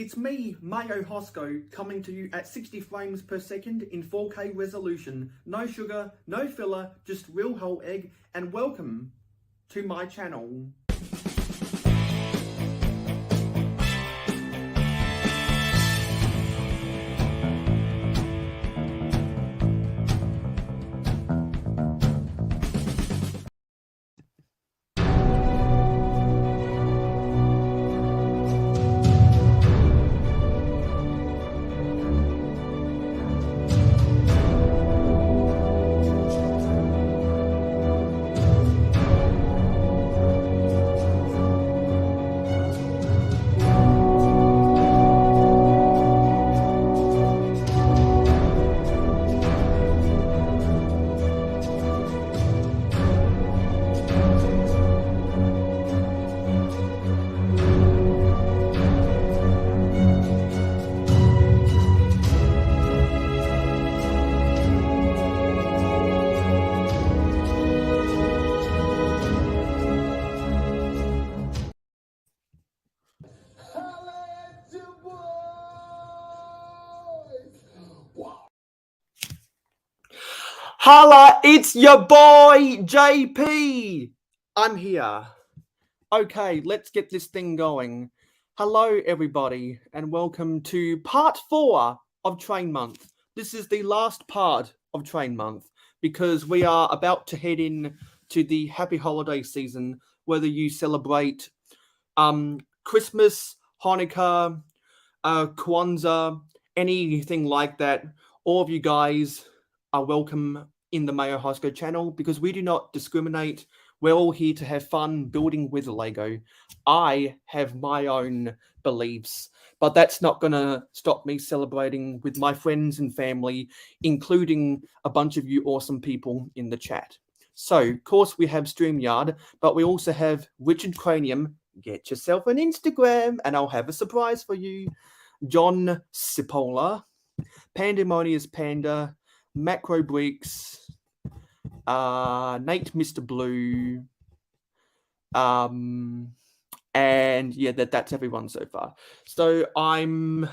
it's me, Mayo Hosko, coming to you at 60 frames per second in 4K resolution. No sugar, no filler, just real whole egg, and welcome to my channel. Holla, it's your boy, JP. I'm here. Okay, let's get this thing going. Hello, everybody, and welcome to part 4 of Train Month. This is the last part of Train Month because we are about to head in to the happy holiday season, whether you celebrate Christmas, Hanukkah, Kwanzaa, anything like that. All of you guys are welcome in the Mayo Hosko channel because we do not discriminate. We're all here to have fun building with Lego. I have my own beliefs, but that's not going to stop me celebrating with my friends and family, including a bunch of you awesome people in the chat. So, of course, we have StreamYard, but we also have Richard Cranium. Get yourself an Instagram, and I'll have a surprise for you. John Cipolla, Pandemonious Panda, Macro Bricks, Nate Mr. Blue, and yeah, that's everyone so far. So I'm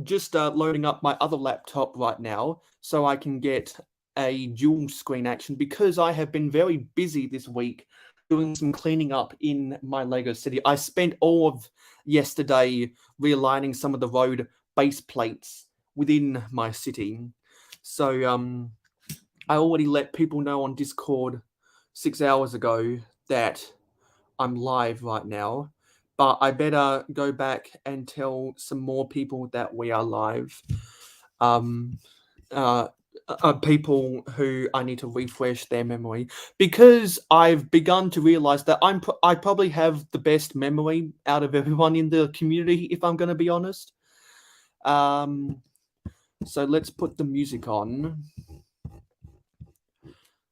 just loading up my other laptop right now so I can get a dual screen action because I have been very busy this week doing some cleaning up in my Lego city. I spent all of yesterday realigning some of the road base plates within my city. So I already let people know on Discord 6 hours ago that I'm live right now, but I better go back and tell some more people that we are live. People who I need to refresh their memory because I've begun to realize that I probably have the best memory out of everyone in the community, if I'm going to be honest. So let's put the music on.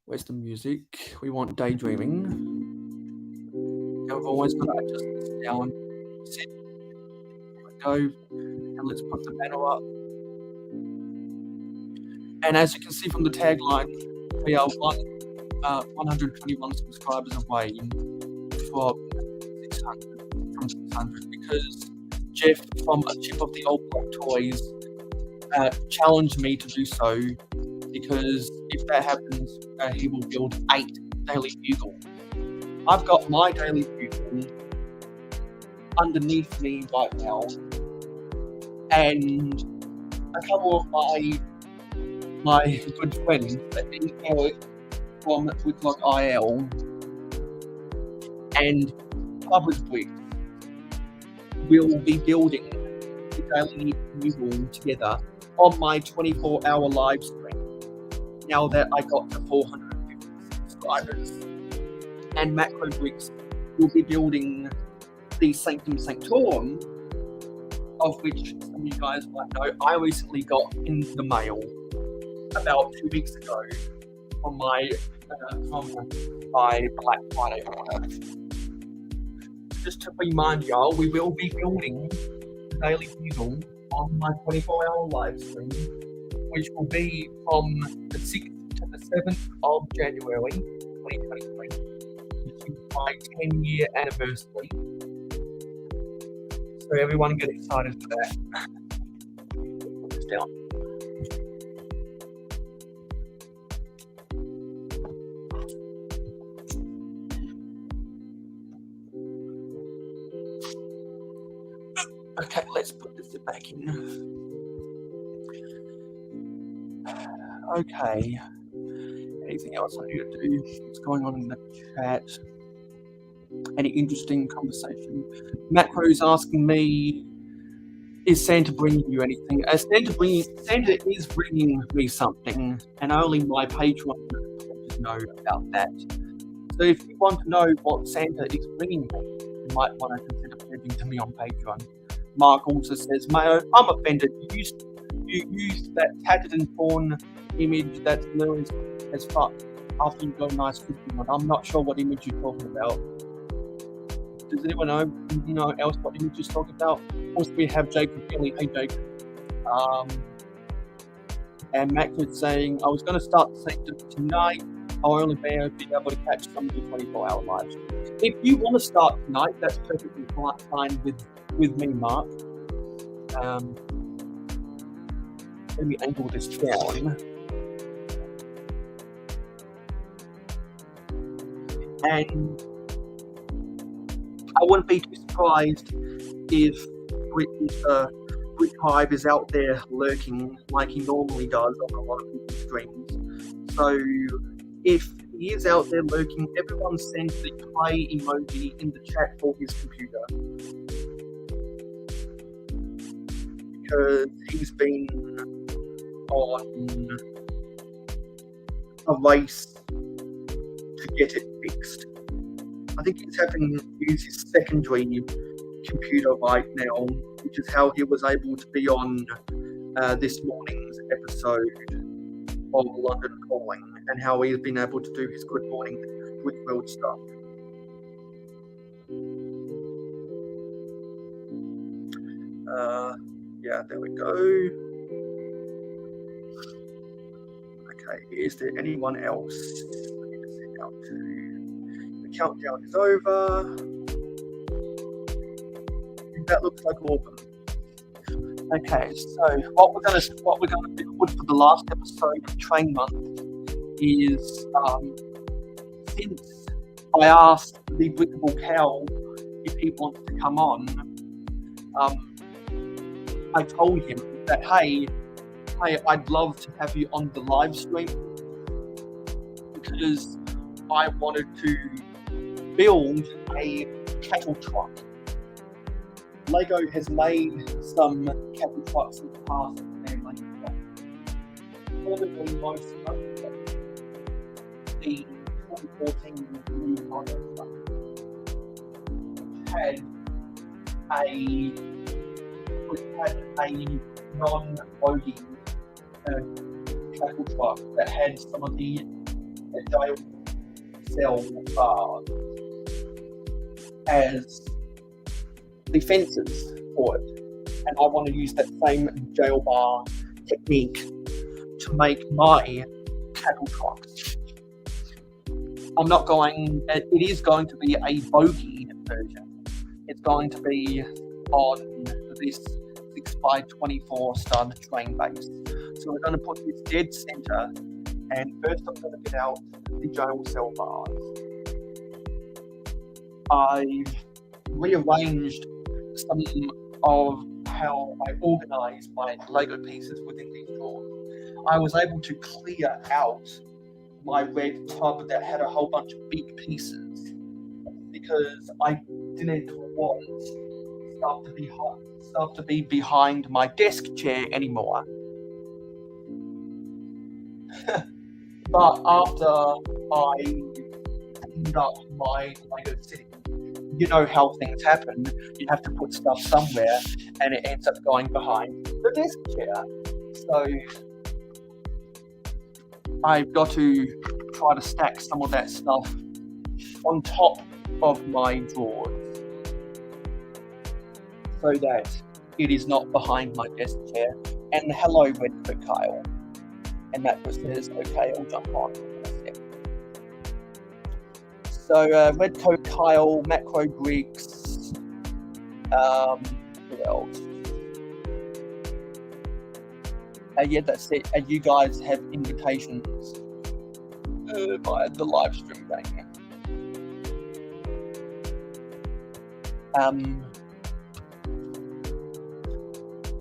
Where's the music? We want daydreaming. I've always got to adjust this down. Sit. Go. And let's put the banner up. And as you can see from the tagline, we are 121 subscribers away from 600 because Jeff from A Chip of the Old Block Toys challenged me to do so because if that happens, he will build 8 Daily Bugle. I've got my Daily Bugle underneath me right now, and a couple of my good friends, Eric from Wicklock IL and Public Brick, will be building the Daily Bugle together on my 24-hour live stream. Now that I got to 450 subscribers, and Macro Bricks will be building the Sanctum Sanctorum, of which some of you guys might know I recently got in the mail about 2 weeks ago from my Black Friday order. Just to remind y'all, we will be building the Daily Bugle on my 24-hour live stream, which will be from the 6th to the 7th of January 2023, which is my 10-year anniversary. So everyone get excited for that. Put this down. Okay, let's put this back in. Okay. Anything else I need to do? What's going on in the chat? Any interesting conversation? Macro's asking me, is Santa bringing you anything? Santa is bringing me something, and only my patrons know about that. So if you want to know what Santa is bringing me, you might want to consider pledging to me on Patreon. Mark also says, Mayo, I'm offended. You used that tattered and torn image that's blue as fuck after you got a nice cooking on. I'm not sure what image you're talking about. Does anyone know else what image you're talking about? Also, we have Jacob Kelly. Hey, Jacob. And Max was saying, I was going to start the sector tonight. I'll only be able to catch some of the 24-hour lives. If you want to start tonight, that's perfectly fine with me, Mark. Let me angle this down. And I wouldn't be too surprised if Brick Hive is out there lurking like he normally does on a lot of people's streams. So if he is out there lurking, everyone sends the play emoji in the chat for his computer. Because he's been on a race to get it fixed. I think he's having to use his secondary computer right now, which is how he was able to be on this morning's episode of London Calling, and how he's been able to do his Good Morning Twitch World stuff. Yeah, there we go. Okay, is there anyone else I need to send out to? The countdown is over. That looks like all of them. Okay, so what we're gonna do for the last episode of Train Month is since I asked the Brickable Cow if he wants to come on, I told him that hey, I'd love to have you on the live stream because I wanted to build a cattle truck. Lego has made some cattle trucks in the past, and probably most of the 2014 new model truck had a non-loading cattle truck that had some of the jail cell bars as the fences for it, and I want to use that same jail bar technique to make my cattle trucks. It is going to be a bogey version. It's going to be on this 6x24 stud train base. So we're going to put this dead center, and first I'm going to get out the jail cell bars. I've rearranged some of how I organize my Lego pieces within these drawers. I was able to clear out my red tub that had a whole bunch of big pieces because I didn't want stuff to be behind my desk chair anymore. But after I cleaned up my Lego city, you know how things happen. You have to put stuff somewhere, and it ends up going behind the desk chair. So I've got to try to stack some of that stuff on top of my drawers so that it is not behind my desk chair. And hello, Redcoat Kyle. And that just says, okay, I'll jump on in a sec. So Redcoat Kyle, Makro Bricks, Who else? Yeah, that's it. And you guys have invitations via the live stream thing.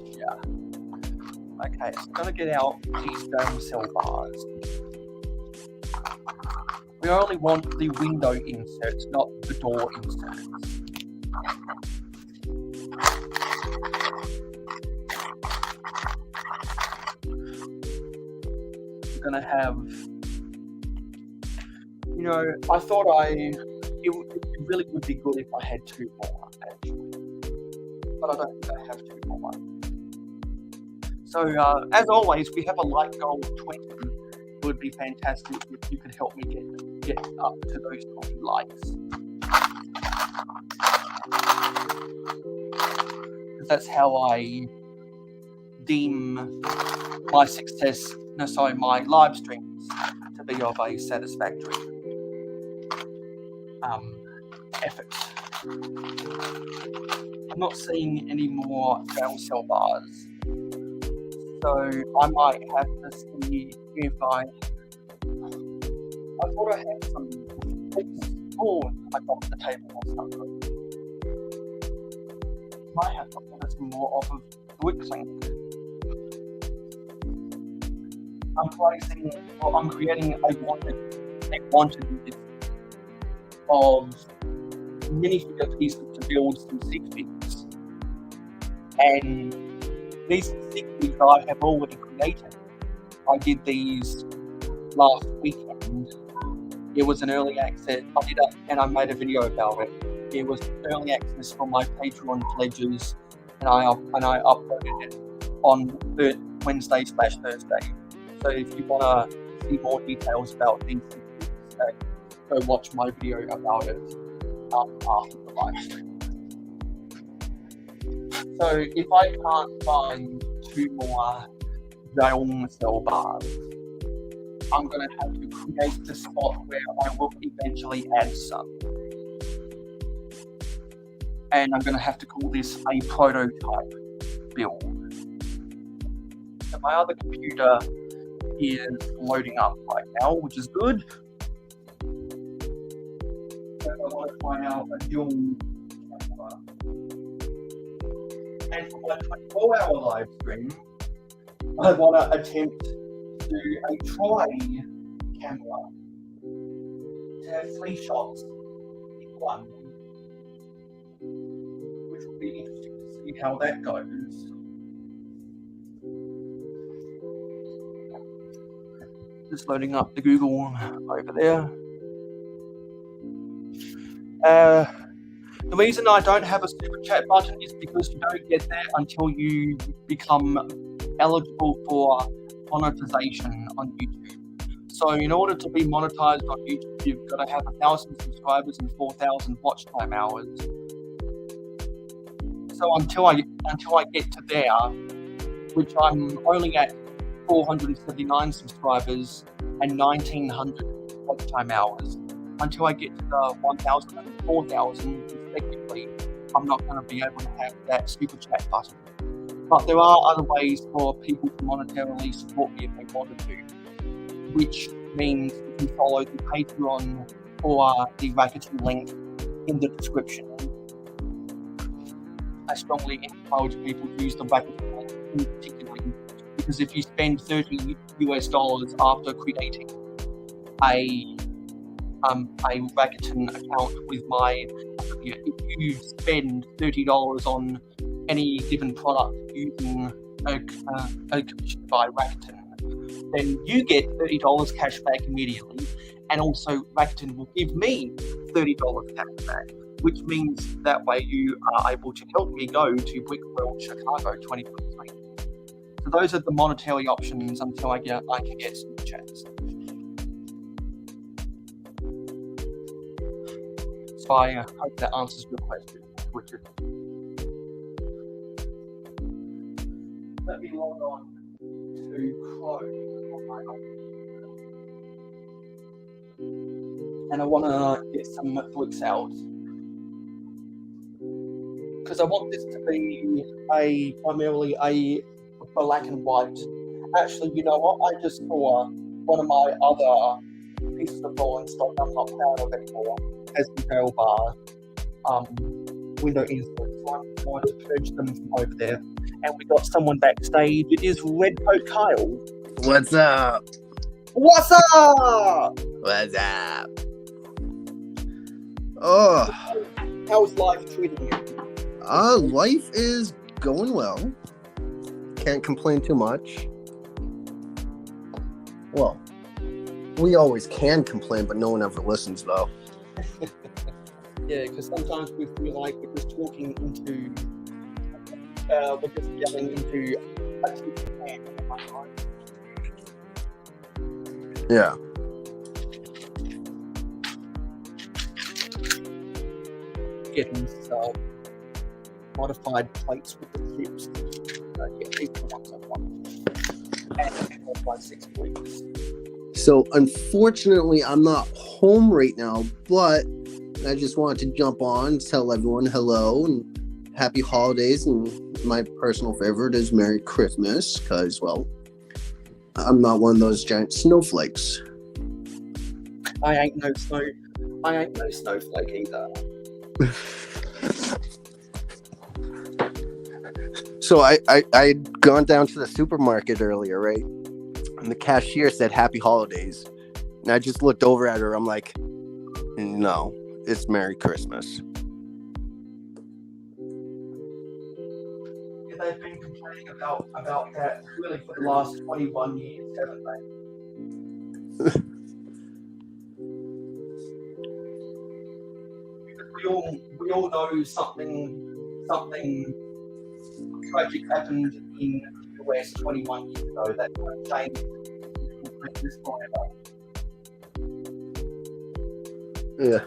Yeah. Okay, so I'm gonna get out these dome cell bars. We only want the window inserts, not the door inserts. We're gonna have, you know, I thought it really would be good if I had 2 more, actually. But I don't think I have 2 more. So, as always, we have a like goal of 20. It would be fantastic if you could help me get up to those 20 likes. Because that's how I deem my success, my live streams to be of a satisfactory effort. I'm not seeing any more jail cell bars, so I might have to see if I thought I had some spoon I got on the table or something. Might have to order some more off of Wixlink. I'm creating a wanted list of minifigure pieces to build some sig figs. And these sig figs I have already created. I did these last weekend. It was an early access. I did it and I made a video about it. It was early access for my Patreon pledges, and I uploaded it on Wednesday/Thursday. So if you want to see more details about these things, go watch my video about it after the live stream. So if I can't find 2 more jail cell bars, I'm going to have to create the spot where I will eventually add some. And I'm going to have to call this a prototype build. So my other computer is loading up right now, which is good. So I want to try out a dual camera. And for my 24-hour live stream, I want to attempt to do a tri-camera to have 3 shots in one, which will be interesting to see how that goes. Just loading up the Google over there. The reason I don't have a super chat button is because you don't get there until you become eligible for monetization on YouTube. So in order to be monetized on YouTube, you've got to have 1,000 subscribers and 4,000 watch time hours. So until I get to there, which I'm only at 479 subscribers and 1,900 watch time hours, until I get to the 1,000 and 4,000 respectively, I'm not going to be able to have that super chat button. But there are other ways for people to monetarily support me if they wanted to, which means you can follow the Patreon or the Rakuten link in the description. I strongly encourage people to use the Rakuten link in particularly, because if you spend $30 after creating a Rakuten account with my affiliate, if you spend $30 on any given product using a commission by Rakuten, then you get $30 cash back immediately, and also Rakuten will give me $30 cash back, which means that way you are able to help me go to Brick World Chicago 2023. So those are the monetary options until I can get some chats. So I hope that answers your question, Richard. Let me log on to Chrome on my computer. And I want to get some Netflix out. Because because I want this to be primarily a black and white. Actually, you know what? I just saw one of my other pieces of rolling stock I'm not proud of anymore as the tail bar window insert. So I'm going to purge them from over there. And we got someone backstage. It is Red Coat Kyle. What's up? What's up? What's up? Oh, How's life treating you? life is going well. Can't complain too much. Well, we always can complain, but no one ever listens, though. Yeah, because sometimes we feel like we're just talking into, we're just yelling into a tin can. Yeah. Getting some modified plates with the chips. These are the ones I want. And by 6 weeks. So, unfortunately, I'm not home right now, but I just wanted to jump on, tell everyone hello and happy holidays. And my personal favorite is Merry Christmas, because, well, I'm not one of those giant snowflakes. I ain't no snowflake either. So I'd gone down to the supermarket earlier, right? And the cashier said Happy Holidays. And I just looked over at her. I'm like, no, it's Merry Christmas. Yeah, they've been complaining about that really for the last 21 years, haven't they? Because we all know something tragic happened in the West 21 years ago that changed this forever. Yeah.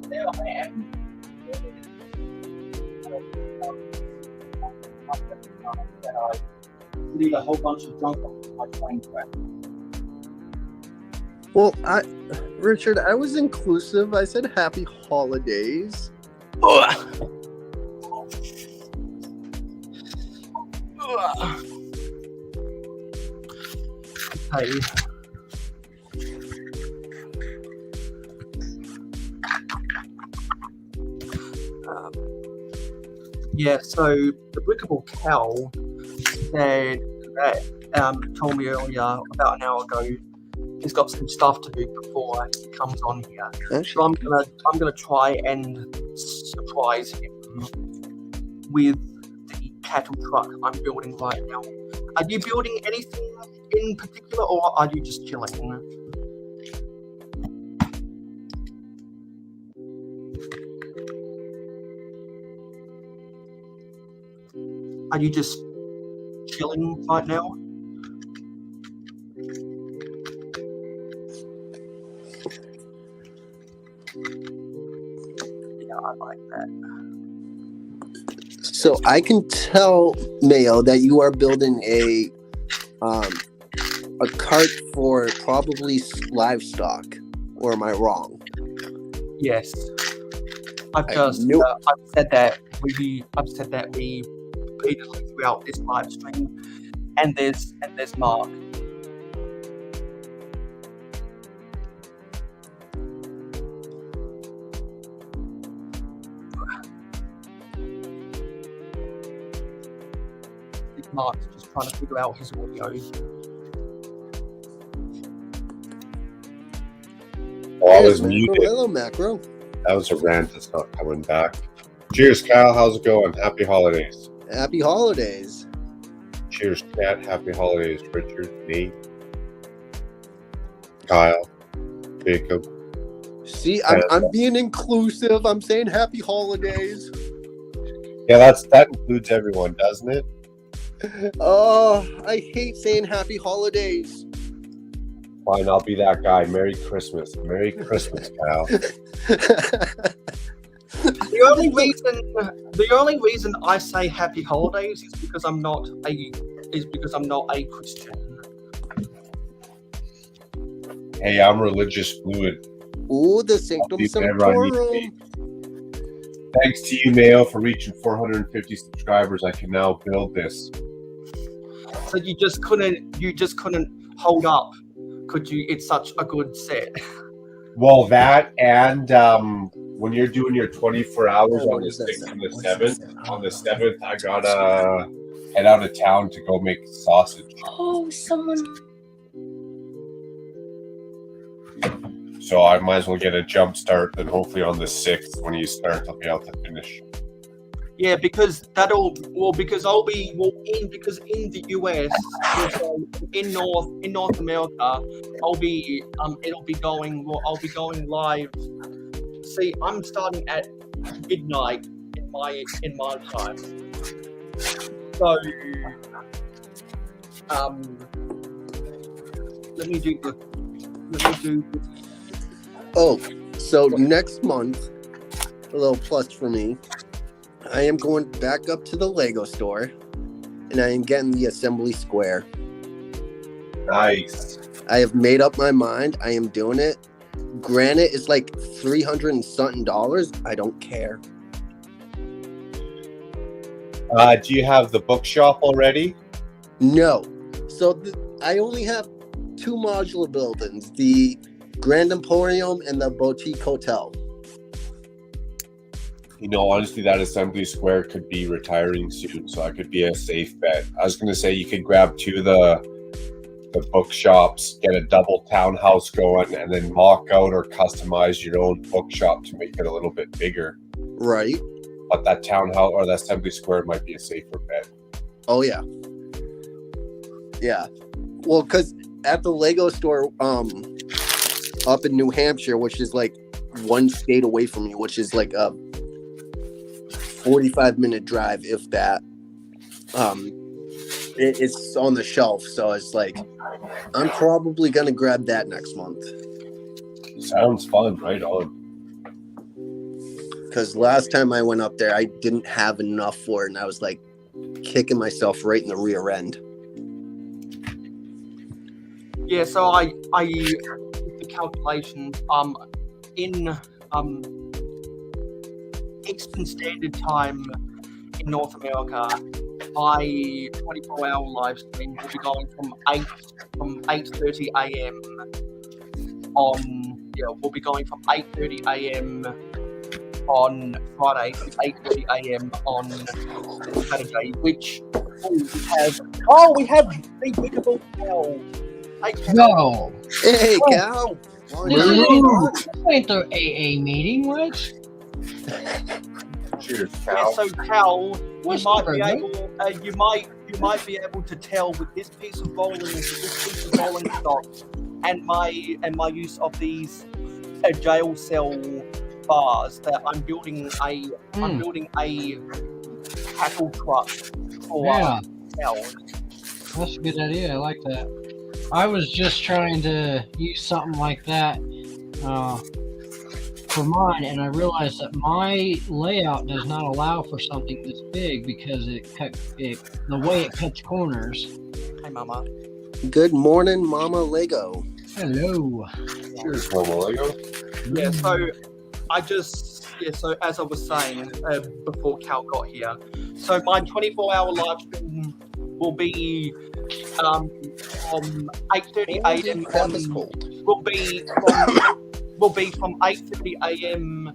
There I am. That I leave a whole bunch of junk on my plane track. Well, Richard, I was inclusive. I said Happy Holidays. Hey. Yeah, so the Brickable Cow said that told me earlier about an hour ago he's got some stuff to do before he comes on here. So I'm gonna try and surprise him with the cattle truck I'm building right now. Are you building anything in particular, or are you just chilling? Are you just chilling right now? Yeah, I like that. So I can tell, Mayo, that you are building a cart for probably livestock, or am I wrong? Yes, I've said that we repeatedly throughout this live stream, and there's Mark. Mark's just trying to figure out his audio. Oh, I was muted. Hello, Macro. That was a rant that's not coming back. Cheers, Kyle. How's it going? Happy holidays. Happy holidays. Cheers, Kat. Happy holidays, Richard, Nate, Kyle, Jacob. See, I'm being inclusive. I'm saying happy holidays. Yeah, that includes everyone, doesn't it? Oh, I hate saying happy holidays. Fine, I'll be that guy. Merry Christmas. Merry Christmas, Kyle. The only reason I say happy holidays is because I'm not a Christian. Hey, I'm religious fluid. Ooh, the I'll Sanctum be wherever I need to Sanctorum. be. Thanks to you, Mayo, for reaching 450 subscribers. I can now build this. So you just couldn't hold up, could you? It's such a good set. Well, that and when you're doing your 24 hours Oh, on the what is that 6th and the sound? What's that 7th, sound? on the 7th, I gotta head out of town to go make sausage. Oh, someone. So I might as well get a jump start, and hopefully on the 6th, when you start, I'll be able to finish. Yeah, because because in the US, also in North America, I'll be going live. See, I'm starting at midnight in my time. So let me do this. Oh, so next month, a little plus for me, I am going back up to the Lego store, and I am getting the assembly square. Nice. I have made up my mind. I am doing it. Granted, it's like $300 and something. I don't care. Do you have the bookshop already? No. So I only have two modular buildings, the Grand Emporium and the Boutique Hotel. You know, honestly, that assembly square could be retiring soon, so that could be a safe bet. I was going to say you could grab two of the bookshops, get a double townhouse going, and then mock out or customize your own bookshop to make it a little bit bigger. Right. But that townhouse or that assembly square might be a safer bet. Oh, yeah. Yeah. Well, because at the Lego store up in New Hampshire, which is like one state away from me, which is like a 45-minute drive, if that, it's on the shelf. So it's like, I'm probably going to grab that next month. Sounds fun, right on. Because last time I went up there, I didn't have enough for it, and I was like kicking myself right in the rear end. Yeah, so I did the calculations. In Eastern Standard Time in North America, my 24-hour live stream will be going from 8:30 a.m. We'll be going from 8:30 a.m. on Friday to 8:30 a.m. on Saturday, which we have the beautiful Cal. Hey, Cal. No. Hey, Oh. Cal. This ain't the AA meeting, what? Cheers, Yeah, Cal. so Cal, What's you might the be burger? able, you might be able to tell with this piece of rolling stock and my use of these jail cell bars that I'm building a tackle truck for Yeah. Cal. That's a good idea. I like that. I was just trying to use something like that for mine, and I realized that my layout does not allow for something this big because the way it cuts corners. Hey, Mama. Good morning, Mama Lego. Hello. Cheers, Momo Lego. Yeah, so as I was saying before Cal got here, so my 24-hour live stream will be from 8:30 a.m. Crap is cold. will be from 8:30 a.m.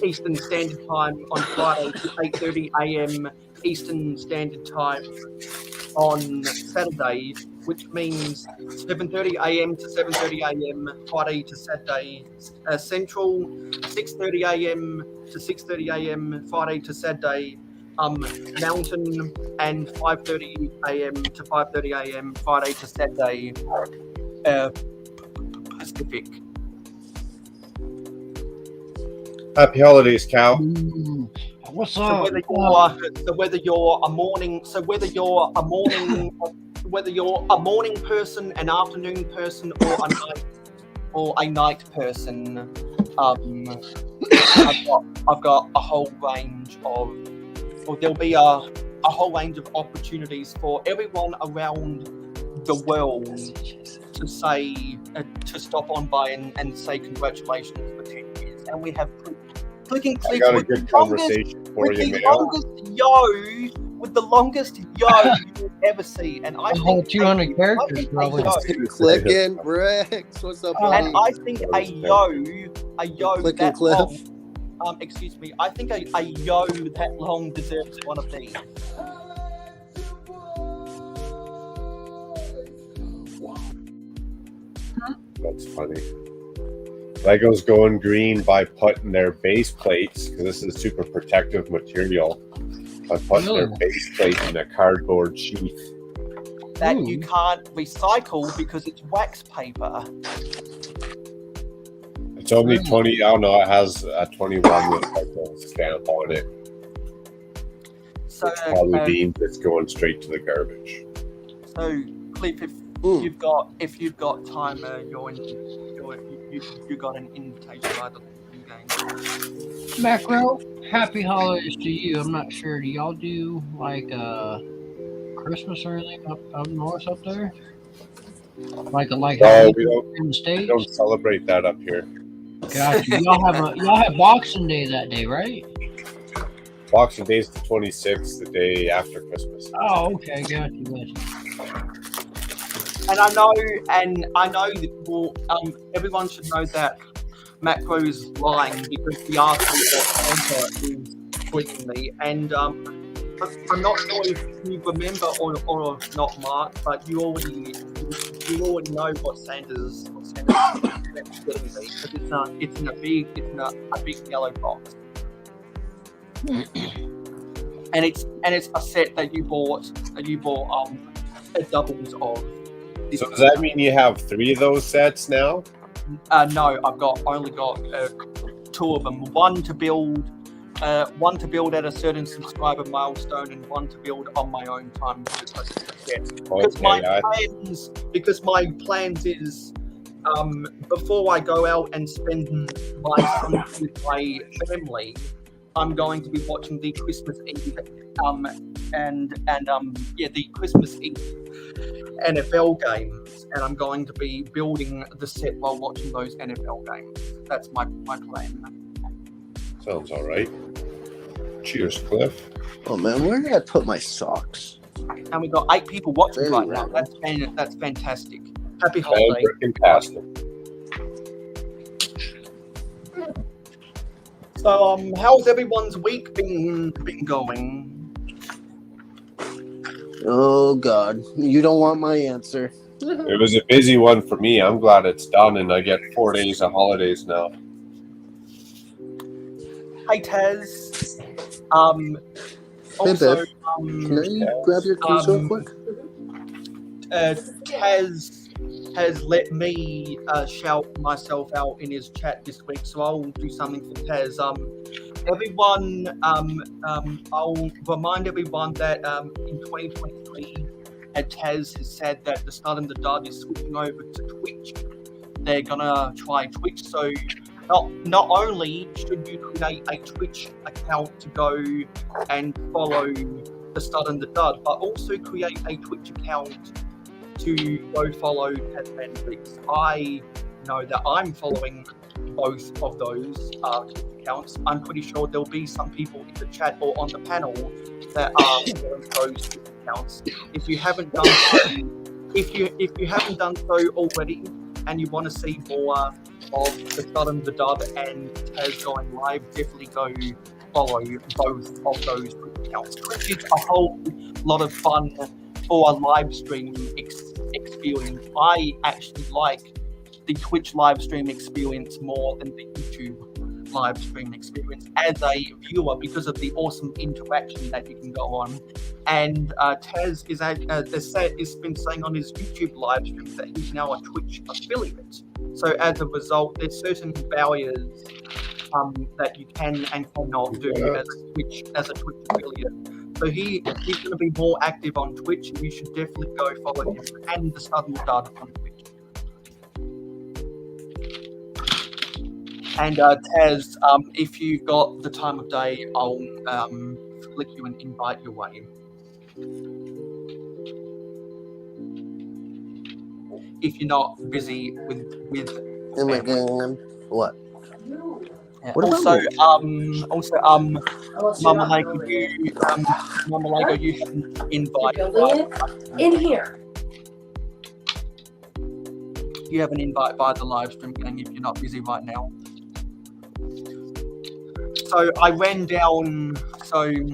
Eastern Standard Time on Friday to 8:30 a.m. Eastern Standard Time on Saturday, which means 7:30 a.m. to 7:30 a.m. Friday to Saturday Central, 6:30 a.m. to 6:30 a.m. Friday to Saturday Mountain, and 5:30 a.m. to 5:30 a.m. Friday to Saturday Pacific. Happy holidays, Cal. What's So up? whether you're a morning person, an afternoon person, or a night person, I've got a whole range of, or there'll be a whole range of opportunities for everyone around the world to say, to stop on by and say congratulations for 10 years. And we have clicking I clicks got a with good the longest, conversation for with you, the Mayo. longest yo, with the longest yo you'll ever see. And I The whole think 200 characters, probably. Clicking Bricks. What's up, buddy? And I think a yo Click and that cliff. long, excuse me, I think a yo that long deserves one of these. That's funny. Lego's going green by putting their base plates, because this is super protective material, by putting their base plate in a cardboard sheath. That you can't recycle because it's wax paper. It's only 20, I don't know, it has a 21 recycle stamp on it. So Probably means it's going straight to the garbage. So Cliff, if you've got time, you got an invitation by the game. Macro, happy holidays to you. I'm not sure. Do y'all do like Christmas or anything up north up there? Like No, how we don't. in the We States? don't celebrate that up here. Gotcha. Y'all have Boxing Day that day, right? Boxing Day is the 26th, the day after Christmas. Oh, okay, gotcha. And I know that, well, everyone should know that Macro is lying because the article that Santa is tweeting me, and I'm not sure if you remember or not, Mark, but you already know what Santa's getting me, because it's in a big yellow box, and it's a set that you bought a doubles of. So does that mean you have 3 of those sets now? No, I've only got 2 of them. One to build at a certain subscriber milestone, and one to build on my own time. Because my plans is before I go out and spend my time with my family, I'm going to be watching the Christmas Eve the Christmas Eve NFL games, and I'm going to be building the set while watching those NFL games. That's my plan. Sounds all right. Cheers, Cliff. Oh man, where did I put my socks? And we've got 8 people watching Very right now. random. That's fantastic. Happy holiday. Fantastic. So, how's everyone's week been going? Oh God, you don't want my answer. It was a busy one for me. I'm glad it's done, and I get 4 days of holidays now. Hey Taz. Hey, Also, babe. Can I grab your keys real quick? Taz has let me shout myself out in his chat this week, so I'll do something for Taz. Everyone, I'll remind everyone that in 2023, Taz has said that the Stud and the Dud is switching over to Twitch. They're gonna try Twitch, so not only should you create a Twitch account to go and follow the Stud and the Dud, but also create a Twitch account to go follow Tasman Bricks. I know that I'm following both of those accounts. I'm pretty sure there'll be some people in the chat or on the panel that are following those accounts. If you haven't done so, already, and you want to see more of the Stud and the Dud and Taz going live, definitely go follow both of those accounts. Twitch is a whole lot of fun for a live stream experience. I actually like the Twitch live stream experience more than the YouTube live stream experience as a viewer, because of the awesome interaction that you can go on. And Taz has been saying on his YouTube live streams that he's now a Twitch affiliate. So as a result, there's certain barriers that you can and cannot do as a Twitch affiliate. So he's going to be more active on Twitch, and you should definitely go follow him and the Southern Data on Twitch. And Taz, if you've got the time of day, I'll flick you and invite your way. If you're not busy with Am I getting what? yeah. What about Mama Lego, you haven't invited. In here. You have an invite via the live stream, gang, if you're not busy right now. So I ran down the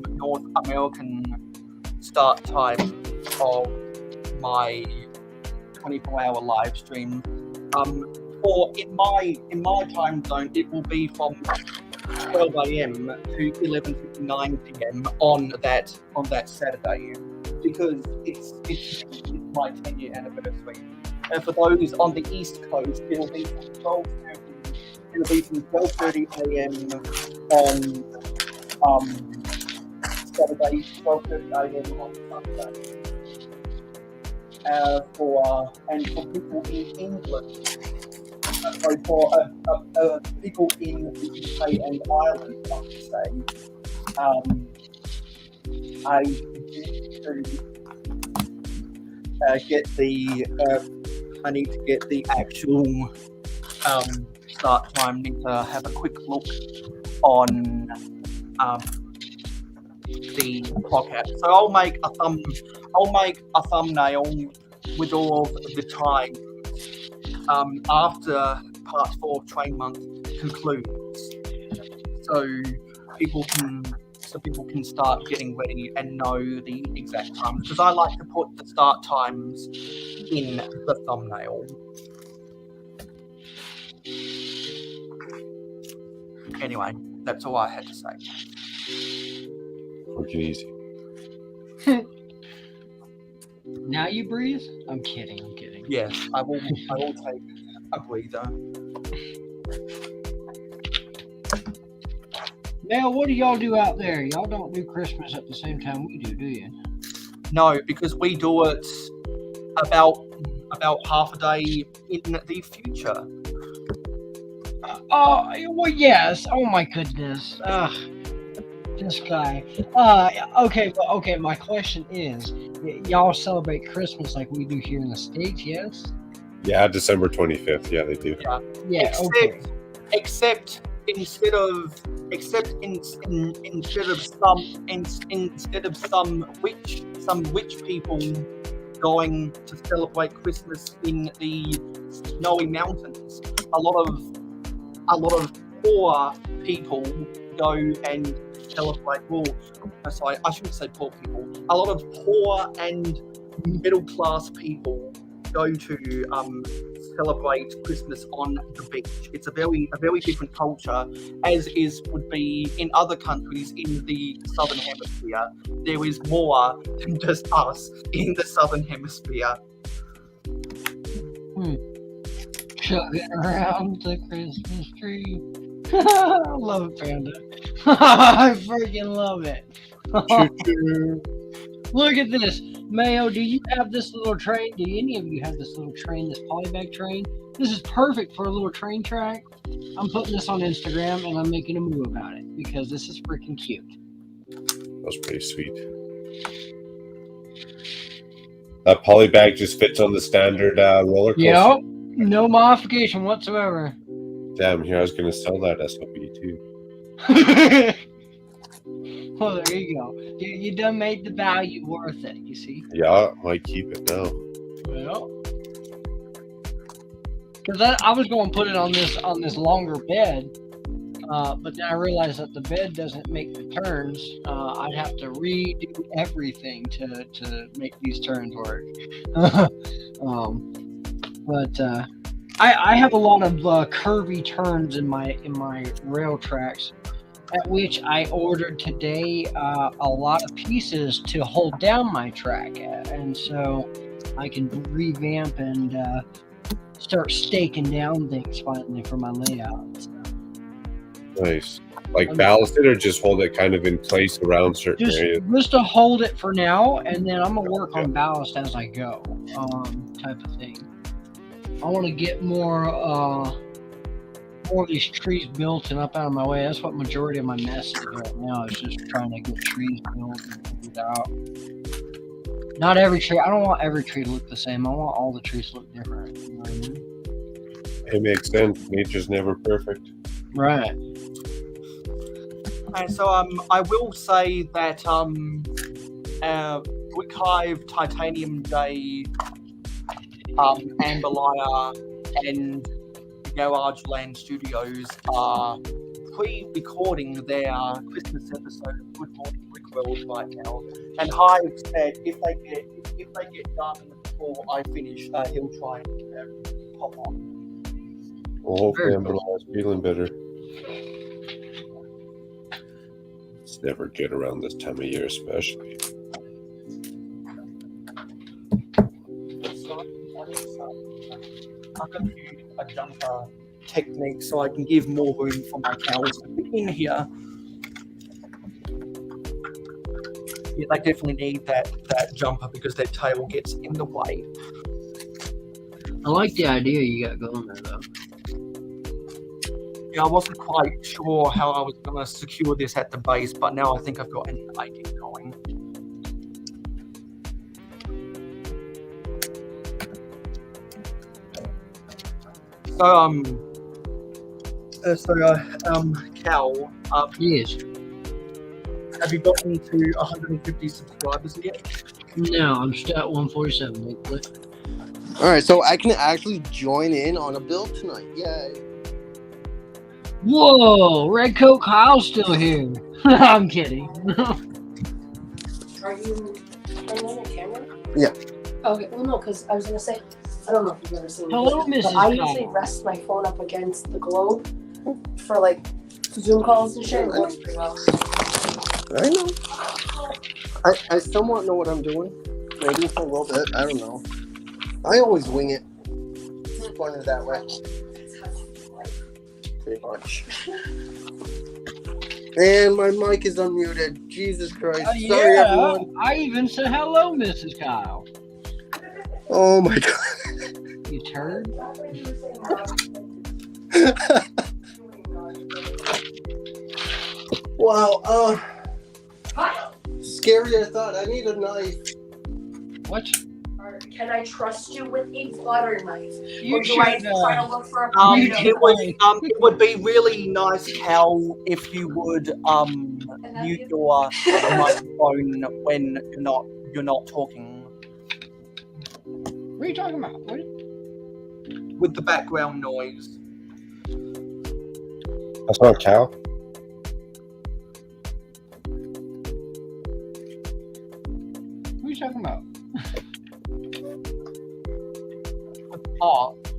North American start time of my 24-hour live stream. Or in my time zone, it will be from 12 a.m. to 11:59 p.m. on that Saturday, because it's my 10-year anniversary. And for those on the East Coast, it'll be from 12:30 a.m. on Saturday, 12:30 a.m. on Sunday. For people in England, so for people in the UK and Ireland, I should say, I need to get the actual start time. Need to have a quick look on the clock app. So I'll make a thumbnail with all of the time after part 4 of Train Month concludes, so people can start getting ready and know the exact times, because I like to put the start times in the thumbnail. Anyway, that's all I had to say. Quick and easy. Now you breathe? I'm kidding. Yes, I will take a breather. Now, what do y'all do out there? Y'all don't do Christmas at the same time we do you? No, because we do it about half a day in the future. Well, yes. Oh my goodness. This guy. Okay. My question is, y'all celebrate Christmas like we do here in the States? Yes. Yeah, December 25th. Yeah, they do. Yeah. Except instead of some rich people going to celebrate Christmas in the snowy mountains, a lot of poor people go and celebrate. Well, sorry, I shouldn't say poor people. A lot of poor and middle class people go to celebrate Christmas on the beach. It's a very different culture, as would be in other countries in the Southern Hemisphere. There is more than just us in the Southern Hemisphere. Chugging around the Christmas tree. I love it, Panda. I freaking love it. Look at this. Mayo, do you have this little train? Do any of you have this little train, this polybag train? This is perfect for a little train track. I'm putting this on Instagram and I'm making a move about it because this is freaking cute. That was pretty sweet. That polybag just fits on the standard roller coaster. Yep. No modification whatsoever. Damn, here I was going to sell that SOP too. Well, there you go. You done made the value worth it, you see? Yeah, might keep it now. Well, because I was going to put it on this longer bed, but then I realized that the bed doesn't make the turns. I'd have to redo everything to make these turns work. But I have a lot of curvy turns in my rail tracks, at which I ordered today a lot of pieces to hold down my track, and so I can revamp and start staking down things finally for my layout. So Nice. Like ballast it or just hold it kind of in place around certain areas? just to hold it for now, and then I'm gonna work on ballast as I go, type of thing. I want to get more of these trees built and up out of my way. That's what majority of my mess is right now. Is just trying to get trees built and figured out. Not every tree. I don't want every tree to look the same. I want all the trees to look different. You know what I mean? It makes sense. Nature's never perfect. Right. And so I will say that Brick Hive, Titanium Day, Amberlier, and Garage Land Studios are pre-recording their Christmas episode of Good Morning Brickworld right now. And Hive said if they get done before I finish, he'll try and pop on. Well, hopefully Amberlier's feeling better. It's never good around this time of year, especially. I'm going to use a jumper technique so I can give more room for my cows to be in here. Yeah, they definitely need that jumper because their tail gets in the way. I like the idea you got going there, though. Yeah, I wasn't quite sure how I was going to secure this at the base, but now I think I've got an idea going. Cal, Yes. have you gotten to 150 subscribers yet? No, I'm still at 147. Hopefully. All right, so I can actually join in on a build tonight. Yay! Whoa, Red Coat Kyle's still here. I'm kidding. Are you turning on your camera? Yeah. Okay, well, no, because I was going to say, I don't know if you've ever seen Hello, this, Mrs. but I Kyle. usually rest my phone up against the globe for, like, Zoom calls and shit. It works pretty well. I know. I somewhat know what I'm doing. Maybe for a little bit. I don't know. I always wing it. Pointed that way. Pretty much. And my mic is unmuted. Jesus Christ. Sorry, everyone. I even said hello, Mrs. Kyle. Oh my God. You turd. Wow. Scary, I thought. I need a knife. What? Can I trust you with a butter knife? You Or do I should, try to look for a It would be really nice, Cal, if you would mute your microphone when you're not talking. What are you talking about? What? With the background noise. That's not Cal. What are you talking about?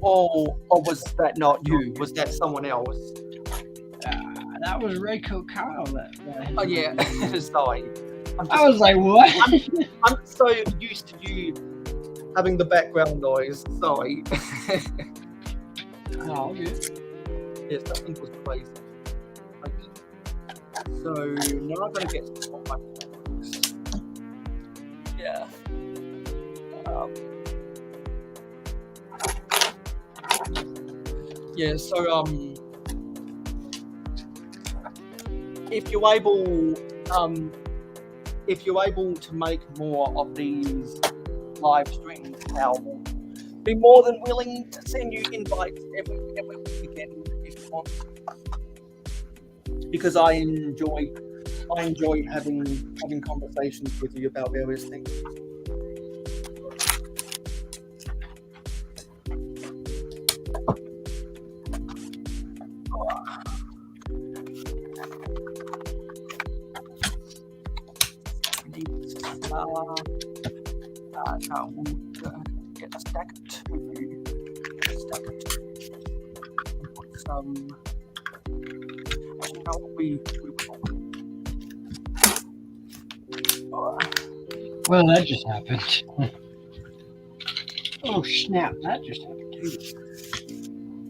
Or was that not you? Was that someone else? That was Red Coat Kyle. Oh yeah, sorry. I was like, what? I'm so used to you having the background noise. Sorry. Oh, good. Yes, that thing was crazy. Okay. So now I'm gonna get some of my books. Yeah. Yeah. So if you're able to make more of these live streams, I'll be more than willing to send you invites every weekend if you want. Because I enjoy having conversations with you about various things. Get a stack of two. Put some. You know, we Well, that just happened. Oh, snap. That just happened, too.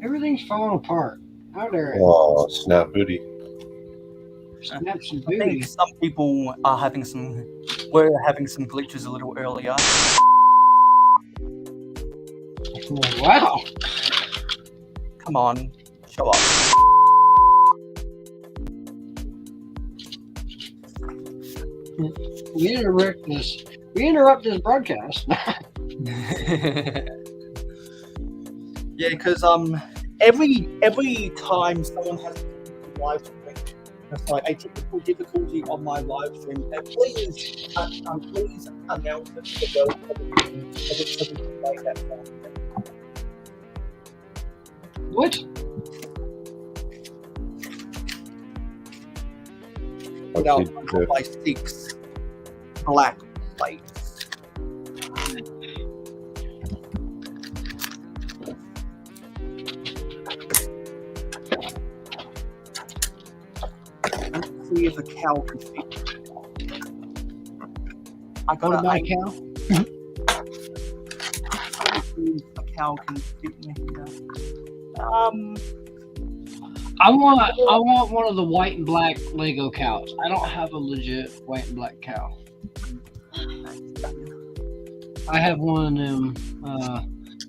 Everything's falling apart. How dare it? Oh, snap booty. Snap some I booty. think some people are having some glitches a little earlier. Wow. Come on, show up. We interrupt this broadcast. Yeah, because every time someone has a live stream, it's like a typical difficulty on my live stream. And please announce it to the world so we can play that song. What? Without Okay, my 6 black plates. Let's see if a cow can fit. I What gotta about aim cow? to see if a cow can fit in here. I want one of the white and black Lego cows. I don't have a legit white and black cow. I have one of them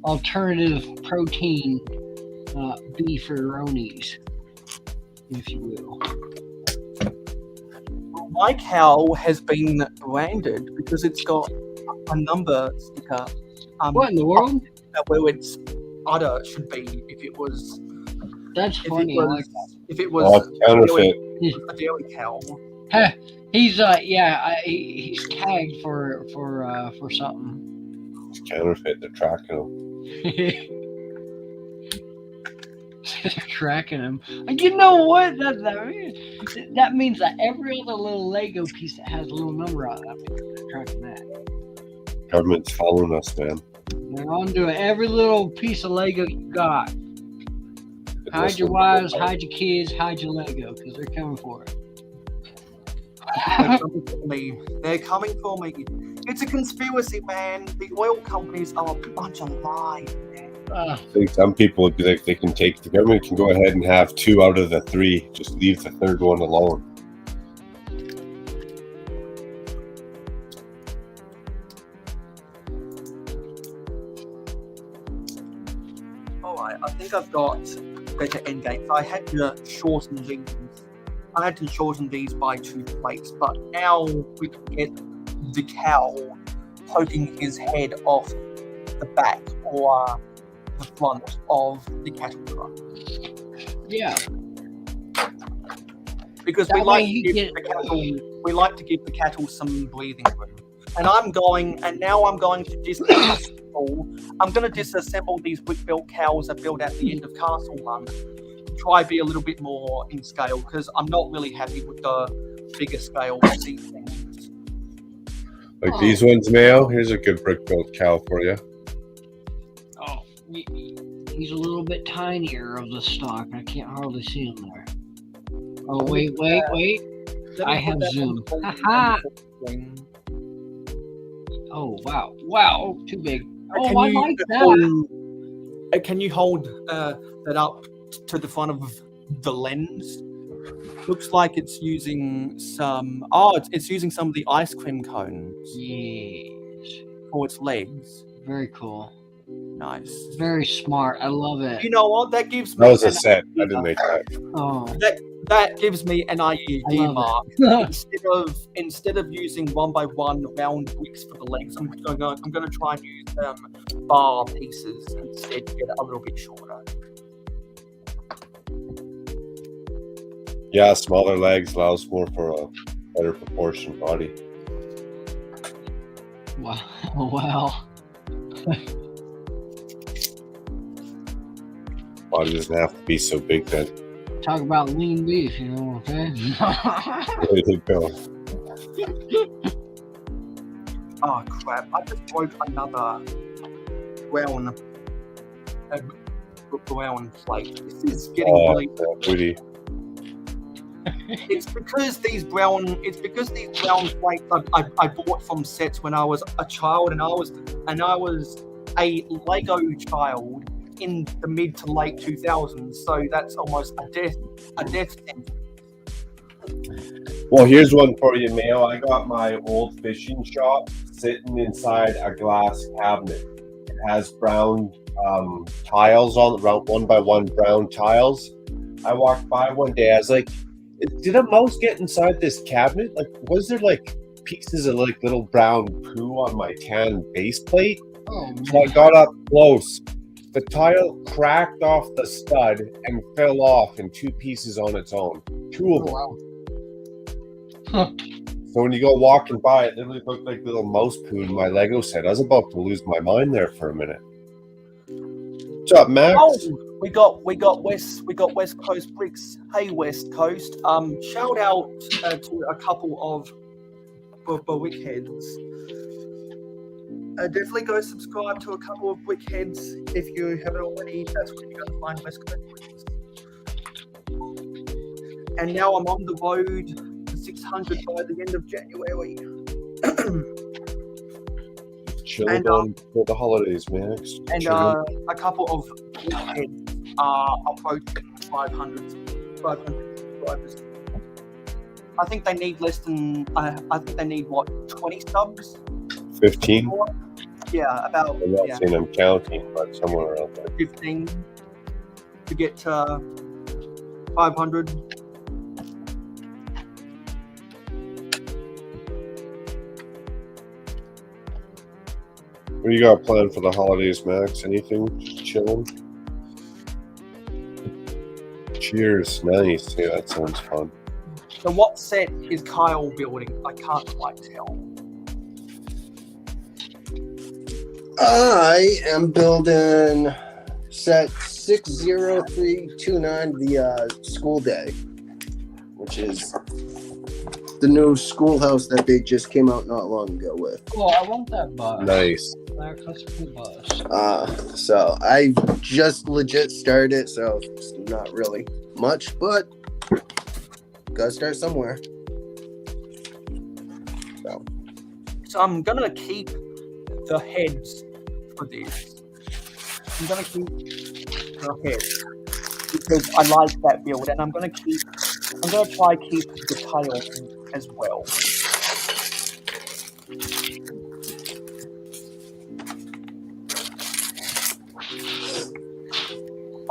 alternative protein beefaronis, if you will. My cow has been branded because it's got a number sticker. What in the world? Where its udder should be if it was. That's If funny. it I was, like that. if it Oh, was it's counterfeit. a dairy cow. Heh, he's he's tagged for something. It's counterfeit. They're tracking them. They're tracking him. You know what? That means that every other little Lego piece that has a little number on it, that means they're tracking that. Government's following us, man. They're on to it. Every little piece of Lego you got. Hide your wives, hide your kids, hide your Lego, because they're coming for it. They're coming for me. They're coming for me. It's a conspiracy, man. The oil companies are a bunch of lies, man. I think some people they can take. The government can go ahead and have 2 out of the 3. Just leave the 3rd one alone. Alright, I think I've got better end games. I had to shorten these. I had to shorten these by 2 plates, but now we can get the cow poking his head off the back or the front of the cattle truck. Yeah. Because That we way like you to give get- the cattle some breathing room. And I'm going to disassemble. I'm going to disassemble these brick-built cows I built at the end of Castle Run. Try be a little bit more in scale because I'm not really happy with the bigger scale of these things. Like these ones, Mayo. Here's a good brick-built cow for you. Oh, he's a little bit tinier of the stock. I can't hardly see him there. Oh, wait. Let me I put have that zoom. on the Haha. screen. Oh, wow. Wow, too big. Oh, Can I you like that. Can you hold that up to the front of the lens? Looks like it's using some. Oh, it's using some of the ice cream cones Yes. for its legs. Very cool. Nice. Very smart. I love it. You know what? That gives me. That was a an set. I idea. didn't make that. Oh. That gives me an idea, I love Mark. it. Instead of using 1x1 round bricks for the legs, I'm going to try and use bar pieces instead to get it a little bit shorter. Yeah, smaller legs allows more for a better proportioned body. Wow. Wow. Body doesn't have to be so big then. Talk about lean beef, you know what I'm saying? There you go. Oh crap! I just broke another brown plate. This is getting Oh, really. booty. It's because these brown plates I bought from sets when I was a child and I was a Lego child in the mid to late 2000s, so that's almost a death sentence. Well, here's one for you, Mayo. I got my old fishing shop sitting inside a glass cabinet. It has brown tiles on, around 1 by 1 brown tiles. I walked by one day. I was like, "Did a mouse get inside this cabinet? Like, was there like pieces of like little brown poo on my tan base plate?" Oh, So I got up close. The tile cracked off the stud and fell off in 2 pieces on its own. 2 of them. wow. Huh. So when you go walking by, it literally looked like little mouse poo in my Lego set. I was about to lose my mind there for a minute. What's up, Max? Oh, we got West Coast Bricks. Hey, West Coast. Shout out to a couple of Wickheads. Definitely go subscribe to a couple of Wickheads if you haven't already. That's where you're going to find West Coast Bricks. And now I'm on the road to 600 by the end of January. Chilling on for the holidays, Max. And Chilling. a couple of Wickheads are approaching 500 subscribers. I think they need less than. I think they need what, 20 subs? 15? Yeah, about I'm not saying I'm counting, but somewhere around there. 15 to get to 500. What do you got planned for the holidays, Max? Anything? Just chilling? Cheers. Nice. Yeah, that sounds fun. So what set is Kyle building? I can't quite tell. I am building set 60329, the school day, which is the new schoolhouse that they just came out not long ago with. Oh, I want that bus. Nice. That's a cool bus. So I just legit started it, so it's not really much, but gotta start somewhere. So I'm gonna keep the heads for this. I'm gonna keep the heads because I like that build, and I'm gonna try keep the tail as well.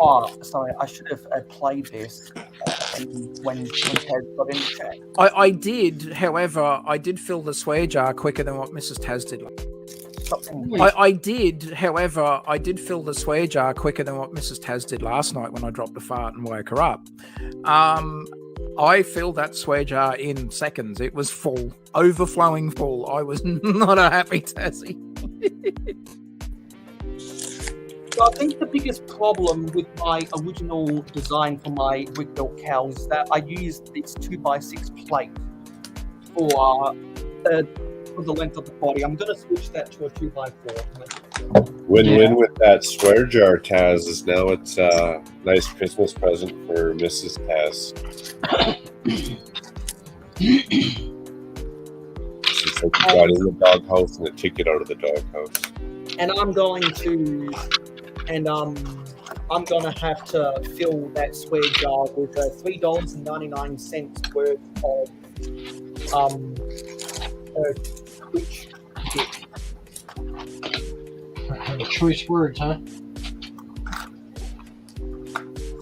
Oh, sorry, I should have played this when Taz got in the chat. I did, however, I did fill the swear jar quicker than what Mrs. Taz did. I did, however, I did fill the swear jar quicker than what Mrs. Taz did last night when I dropped a fart and woke her up. I filled that swear jar in seconds. It was full, overflowing full. I was not a happy Tassie. So I think the biggest problem with my original design for my brick-built cows is that I used this 2x6 plate for the length of the body. I'm going to switch that to a 2x4. Win-win with that swear jar, Taz, is now it's a nice Christmas present for Mrs. Taz. She said she got in the doghouse and a ticket out of the doghouse. And I'm going to have to fill that swear jar with $3.99 worth of Twitch gift. Choice words, huh?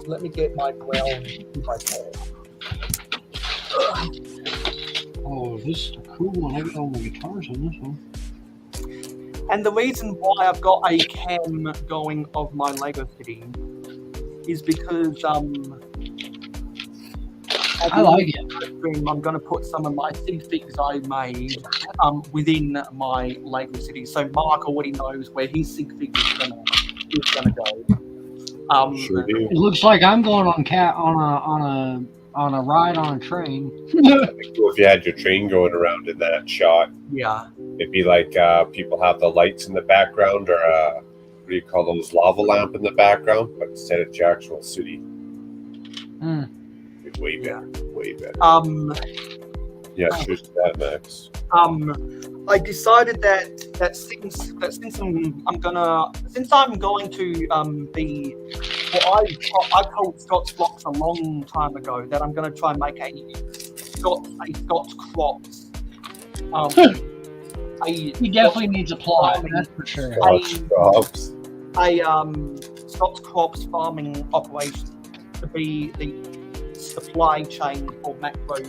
Let me get my ground 2x4. Oh, this is a cool one. I got all the guitars on this one. And the reason why I've got a cam going of my Lego City is because I like it. I'm going to put some of my figs I made within my Lego City. So Mark already knows where his sig fig is gonna go. Sure do. It looks like I'm going on a ride on a train. If you had your train going around in that shot, Yeah. it'd be like people have the lights in the background, or what do you call those, lava lamp in the background, but instead it's your actual city. Mm. It's way better. Way better. Yeah, cheers to that, Max. I decided that since I'm going to be I told Scott's Blocks a long time ago that I'm going to try and make a Scott's Crops. He definitely needs a plot, that's for sure. Scotch crops. Scott's Crops farming operation to be the supply chain for macro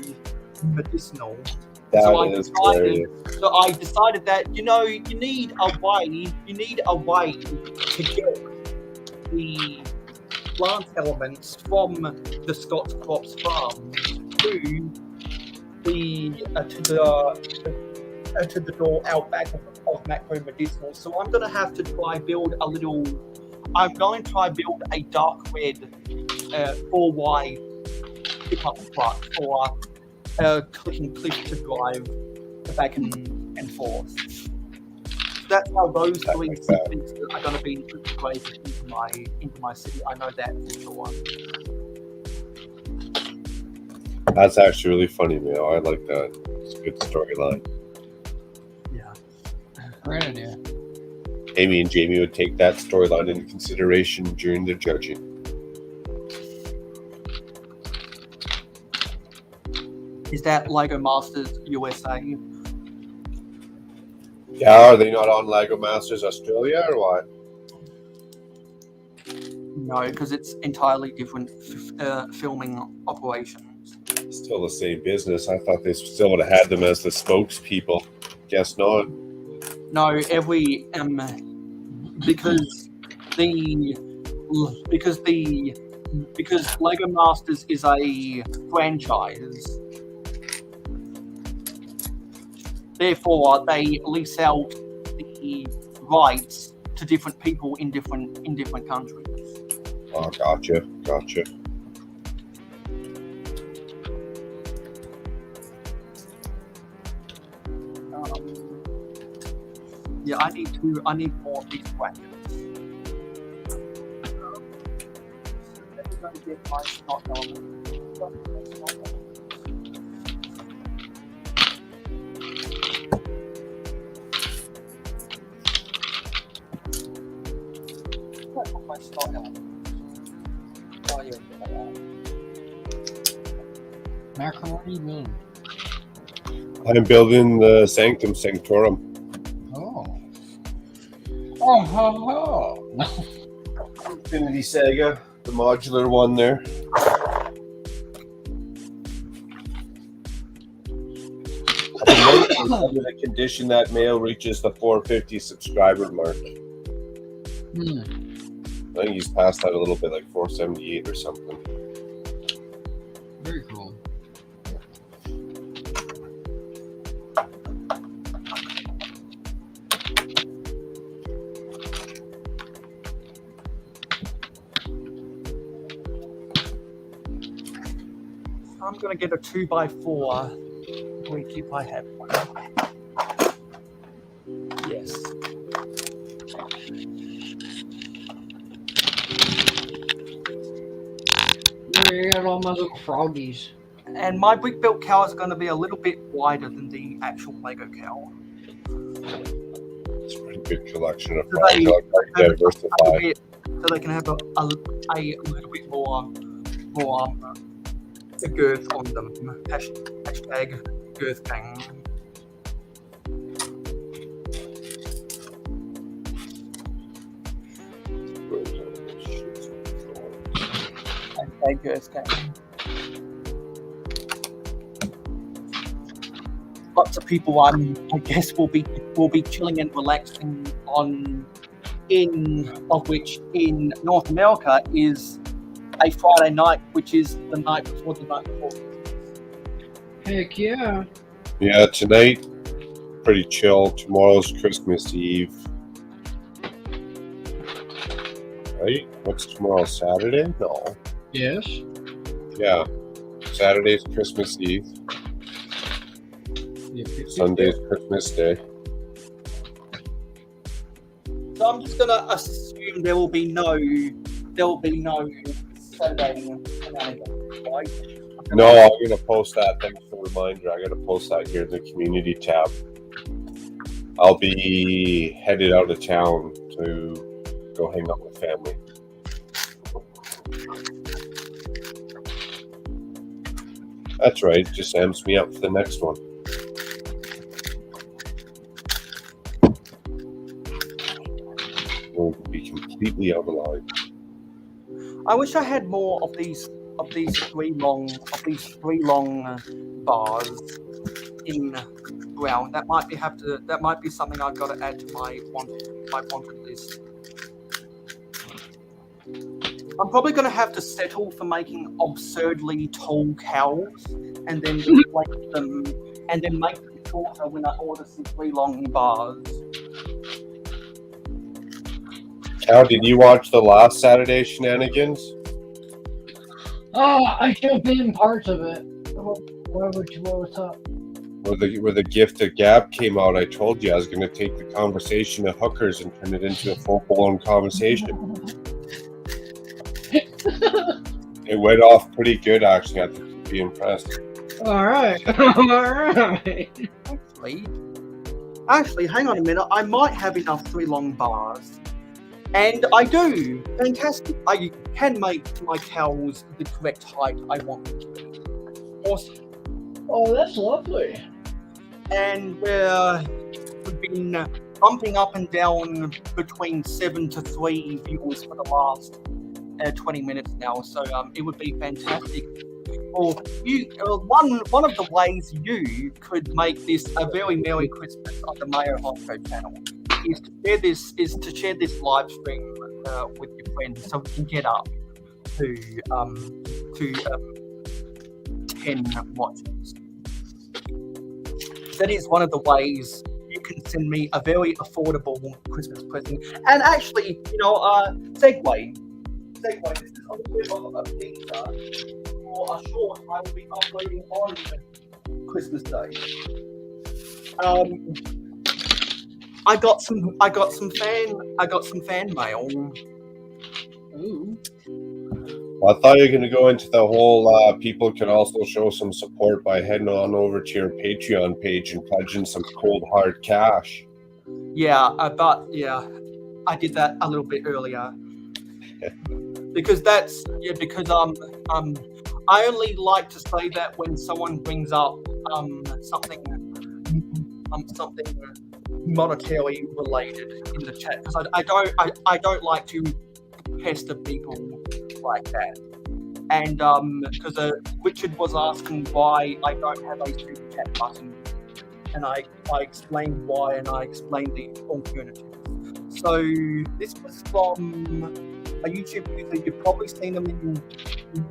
medicinal. So I decided that you need a way to get the plant elements from the Scott's Crops farm to the door out back of macro medicinal. So I'm going to have to try build a little. I'm going to try build a dark red 4Y pickup truck for click and click to drive back and forth. That's how those three things are going to be integrated into my city. I know that for sure. That's actually really funny, man. I like that. It's a good storyline. Yeah. Great idea. Amy and Jamie would take that storyline into consideration during their judging. Is that Lego Masters USA? Yeah, are they not on Lego Masters Australia or what? No, because it's entirely different filming operations. Still the same business. I thought they still would have had them as the spokespeople. Guess not. No, every because Lego Masters is a franchise. Therefore, they lease out the rights to different people in different countries. Oh, gotcha. Yeah, I need more of these brackets. Let me get my snot element. Oh, yeah. Macro, what are you doing? I'm building the Sanctum Sanctorum. Oh. Infinity Saga, the modular one there. Under the condition that Mayo reaches the 450 subscriber mark. I think he's passed that a little bit, like 478 or something. Very cool. I'm gonna get a 2x4. If I have one. Yes. You got all my little froggies. And my brick built cow is going to be a little bit wider than the actual Lego cow. It's a pretty good collection of So frogs. Diversify. So they can have a little bit more girth on them. Hashtag girth bang. Hashtag girth bang. Lots of people, I guess, will be chilling and relaxing of which in North America is a Friday night, which is the night before the night before. Heck yeah. Yeah, tonight, pretty chill. Tomorrow's Christmas Eve. Right? What's tomorrow? Saturday? No. Yes. Yeah. Saturday's Christmas Eve. Sunday's Christmas Day. So I'm just gonna assume there will be no Saturday shenanigans, right? No, I'm gonna post that. Thanks for the reminder. I gotta post that here in the community tab. I'll be headed out of town to go hang out with family. That's right. Just amps me up for the next one. We'll be completely out of line. I wish I had more of these three long bars in ground. That might be something I've got to add to my wanted list. I'm probably going to have to settle for making absurdly tall cows and then deflate them and then make them shorter when I order some three long bars. Cal, did you watch the last Saturday shenanigans? Oh, I jumped in parts of it. What's up? Where the gift of gab came out, I told you I was going to take the conversation of hookers and turn it into a full-blown conversation. It went off pretty good, actually. I think you'd be impressed. All right. All right. Actually, hang on a minute. I might have enough three long bars. And I do. Fantastic. I can make my cows the correct height I want them to be. Awesome. Oh, that's lovely. And we've been bumping up and down between 7 to 3 viewers for the last 20 minutes now. So it would be fantastic. Or one of the ways you could make this a very Merry Christmas on the Mayo Hosko channel is to share this live stream with your friends, so we can get up to 10 watches. That is one of the ways you can send me a very affordable Christmas present. And actually, segue. This is a little bit of a teaser for a short I will be uploading on Christmas Day. I got some fan mail. Ooh. Well, I thought you were going to go into the whole people can also show some support by heading on over to your Patreon page and pledging some cold hard cash. Yeah, I did that a little bit earlier. because I only like to say that when someone brings up something monetarily related in the chat, because I don't like to pester people like that. And because Richard was asking why I don't have a super chat button, and I explained why, and I explained the alternative. So this was from a YouTube user. You've probably seen them in. You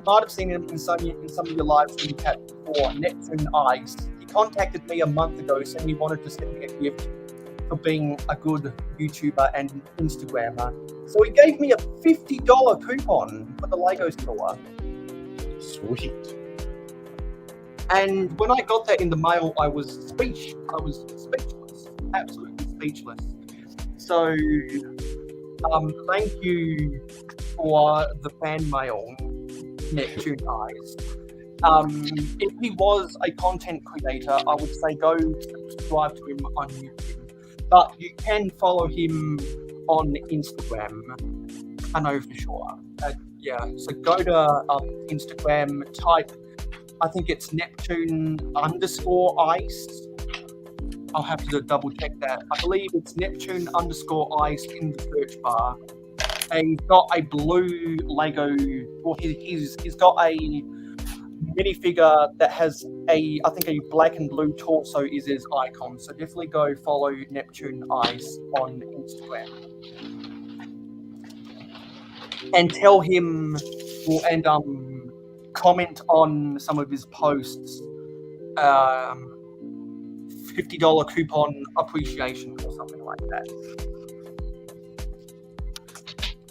might have seen him in some of your live stream chat before. Neptune Ice. He contacted me a month ago saying he wanted to send me a gift for being a good YouTuber and Instagrammer. So he gave me a $50 coupon for the Lego store. Sweet. And when I got that in the mail, I was speechless, absolutely speechless. So, thank you for the fan mail, Neptune Eyes. If he was a content creator, I would say go subscribe to him on YouTube. But you can follow him on Instagram. I know for sure. So go to Instagram, type, I think it's Neptune_Ice. I'll have to double check that. I believe it's Neptune_Ice in the search bar. And he's got a blue Lego, or he's got a minifigure that has a black and blue torso is his icon. So definitely go follow Neptune Ice on Instagram. And tell him, and comment on some of his posts, $50 coupon appreciation or something like that.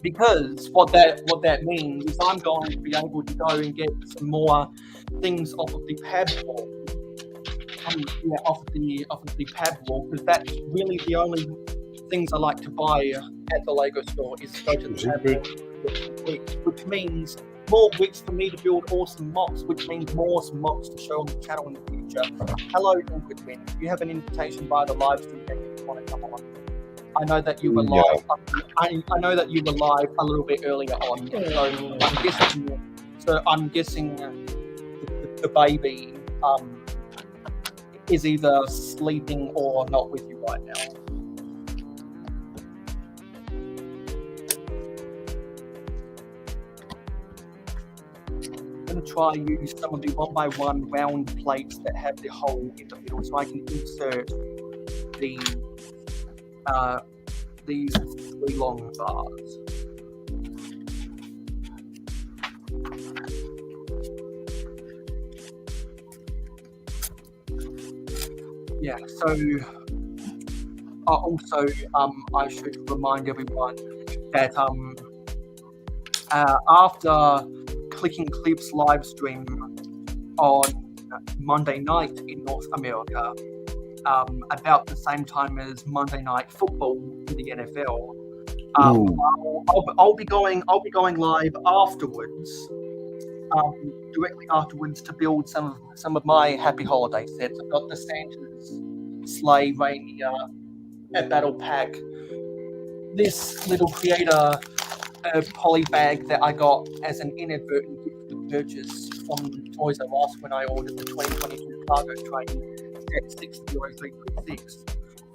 Because what that means is I'm going to be able to go and get some more things off of the pad wall. Off of the pad wall, because that's really the only things I like to buy at the Lego store is to go to the pad wall, which means more bricks for me to build awesome mocks, which means more mocks to show on the channel in the future. Hello, intertwined. You have an invitation via the live stream if you want to come on. I know that you were live. I know that you were live a little bit earlier on, so I'm guessing the baby is either sleeping or not with you right now. I'm going to try use some of the 1x1 round plates that have the hole in the middle, so I can insert these 3 long bars. Yeah, so also I should remind everyone that after Clicking Clips live stream on Monday night in North America, about the same time as Monday Night Football in the NFL, I'll be going live afterwards, directly afterwards, to build some of my Happy Holiday sets. I've got the Santa's Sleigh, Reindeer, a Battle Pack, this little creator poly bag that I got as an inadvertent gift purchase from Toys R Us when I ordered the 2022 cargo train at 60336,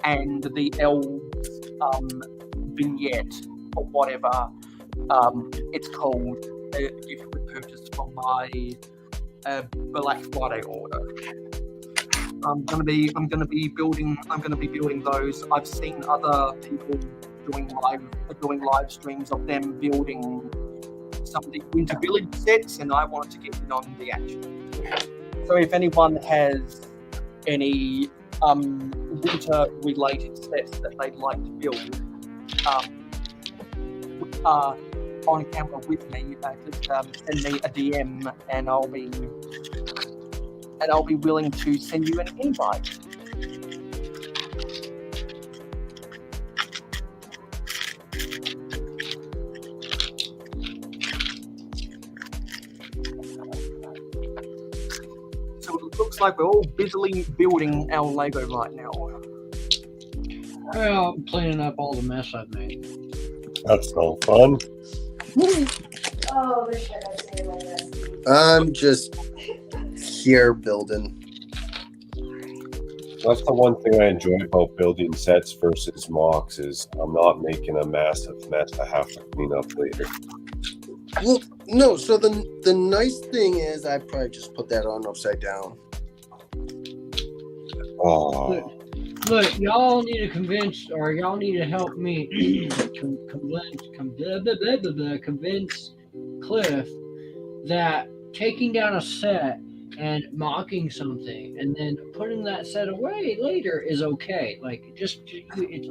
and the elves vignette or whatever it's called, a gift purchase from my Black Friday order. I'm gonna be building those. I've seen other people doing live streams of them building some of the Winter Village sets, and I wanted to get in on the action. So if anyone has any winter related sets that they'd like to build on camera with me, just send me a DM and I'll be willing to send you an invite. So it looks like we're all busily building our Lego right now. Well, I'm cleaning up all the mess I've made. That's no fun. Oh, the shit I say like that. I'm just here building. That's the one thing I enjoy about building sets versus mocks is I'm not making a massive mess I have to clean up later. Well, no, so the nice thing is I probably just put that on upside down. Oh. Look, y'all need to convince, or y'all need to help me convince Cliff that taking down a set and mocking something and then putting that set away later is okay. Like, it's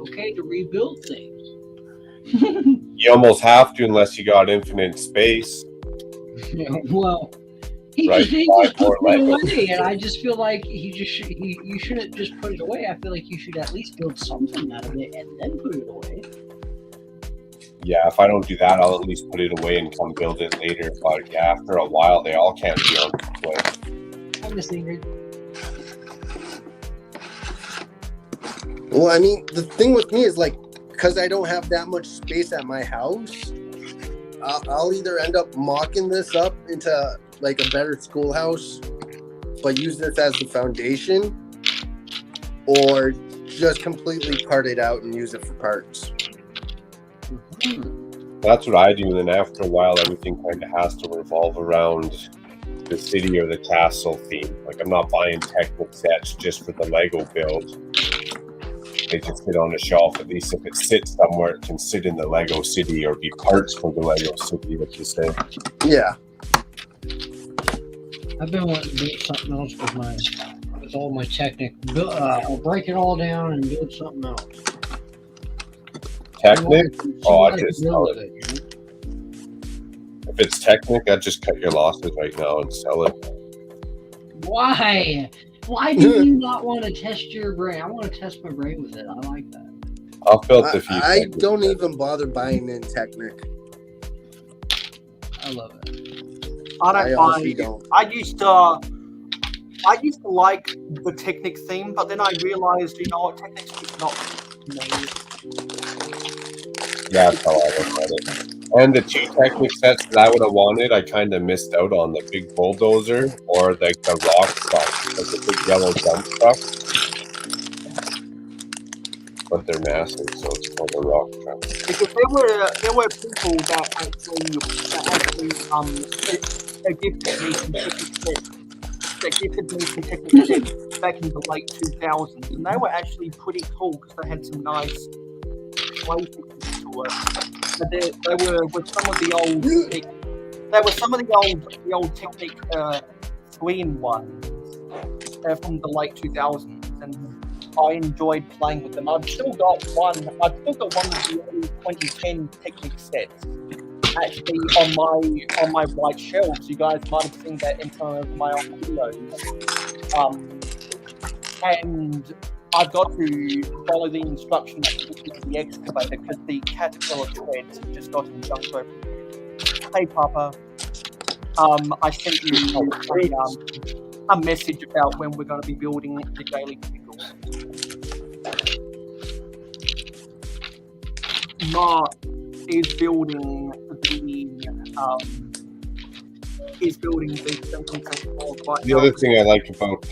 okay to rebuild things. You almost have to unless you got infinite space. Yeah, well, he Right, just put buy it more away, and I just feel like you shouldn't just put it away. I feel like you should at least build something out of it and then put it away. Yeah, if I don't do that, I'll at least put it away and come build it later. But yeah, after a while, they all can't be on display. I'm just thinking. Well, I mean, the thing with me is like, because I don't have that much space at my house, I'll either end up mocking this up into like a better schoolhouse, but use this as the foundation, or just completely part it out and use it for parts. That's what I do. And then after a while, everything kind of has to revolve around the city or the castle theme. Like, I'm not buying technical sets just for the Lego build. They just sit on a shelf. At least if it sits somewhere, it can sit in the Lego city or be parts for the Lego city, what you say. Yeah. I've been wanting to build something else with all my Technic. I'll break it all down and build something else. Technic? Oh, I just sell sell it. If it's Technic, I'd just cut your losses right now and sell it. Why? Why do you not want to test your brain? I want to test my brain with it. I like that. I've built a few. I don't even bother buying in Technic. I love it. I I don't honestly mind. don't. I used to like the Technic theme, but then I realized, you know what, Technic's just not me. Yeah, that's how I look at it. And the 2 Technic sets that I would have wanted, I kind of missed out on the big bulldozer or like the rock truck, like the big yellow dump truck. But they're massive, so it's called a rock truck. Because there were people that actually gifted me some Technic sets back in the late 2000s, and they were actually pretty cool because they had some nice play fixes to it. But they were with some of the old Technic 3-in-1s from the late 2000s, and I enjoyed playing with them. I've still got one of the early 2010 Technic sets actually on my white shelves. You guys might have seen that in some of my old videos. And I've got to follow the instructions with the excavator because the caterpillar threads have just gotten jumped over. Hey, Papa. I sent you a message about when we're going to be building the daily pickle. Mark is building the The other thing I like about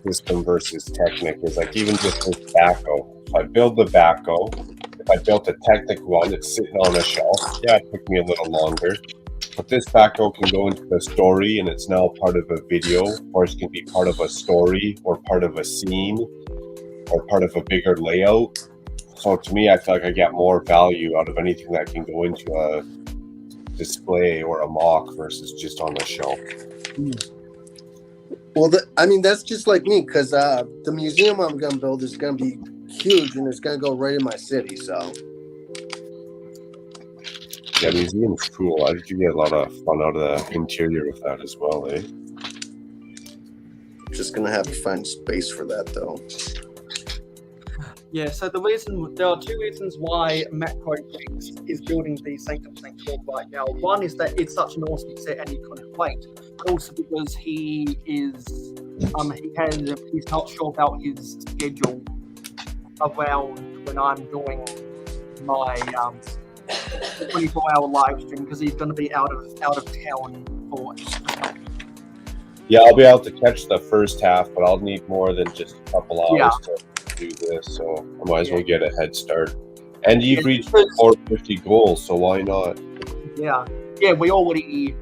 system versus Technic is like even just this backhoe. If I build the backhoe, if I built a Technic one, it's sitting on a shelf. Yeah, it took me a little longer. But this backhoe can go into the story and it's now part of a video, or it can be part of a story or part of a scene or part of a bigger layout. So to me, I feel like I get more value out of anything that can go into a display or a mock versus just on the shelf. Well, that's just like me, because the museum I'm going to build is going to be huge, and it's going to go right in my city, so. Yeah, museum's cool. I think you get a lot of fun out of the interior with that as well, eh? Just going to have to find space for that, though. Yeah, so there are 2 reasons why Makro Bricks is building the Sanctum Sanctorum right now. One is that it's such an awesome set and he couldn't wait. Also because he's not sure about his schedule around when I'm doing my 24-hour live stream because he's going to be out of town for it. Yeah, I'll be able to catch the first half, but I'll need more than just a couple hours to do this, so I might as well get a head start. And you've reached 450 goals, so why not? Yeah, we already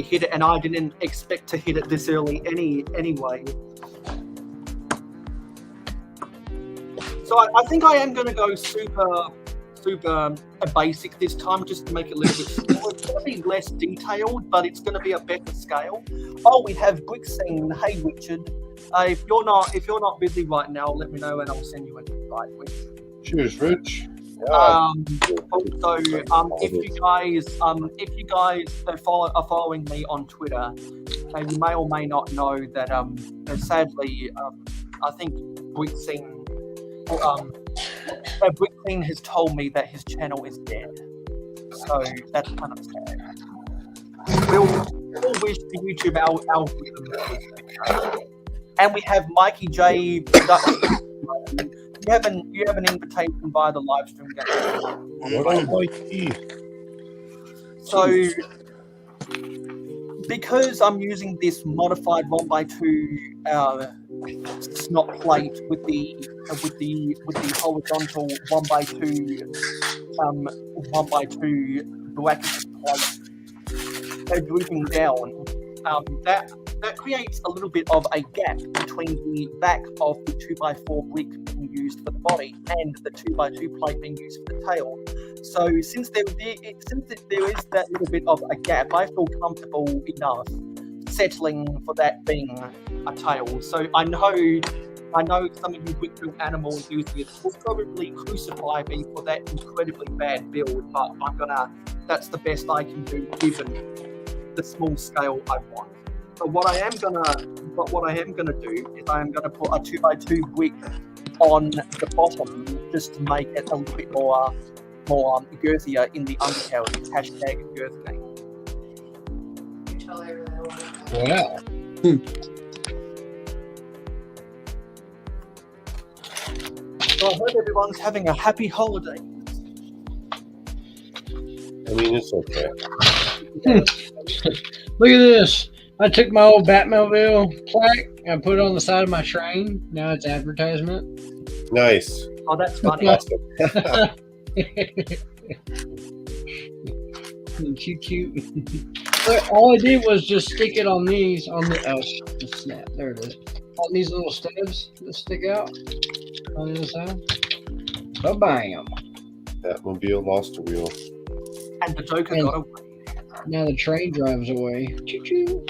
hit it, and I didn't expect to hit it this early anyway. So I think I am going to go super basic this time, just to make it a little bit smaller. It's going to be less detailed, but it's going to be a better scale. Oh, we have Brick Scene. Hey, Richard. If you're not busy right now, let me know and I'll send you an invite. Cheers, Rich. Yeah. Also, if you guys are following me on Twitter, you may or may not know that sadly, I think Brick Scene has told me that his channel is dead. So that's kind of sad. We'll wish the YouTube algorithm. And we have Mikey J Productions. You have an invitation via the live stream. What up, Mikey? So, because I'm using this modified 1x2 snot plate with the horizontal 1x2 bracket plate, they're drooping down. That creates a little bit of a gap between the back of the 2x4 brick being used for the body and the 2x2 plate being used for the tail. So since there is that little bit of a gap, I feel comfortable enough settling for that being a tail. So I know some of you Brickville animal enthusiasts will probably crucify me for that incredibly bad build, but that's the best I can do given the small scale I want. So what I am gonna do is I am gonna put a 2x2 brick on the bottom just to make it a little bit more girthier in the undercarriage. #girthing. until I really don't like that. Well, So I hope everyone's having a happy holiday. I mean, it's okay. look at this. I took my old Batmobile plaque and I put it on the side of my train. Now it's advertisement. Nice. Oh, that's funny. Awesome. Cute. But all I did was just stick it on these, on the snap. There it is. On these little stubs that stick out on the other side. Ba-bam. Batmobile lost a wheel. And the Joker And- got away. Now the train drives away. Choo-choo.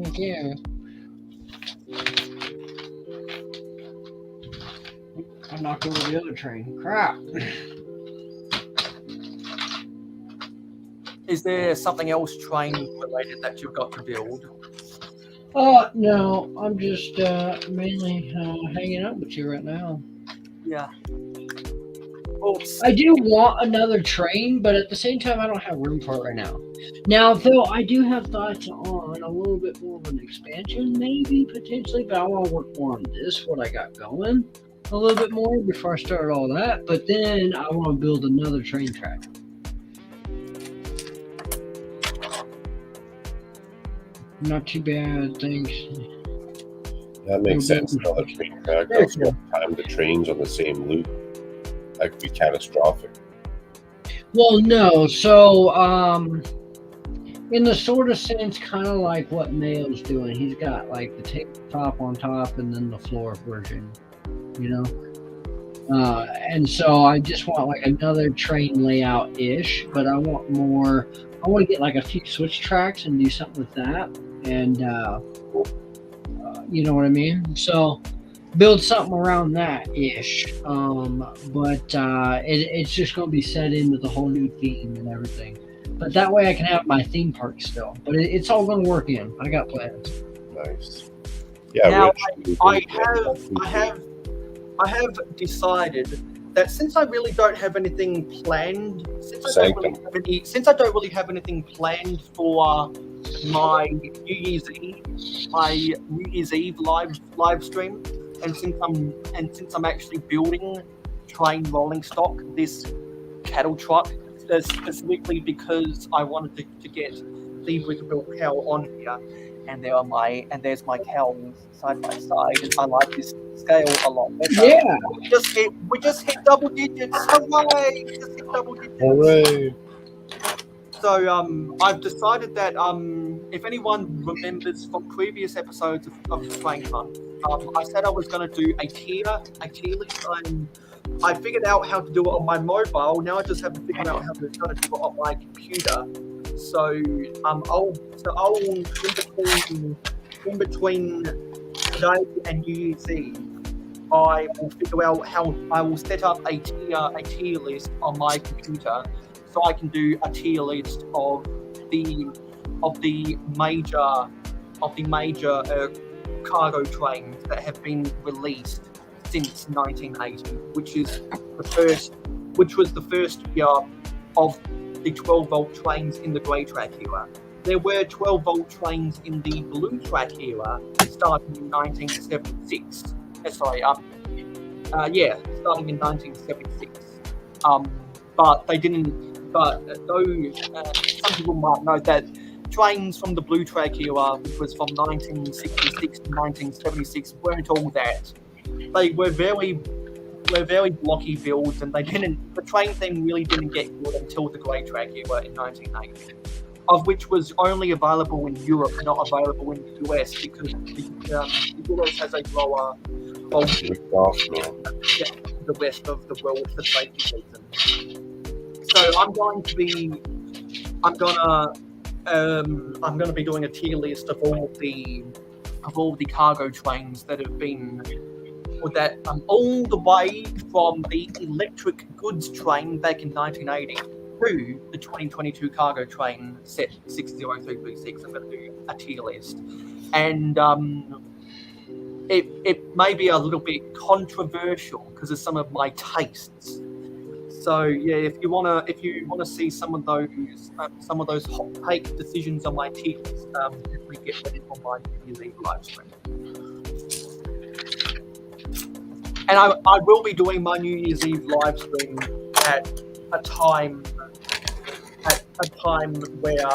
Heck yeah. I knocked over the other train. Crap. Is there something else train related that you've got to build? No, I'm just mainly hanging out with you right now. Yeah. Oops. I do want another train, but at the same time, I don't have room for it right now. Now, though, I do have thoughts on a little bit more of an expansion, maybe, potentially, but I want to work more on this, what I got going, a little bit more before I start all that. But then I want to build another train track. Not too bad, thanks. That makes sense. Another train track. Also, time the trains on the same loop. That could be catastrophic. Well, no. So, in the sort of sense, kind of like what Mayo's doing. He's got like the tabletop on top and then the floor version, you know? And so I just want like another train layout ish, but I want more. I want to get like a few switch tracks and do something with that. And, you know what I mean? So, build something around that ish, but it's just going to be set into the whole new theme and everything. But that way I can have my theme park still. But it's all going to work in. I got plans. Nice. Yeah, Now, Rich, I have decided that since I really don't have anything planned, since I don't really have anything planned for my New Year's Eve live stream, and since I'm actually building train rolling stock, this cattle truck, specifically because I wanted to get the Wickerbill cow on here, and there's my cows side by side, and I like this scale a lot better. Yeah. We just hit double digits. Hooray! We just hit double digits. hooray! So I've decided that if anyone remembers from previous episodes of Train Hunt, I said I was going to do a tier list. I figured out how to do it on my mobile. Now I just have to figure out how to do it on my computer. So I'll in between today and New Year's Eve, I will figure out how I will set up a tier list on my computer, so I can do a tier list of the major cargo trains that have been released since 1980, which was the first year of the 12-volt trains in the grey track era. There were 12-volt trains in the blue track era starting in 1976. Starting in 1976. But they didn't. But though some people might know that trains from the blue track era, which was from 1966 to 1976, weren't all that. They were very blocky builds, and the train thing really didn't get good until the grey track era in 1980, of which was only available in Europe, not available in the US, because the US has a lower volume than the rest of the world for safety reasons. So I'm going to be doing a tier list of all the cargo trains that have been, or that all the way from the electric goods train back in 1980 to the 2022 cargo train set 60336. I'm going to do a tier list, and it may be a little bit controversial because of some of my tastes. So yeah, if you wanna see some of those hot take decisions on my tips, definitely get ready for my New Year's Eve live stream. And I will be doing my New Year's Eve live stream at a time where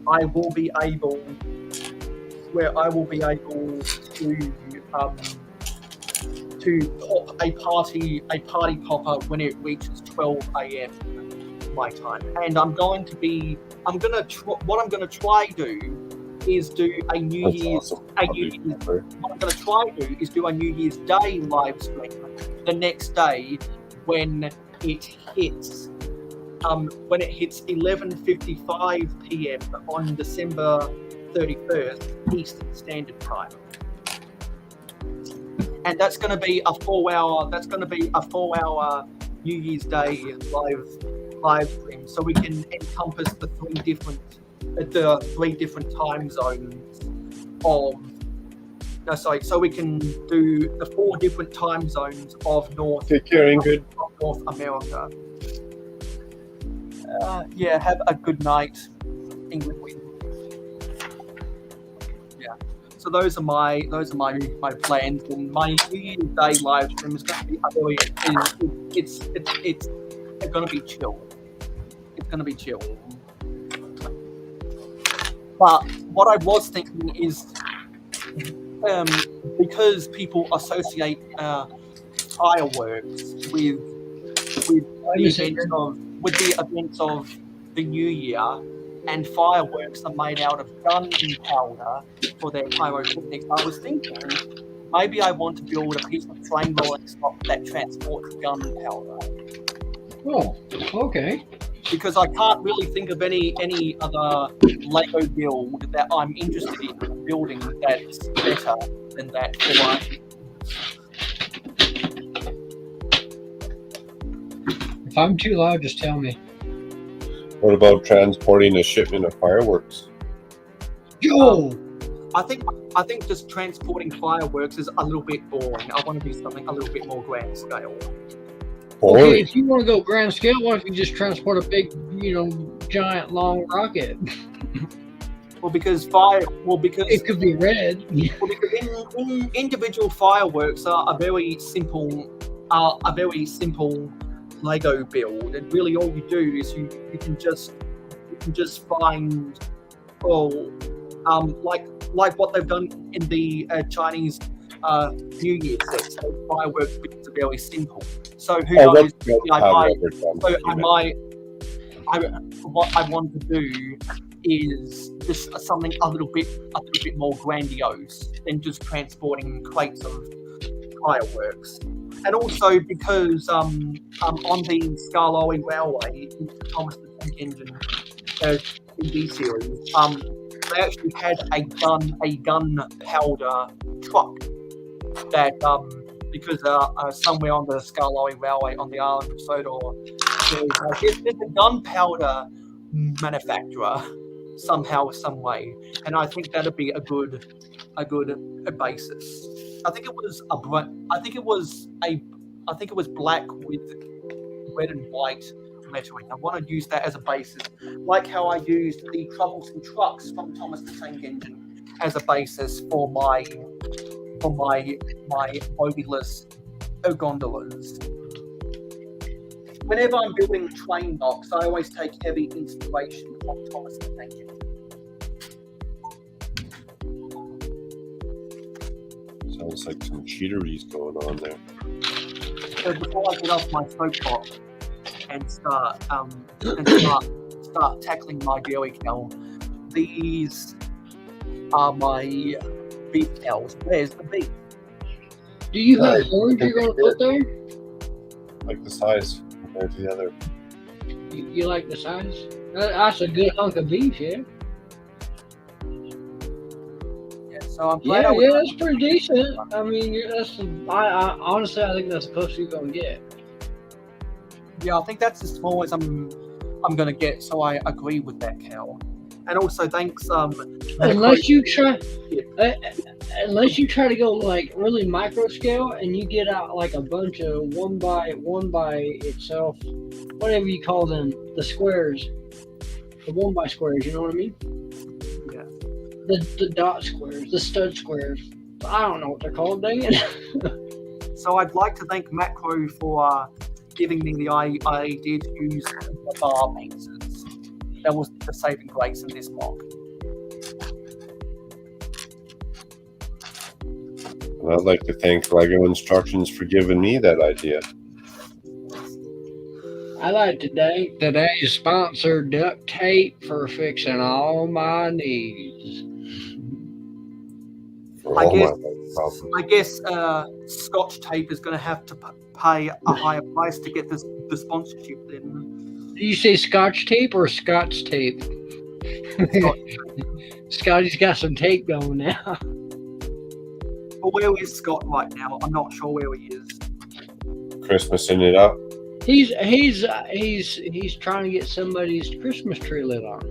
I will be able to pop a party popper when it reaches 12 a.m. my time. And what I'm going to try do is do a New Year's Day live stream the next day when it hits 11:55 p.m. on December 31st Eastern Standard Time. And that's going to be a 4-hour New Year's Day live stream, so we can encompass the three different time zones so we can do the 4 different time zones of North America. Yeah, have a good night, England. Yeah. So those are my plans, and my New Year's Day live stream is going to be it's going to be chill. It's going to be chill. But what I was thinking is, because people associate fireworks with the events of the New Year, and fireworks are made out of gunpowder for their pyrotechnics, I was thinking maybe I want to build a piece of train rolling stock that transports gunpowder. Oh, okay. Because I can't really think of any other Lego build that I'm interested in building that's better than that for If I'm too loud, just tell me. What about transporting a shipment of fireworks? Yo! I think just transporting fireworks is a little bit boring. I want to do something a little bit more grand scale. Okay, if you want to go grand scale, why don't you just transport a big, giant long rocket? Because it could be red. Because individual fireworks are a very simple Lego build, and really all you do is you can just find like what they've done in the Chinese New Year sets. So fireworks are very simple. So who knows? What I want to do is just something a little bit more grandiose than just transporting crates of fireworks. And also because on the Skarloey Railway, Thomas the Tank Engine TV series, they actually had a gunpowder truck that because somewhere on the Skarloey Railway on the island of Sodor, there's a gunpowder manufacturer somehow, some way, and I think that'd be a good basis. I think it was black with red and white lettering. I want to use that as a basis, like how I used the troublesome trucks from Thomas the Tank Engine as a basis for my bodiless gondolas. Whenever I'm building train docks, I always take heavy inspiration from Thomas the Tank Engine. Sounds like some cheateries going on there. So before I get off my soapbox and start tackling my dairy cow, these are my beef cows. Where's the beef? Do you have orange you're going to put there? Like the size compared to the other. You like the size? That's a good hunk of beef, yeah. So I'm glad that's pretty decent. I mean, I honestly, I think that's the closest you're gonna get. Yeah, I think that's as small as I'm gonna get. So I agree with that, Cal. And also, thanks. Unless you try, unless you try to go like really micro scale and you get out like a bunch of one by itself, whatever you call them, the squares, the 1 by squares. You know what I mean? Yeah. The dot squares, the stud squares. I don't know what they're called. Dang it. So I'd like to thank Makro for giving me the idea to use the bar pieces. That was the saving grace in this block. And I'd like to thank Lego Instructions for giving me that idea. I like to thank today's sponsor, Duct Tape, for fixing all my needs. For I all guess- my problems. I guess Scotch Tape is going to have to pay a higher price to get the sponsorship then. Do you say Scotch tape or Scotch tape? Scotty's got some tape going now. But where is Scott right now? I'm not sure where he is. Christmasing it up. He's trying to get somebody's Christmas tree lit on.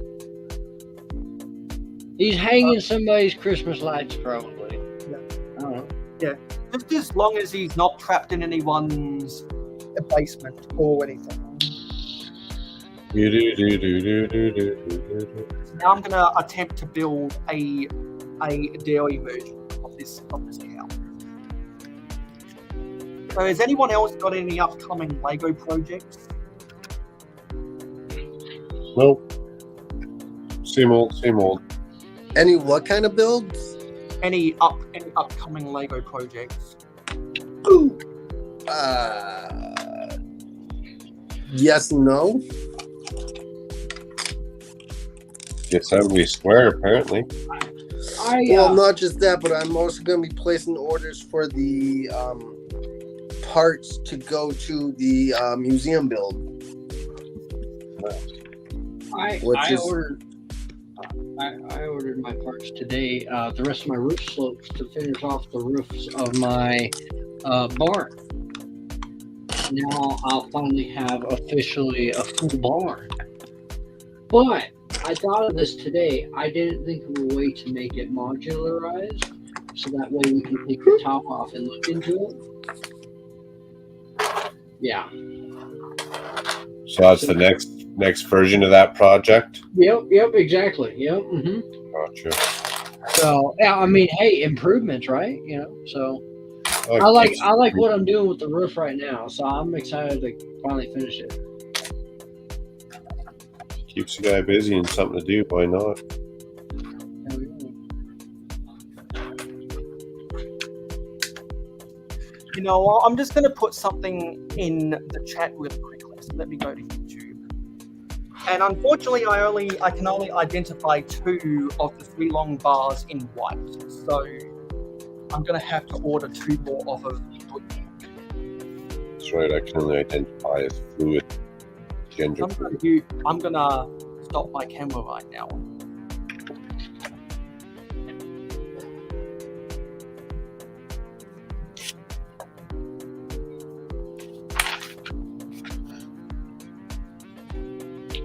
He's hanging somebody's Christmas lights, probably. Yeah. I don't know. Just as long as he's not trapped in anyone's basement or anything. Now I'm going to attempt to build a dairy version of this cow. So has anyone else got any upcoming Lego projects? Nope. Same old. Any what kind of builds? Any upcoming Lego projects? Ooh. Yes and no. The Assembly Square, apparently. Well, not just that, but I'm also going to be placing orders for the parts to go to the museum build. I ordered my parts today. The rest of my roof slopes to finish off the roofs of my barn. Now I'll finally have officially a full barn. But I thought of this today. I didn't think of a way to make it modularized, so that way we can take the top off and look into it. Yeah. So that's the next version of that project. Yep. Exactly. Yep. Mm-hmm. Gotcha. So yeah, I mean, hey, improvements, right? You know, so. I like what I'm doing with the roof right now, so I'm excited to finally finish it. Keeps the guy busy and something to do. Why not? You know what? I'm just going to put something in the chat really quickly. So let me go to YouTube. And unfortunately, I can only identify 2 of the 3 long bars in white. So I'm going to have to order 2 more off of blue. That's right. I can only identify as fluid. Gender. I'm going to stop my camera right now.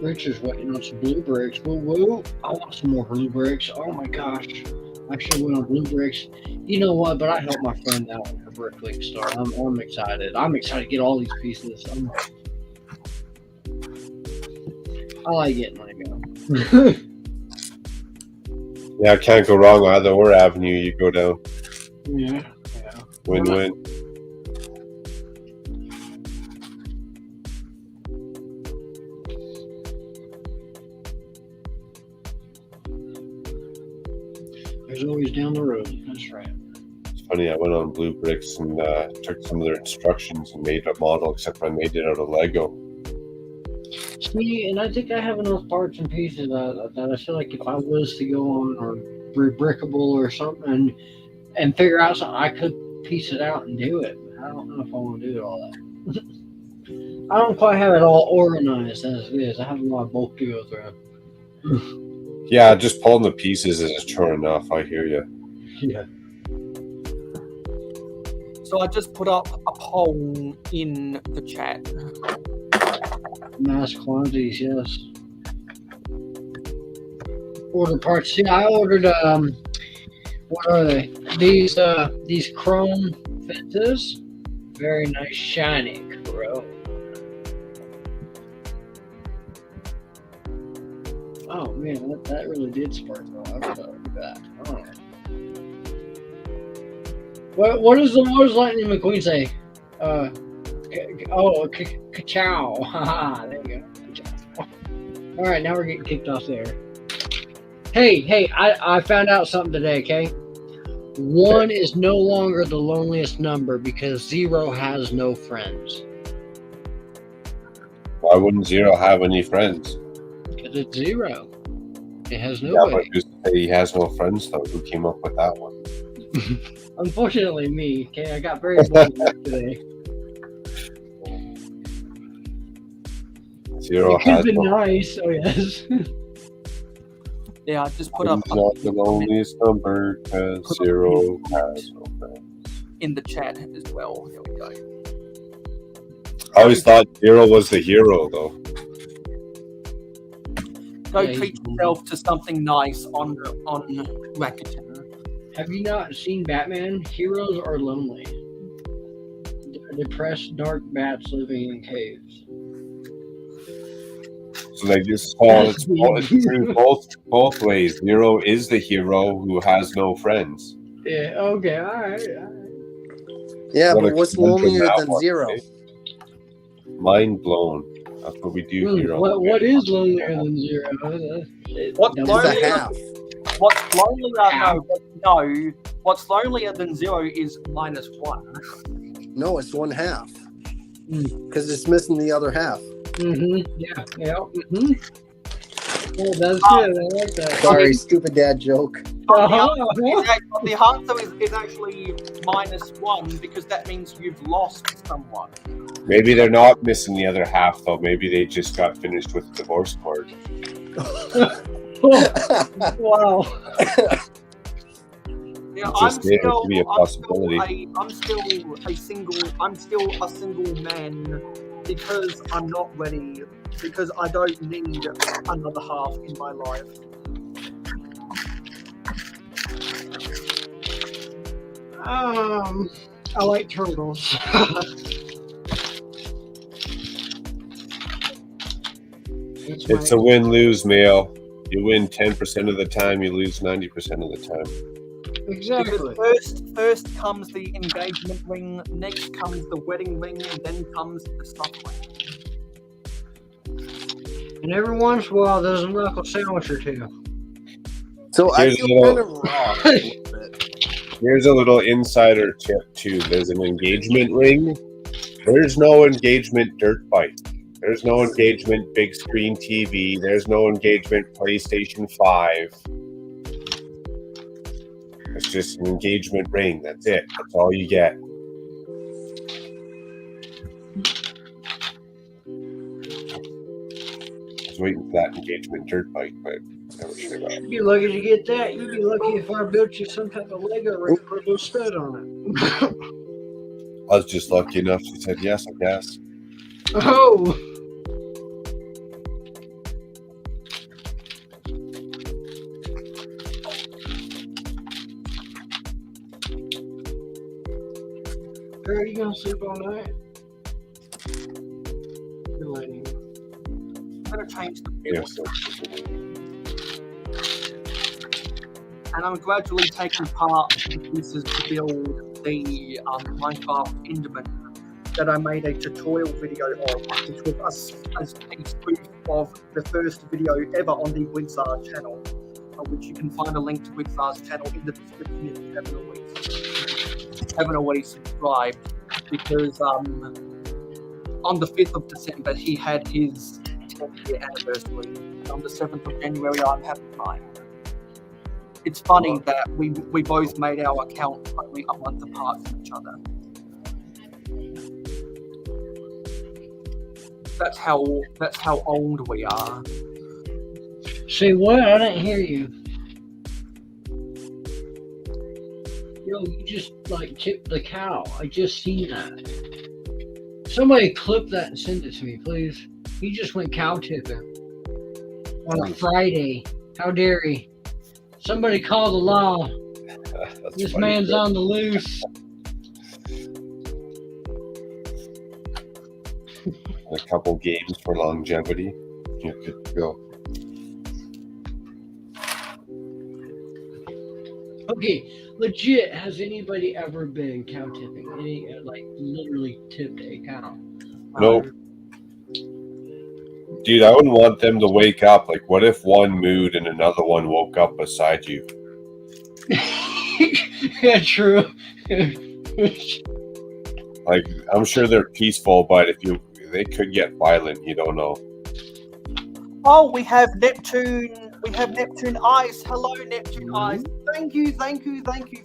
Richard's waiting on some blue bricks. Woo! I want some more blue bricks. Oh my gosh. I should have went on blue bricks. You know what? But I helped my friend out with her brickling store. I'm excited. I'm excited to get all these pieces. I like getting money going. Yeah, can't go wrong either or avenue you go down. Yeah. Win-win. There's always down the road. That's right. It's funny, I went on Blue Bricks and took some of their instructions and made a model, except I made it out of Lego. See, and I think I have enough parts and pieces that I feel like if I was to go on or Brickable or something and figure out something, I could piece it out and do it. But I don't know if I want to do all that. I don't quite have it all organized as it is. I have a lot of bulk to go through. Yeah, just pulling the pieces is true enough. I hear you. Yeah. So I just put up a poll in the chat. Mass quantities, yes. Order parts. Yeah, I ordered what are they? These chrome fences, very nice shiny chrome. Oh man, that really did sparkle. I forgot about that. Oh. What does Lightning McQueen say? Ka-chow. Haha, there you go. All right, now we're getting kicked off there. Hey, I found out something today, okay? 1 is no longer the loneliest number because 0 has no friends. Why wouldn't 0 have any friends? Because it's 0. It has Yeah, nobody. but who said he has no friends though? Who came up with that one? Unfortunately, me. Okay, I got very bored today. 0 It could have has been no nice. Oh yes. Yeah, I just put up It's not the loneliest number because 0 has no friends. in the chat as well. Here we go. I always thought 0 was the hero though. Go Yeah, treat yourself to something nice on Rakuten. Have you not seen Batman? Heroes are lonely. Depressed, dark bats living in caves. So they just it's true both ways. 0 is the hero who has no friends. Yeah. Okay. All right. Yeah, What but a what's conundrum lonelier that than was, 0? eh? Mind blown. That's what we do here. on the What Venomous is lonelier than 0? What's It's a lonelier? half. What's lonelier? No. What's lonelier than 0 is -1. No, it's 1/2. Mm. Because it's missing the other half. Mm-hmm. Yeah. Mm-hmm. Oh, that's good. I like that. Sorry, stupid dad joke. But the answer is actually -1 because that means you've lost someone. Maybe they're not missing the other half though. Maybe they just got finished with the divorce court. Wow. Yeah, Just there to be a possibility. I'm still a single man because I'm not ready, because I don't need another half in my life. I like turtles. It's a win-lose, Mayo. You win 10% of the time, you lose 90% of the time. Exactly. Because first comes the engagement ring, next comes the wedding ring, and then comes the stuff ring. And every once in a while, there's a knuckle sandwich or two. So I Here's feel a little- kind of raw. a little bit. Here's a little insider tip too. There's an engagement ring. There's no engagement dirt bike. There's no engagement big screen TV. There's no engagement PlayStation 5. It's just an engagement ring. That's it. That's all you get. I was waiting for that engagement dirt bike, but never showed up. You'd be lucky to get that. You'd be lucky if I built you some type of Lego ring, put a little stud on it. I was just lucky enough. She said yes, I guess. Oh! Girl, you gonna sleep all night? Good lady. I'm gonna change the Yes. and I'm gradually taking part in pieces to build the Minecraft Enderman that I made a tutorial video of, which was a spoof of the first video ever on the Wixar channel, which you can find a link to Wixar's channel in the description if you haven't already subscribed, because on the 5th of December he had his 10th year anniversary. On the 7th of January I'm having mine. It's funny that we both made our account only a month apart from each other. That's how old we are. Say what? I didn't hear you. Yo, you just like tipped the cow. I just seen that. Somebody clip that and send it to me, please. He just went cow tipping on a Friday. How dare he? Somebody call the law. That's This funny. man's on the loose. A couple games for longevity. You're good to go. Okay, legit, has anybody ever been cow tipping? Any, like, literally tipped a cow? Nope. Dude, I wouldn't want them to wake up. Like, what if one mooed and another one woke up beside you? Yeah, true. Like, I'm sure they're peaceful, but they could get violent. You don't know. Oh, we have Neptune. We have Neptune Ice. Hello, Neptune Ice. Thank you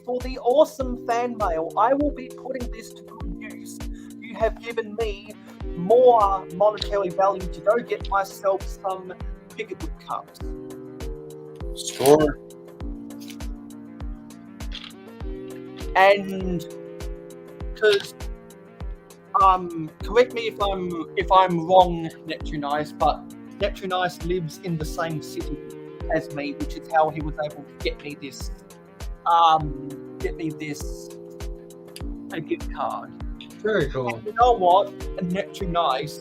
for the awesome fan mail. I will be putting this to good use. You have given me more monetary value to go get myself some pickled cups. Score. And because correct me if I'm wrong, Neptune Ice, but Neptune Ice lives in the same city as me, which is how he was able to get me this a gift card. Very cool. And you know what, Neptune Ice,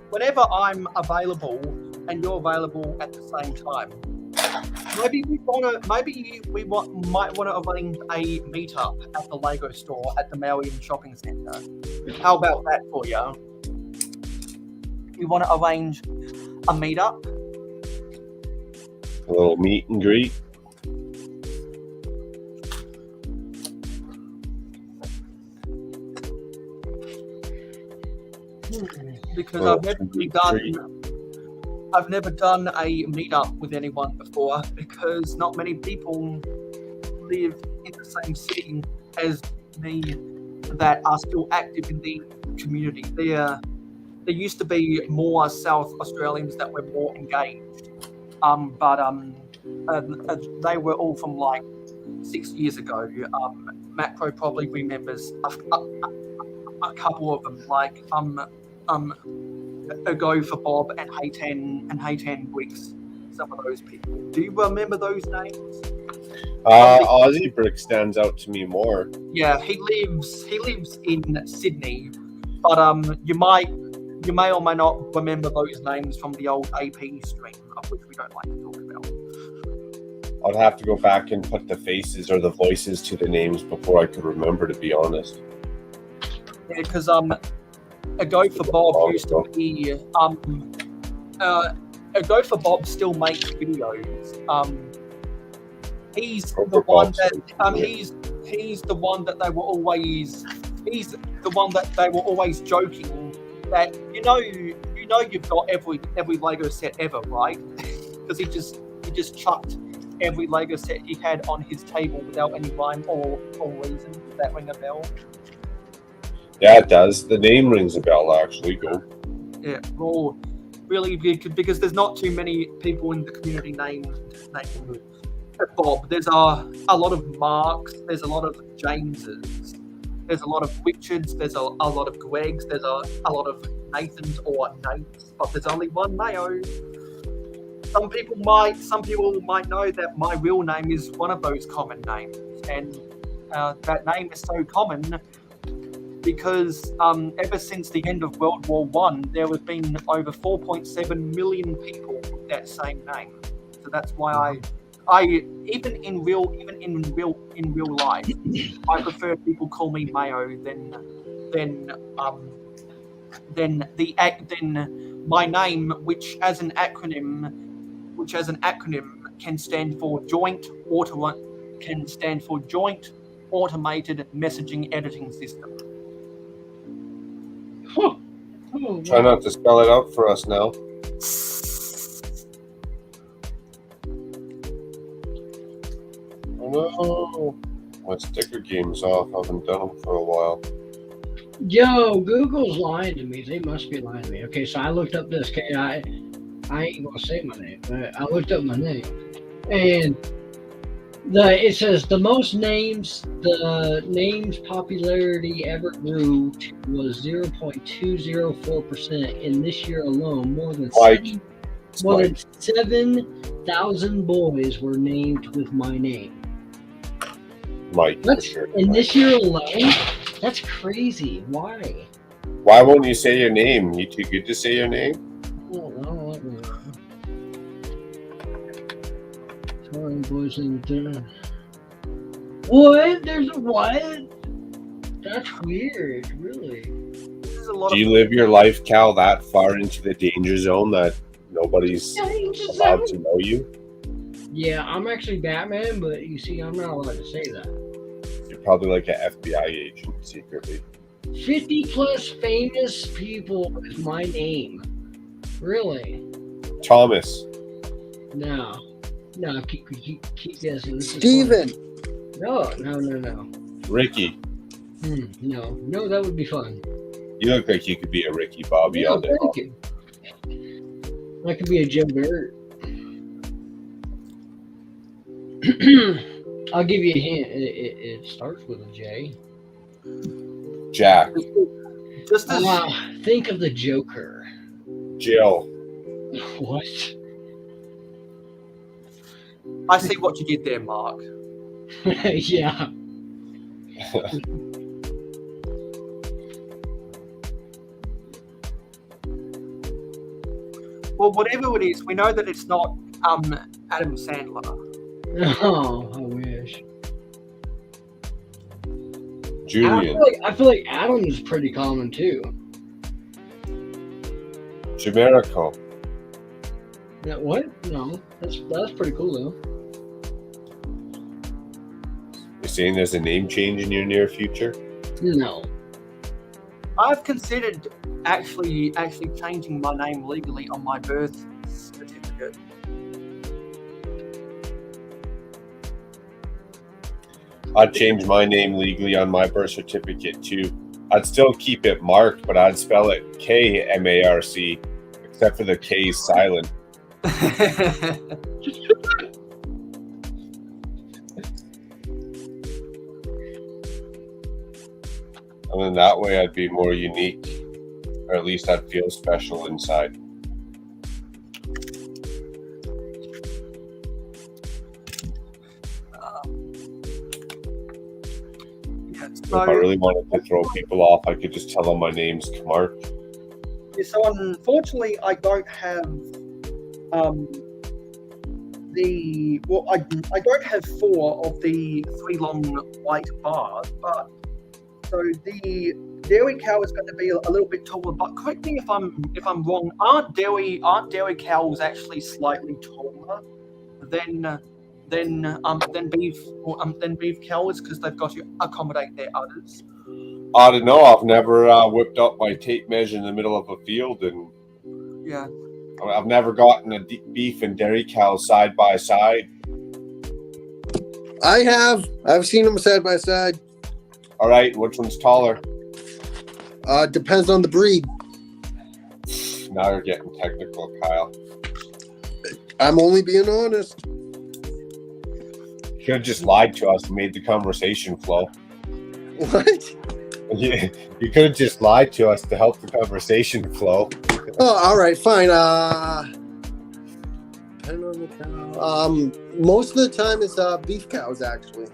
whenever I'm available and you're available at the same time, might want to arrange a meetup at the Lego store at the Maui Shopping Centre. How about that for you? You want to arrange a meetup? A little meet and greet. Because I've never done a meetup with anyone before, because not many people live in the same city as me that are still active in the community. There used to be more South Australians that were more engaged, but they were all from like 6 years ago. Makro probably remembers a couple of them, like a Go for Bob and Hayten Bricks. Some of those people. Do you remember those names? Aussie Brick stands out to me more. Yeah, he lives in Sydney, but you may or may not remember those names from the old AP stream, of which we don't like to talk about. I'd have to go back and put the faces or the voices to the names before I could remember, to be honest. Yeah, because a Go for Bob used to be a Go for Bob still makes videos. He's the one that they were always joking that you know you've got every Lego set ever, right? Because he just chucked every Lego set he had on his table without any rhyme or reason. Does that ring a bell? Yeah, it does. The name rings a bell, actually. Go. Yeah, well, really big, because there's not too many people in the community named Bob. There's a lot of Marks, there's a lot of Jameses, there's a lot of Richards, there's a lot of Gregs, there's a lot of Nathans or Nates, but there's only one Mayo. Some people might know that my real name is one of those common names, and that name is so common because ever since the end of World War I, there have been over 4.7 million people with that same name. So that's why I even in real life, I prefer people call me Mayo than my name, which as an acronym can stand for Joint Automated Messaging Editing System. Oh, wow. Try not to spell it out for us now. Oh no, my sticker game's off. I haven't done them for a while. Yo, Google's lying to me. They must be lying to me. Okay, so I looked up this. Okay, I ain't gonna say my name, but I looked up my name, and it says the most names, the name's popularity ever grew was 0.204%. In this year alone, more than 7,000 boys were named with my name. Mike, for That's sure. in this year alone. That's crazy. Why? Why won't you say your name? You too good to say your name? Oh, no, let me know. Sorry, boys in there. What? There's a what? That's weird, really. This is a lot Do of you live your life, Cal, that far into the danger zone that nobody's allowed to know you? Yeah, I'm actually Batman, but you see, I'm not allowed to say that. You're probably like an FBI agent secretly. 50 plus famous people is my name. Really? Thomas. No. No, keep guessing. This is Steven. fun. No. Ricky. No, that would be fun. You look like you could be a Ricky Bobby Yeah, all day long. thank you. I could be a Joe Dirt. I'll give you a hint. It starts with a J. Jack. just as Think of the Joker. Jill. What? I see what you did there, Mark. Yeah. Well, whatever it is, we know that it's not Adam Sandler. Oh, I wish. Julian. I feel like Adam is pretty common too. Jamerico. Yeah, what? No, that's pretty cool though. You're saying there's a name change in your near future? No. I've considered actually changing my name legally on my birth certificate. I'd change my name legally on my birth certificate too. I'd still keep it Mark, but I'd spell it K-M-A-R-C, except for the K is silent. And then that way I'd be more unique, or at least I'd feel special inside. If I really wanted to throw people off, I could just tell them my name's Mark. Yeah, so unfortunately, I don't have I don't have 4 of the 3 long white bars, but so the dairy cow is going to be a little bit taller. But correct me if I'm wrong. Aren't dairy cows actually slightly taller than beef cows because they've got to accommodate their udders? I don't know. I've never whipped up my tape measure in the middle of a field, and Yeah. I've never gotten a beef and dairy cow side by side. I have. I've seen them side by side. All right, which one's taller? Depends on the breed. Now you're getting technical, Kyle. I'm only being honest. You could have just lied to us and made the conversation flow. What? You could have just lied to us to help the conversation flow. Oh, all right, fine. Depending on the cow. Most of the time it's beef cows actually.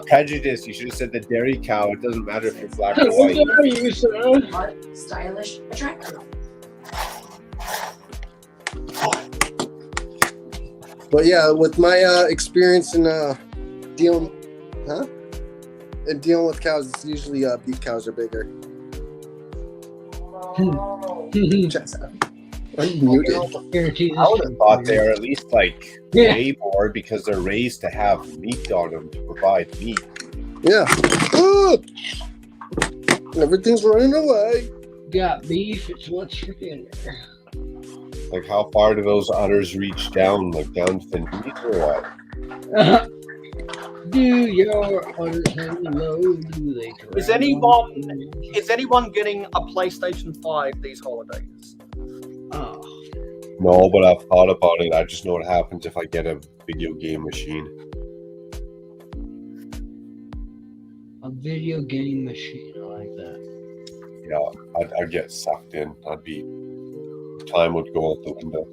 Prejudice. You should have said the dairy cow. It doesn't matter if you're black or What white. are you, sir? Smart, stylish, attractive. But yeah, with my experience in dealing with cows, it's usually beef cows are bigger. Oh. I'm muted. I would have thought they're at least like way more because they're raised to have meat on them to provide meat. Yeah. Ah! Everything's running away. Got beef, it's what's for dinner. Like, how far do those udders reach down? Like down to the knees or what? Do your udders hang low? Do they cry? Is anyone getting a PlayStation 5 these holidays? Oh. No, but I've thought about it. I just know what happens if I get a video game machine. A video game machine, I like that. Yeah, I'd get sucked in. Time would go out the window.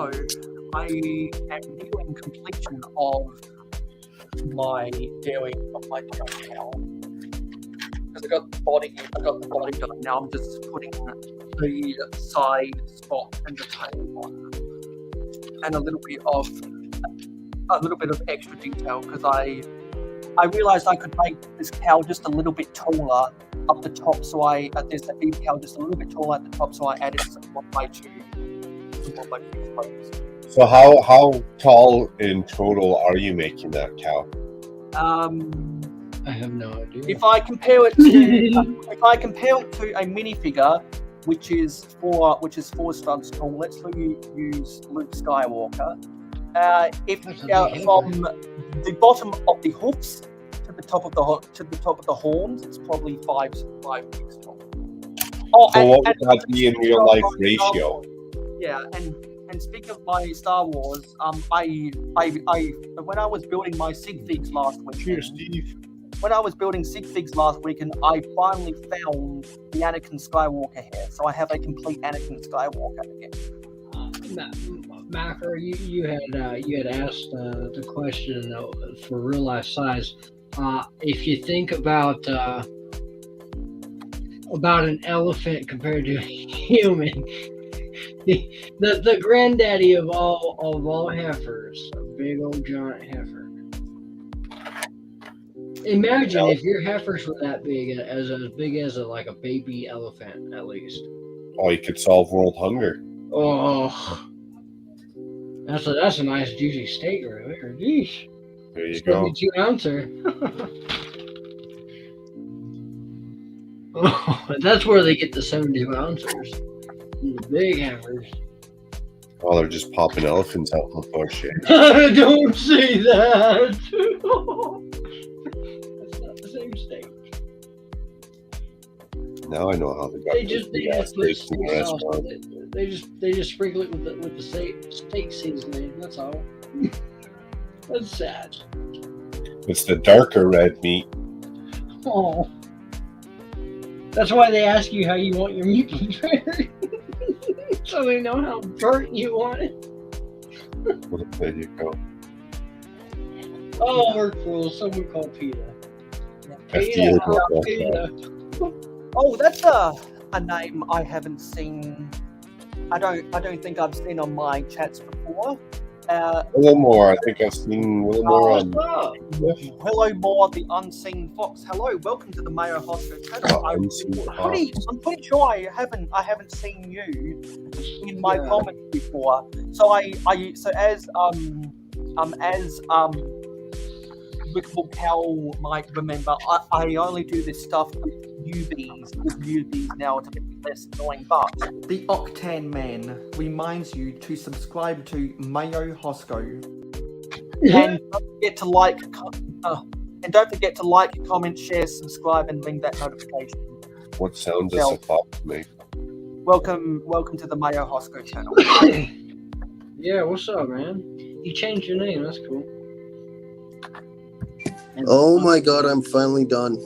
So I am nearing completion of my dairy cow. Because I got the body done. Now I'm just putting the side spot and the tail on, and a little bit of extra detail because I realized I could make this cow just a little bit taller up the top. So there's a beef cow just a little bit taller at the top. So I added some more by two spokes. So how tall in total are you making that cow? I have no idea. If I compare it to a minifigure, which is 4 studs tall, let's use Luke Skywalker. From the bottom of the hoofs to the top of the horns, it's probably 5 weeks tall. Oh, so what would that be in real life ratio? Yeah, and speaking of my Star Wars, I when I was building my sig figs last weekend. When I was building sig figs last weekend, I finally found the Anakin Skywalker hair, so I have a complete Anakin Skywalker again. Makro, you had asked the question for real life size. If you think about an elephant compared to a human, the granddaddy of all heifers, a big old giant heifer. Imagine if your heifers were that big, as big as like a baby elephant, at least. Oh, you could solve world hunger. Oh, that's a nice juicy steak right there. Jeez. There you go. 72 ouncer. Oh, that's where they get the 72 ouncers. The big hammers. Oh, they're just popping elephants out in the bush. Don't say that. That's not the same steak. Now I know how they got They just put steaks in the steak sauce restaurant. with it. They just sprinkle it with the steak seasoning. That's all. That's sad. It's the darker red meat. Oh, that's why they ask you how you want your meat prepared, so they know how burnt you want it. Well, there you go. Oh, we're cool. Someone called PETA. FDA PETA. Oh, that's a name I haven't seen. I don't think I've seen on my chats before. Wilmore, I think I've seen Wilmore on. Hello, More, the Unseen Fox. Hello, welcome to the Mayo Hosko channel. I'm pretty sure I haven't seen you in my comments before. So as Wickable Cow might remember, I only do this stuff with newbies now. It's a bit less annoying, but the Octan Man reminds you to subscribe to Mayo Hosko. And don't forget to like, comment, share, subscribe, and ring that notification. What sound does a fox make? Welcome to the Mayo Hosko channel. Yeah, what's up, man? You changed your name. That's cool. Oh my god, I'm finally done.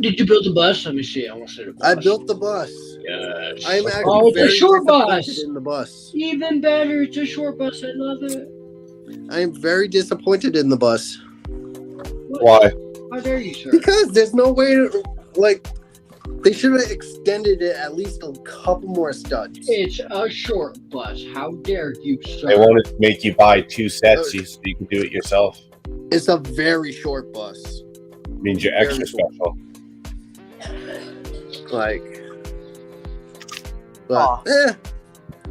Did you build the bus? Let me see. I want to see the bus. I built the bus. Yes. I'm actually it's a short bus. in the bus. Even better, it's a short bus. I love it. I am very disappointed in the bus. Why? How dare you, sir? Because there's no way to, they should have extended it at least a couple more studs. It's a short bus. How dare you, sir? They wanted to make you buy 2 sets so you can do it yourself. It's a very short bus. Means you're extra special.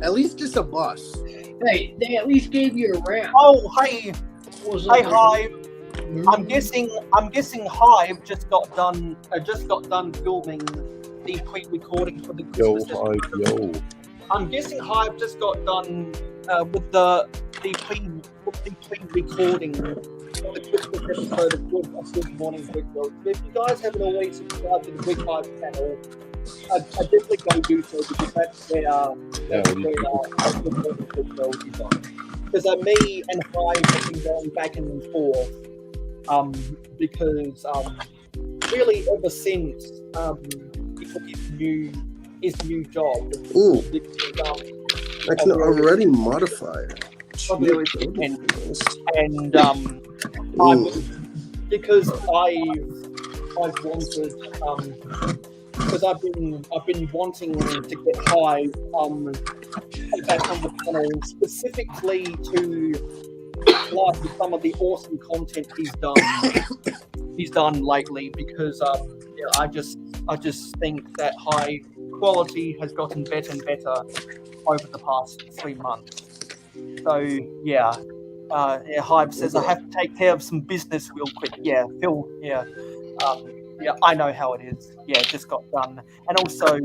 At least it's a bus. Hey, they at least gave you a ramp. Oh, hey, Hive. I'm guessing Hive just got done filming the pre-recording for the Christmas. Yo. I'm guessing Hive just got done with the pre-recording for the Christmas episode of Good Morning Brick Road. If you guys haven't already subscribed to the Brick Hive channel, I definitely go do so because that's where Good Morning Brick Road is on. Because me and Hive have been going back and forth. Because really ever since he took his new job, I can already modify it. of your intent. And because I've wanted because I've been wanting to get Hive back on the panel specifically to like some of the awesome content he's done lately, because I just think that high quality has gotten better and better over the past 3 months. So yeah, Hive says I have to take care of some business real quick. Yeah, Phil. Yeah, I know how it is. Yeah, it just got done. And also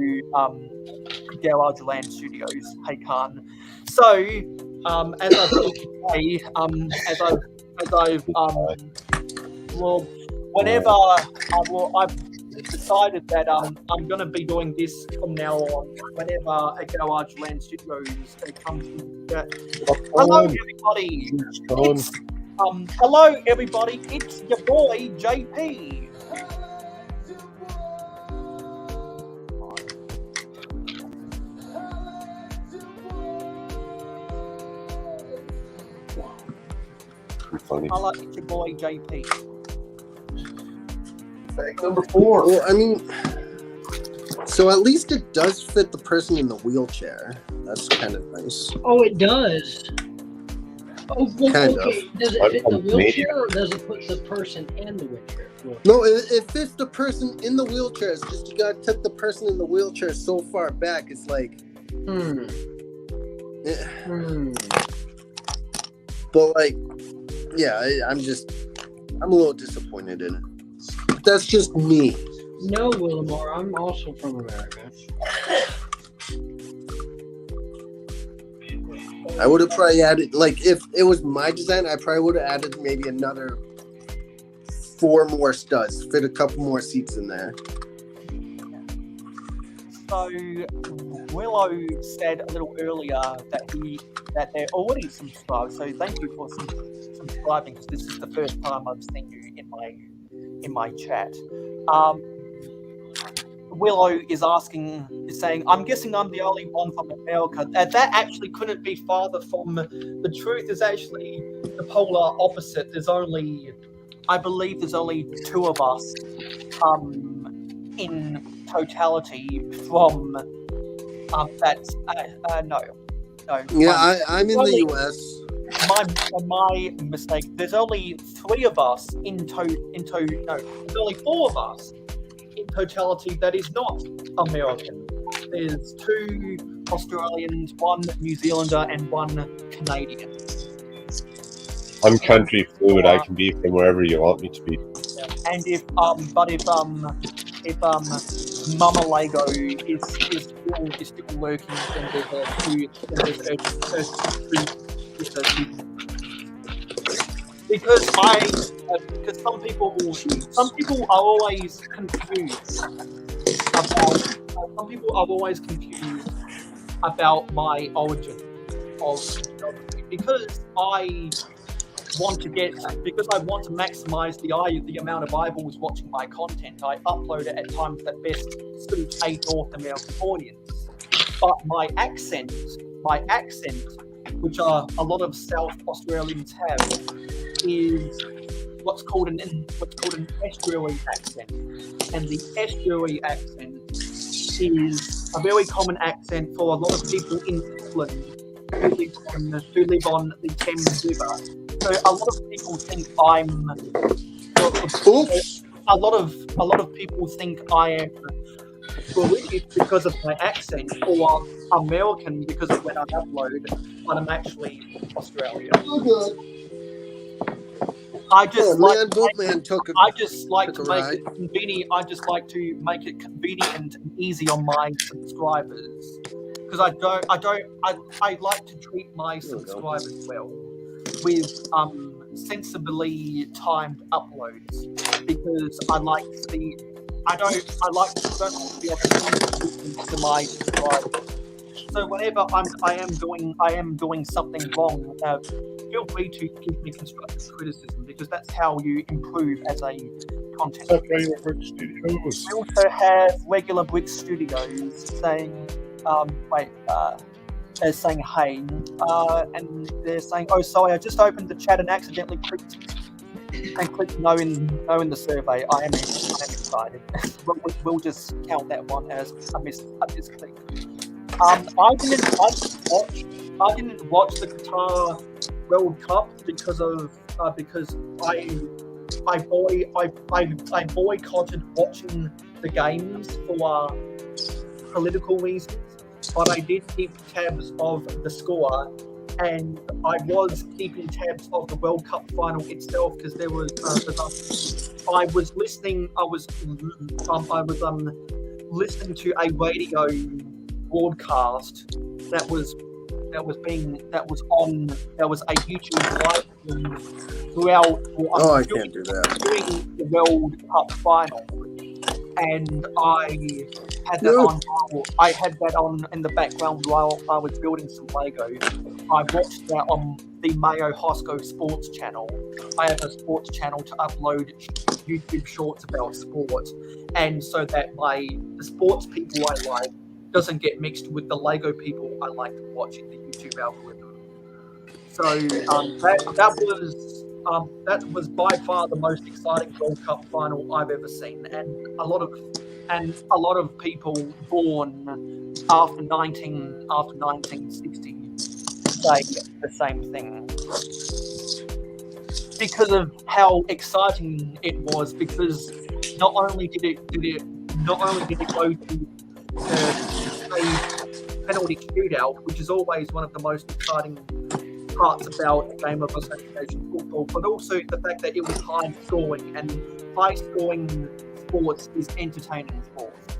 Garage Land Studios. Hey Khan. So as I've say, well, whenever I've decided that I'm going to be doing this from now on. Whenever a Garage Land Studios comes in. Hello, everybody. Hello, everybody. It's your boy JP. Funny. Hello, it's your boy JP. Fact number 4. Well, I mean, so at least it does fit the person in the wheelchair. That's kind of nice. Oh, it does. Oh, well, Kind okay. of. Does it fit the wheelchair, or does it put the person in the wheelchair? No, it fits the person in the wheelchair. It's just you gotta tuck the person in the wheelchair so far back. It's like, But like, yeah, I'm a little disappointed in it. That's just me. No, Willamore, I'm also from America. I would have probably added, like, if it was my design, I probably would have added maybe another 4 more studs, fit a couple more seats in there. So Willow said a little earlier that they're already subscribed. So thank you for subscribing, because this is the first time I've seen you in my chat. Willow is saying, I'm guessing I'm the only one from America. That actually couldn't be farther from the truth. Is actually the polar opposite. I believe there's only 2 of us in totality from that's no. Yeah, I'm in the US. My mistake. There's only 3 of us there's only 4 of us in totality that is not American. There's 2 Australians, 1 New Zealander, and 1 Canadian. I'm country fluid. I can be from wherever you want me to be. And if Mama Lego is still lurking, then because some people are always confused about my origin of geography, because I want to maximize the amount of eyeballs watching my content. I upload it at times that best suits a North American audience. But my accent, which a lot of South Australians have, is what's called an estuary accent, and the estuary accent is a very common accent for a lot of people in England who live on the Thames River. So a lot of people think a lot of people think I am British because of my accent, or American because of when I upload, but I'm actually Australian. I just like to make it convenient. I just like to make it convenient and easy on my subscribers, because I like to treat my subscribers well with sensibly timed uploads, because I like to be to my subscribers. So whenever I am doing something wrong, feel free to give me constructive criticism, because that's how you improve as a content creator. We also have Regular Bricks Studios saying, as saying hey, and they're saying, "Oh, sorry, I just opened the chat and accidentally clicked no in the survey." I am excited. We'll just count that one as a misclick. I didn't watch the Qatar World Cup because I boycotted watching the games for political reasons, but I did keep tabs of the score, and I was keeping tabs of the World Cup final itself because there was I was listening to a radio broadcast that was a YouTube live stream throughout I can't do that. during the World Cup final, and I had that on in the background while I was building some Lego. I watched that on the Mayo Hosko sports channel. I have a sports channel to upload YouTube shorts about sports, and so that the sports people I like doesn't get mixed with the Lego people I like to watch in the YouTube algorithm. So that was by far the most exciting World Cup final I've ever seen, and a lot of people born after 1960 say the same thing because of how exciting it was. Because not only did it go to a penalty shootout, which is always one of the most exciting parts about a game of association football, but also the fact that it was high scoring, and high scoring sports is entertaining sports.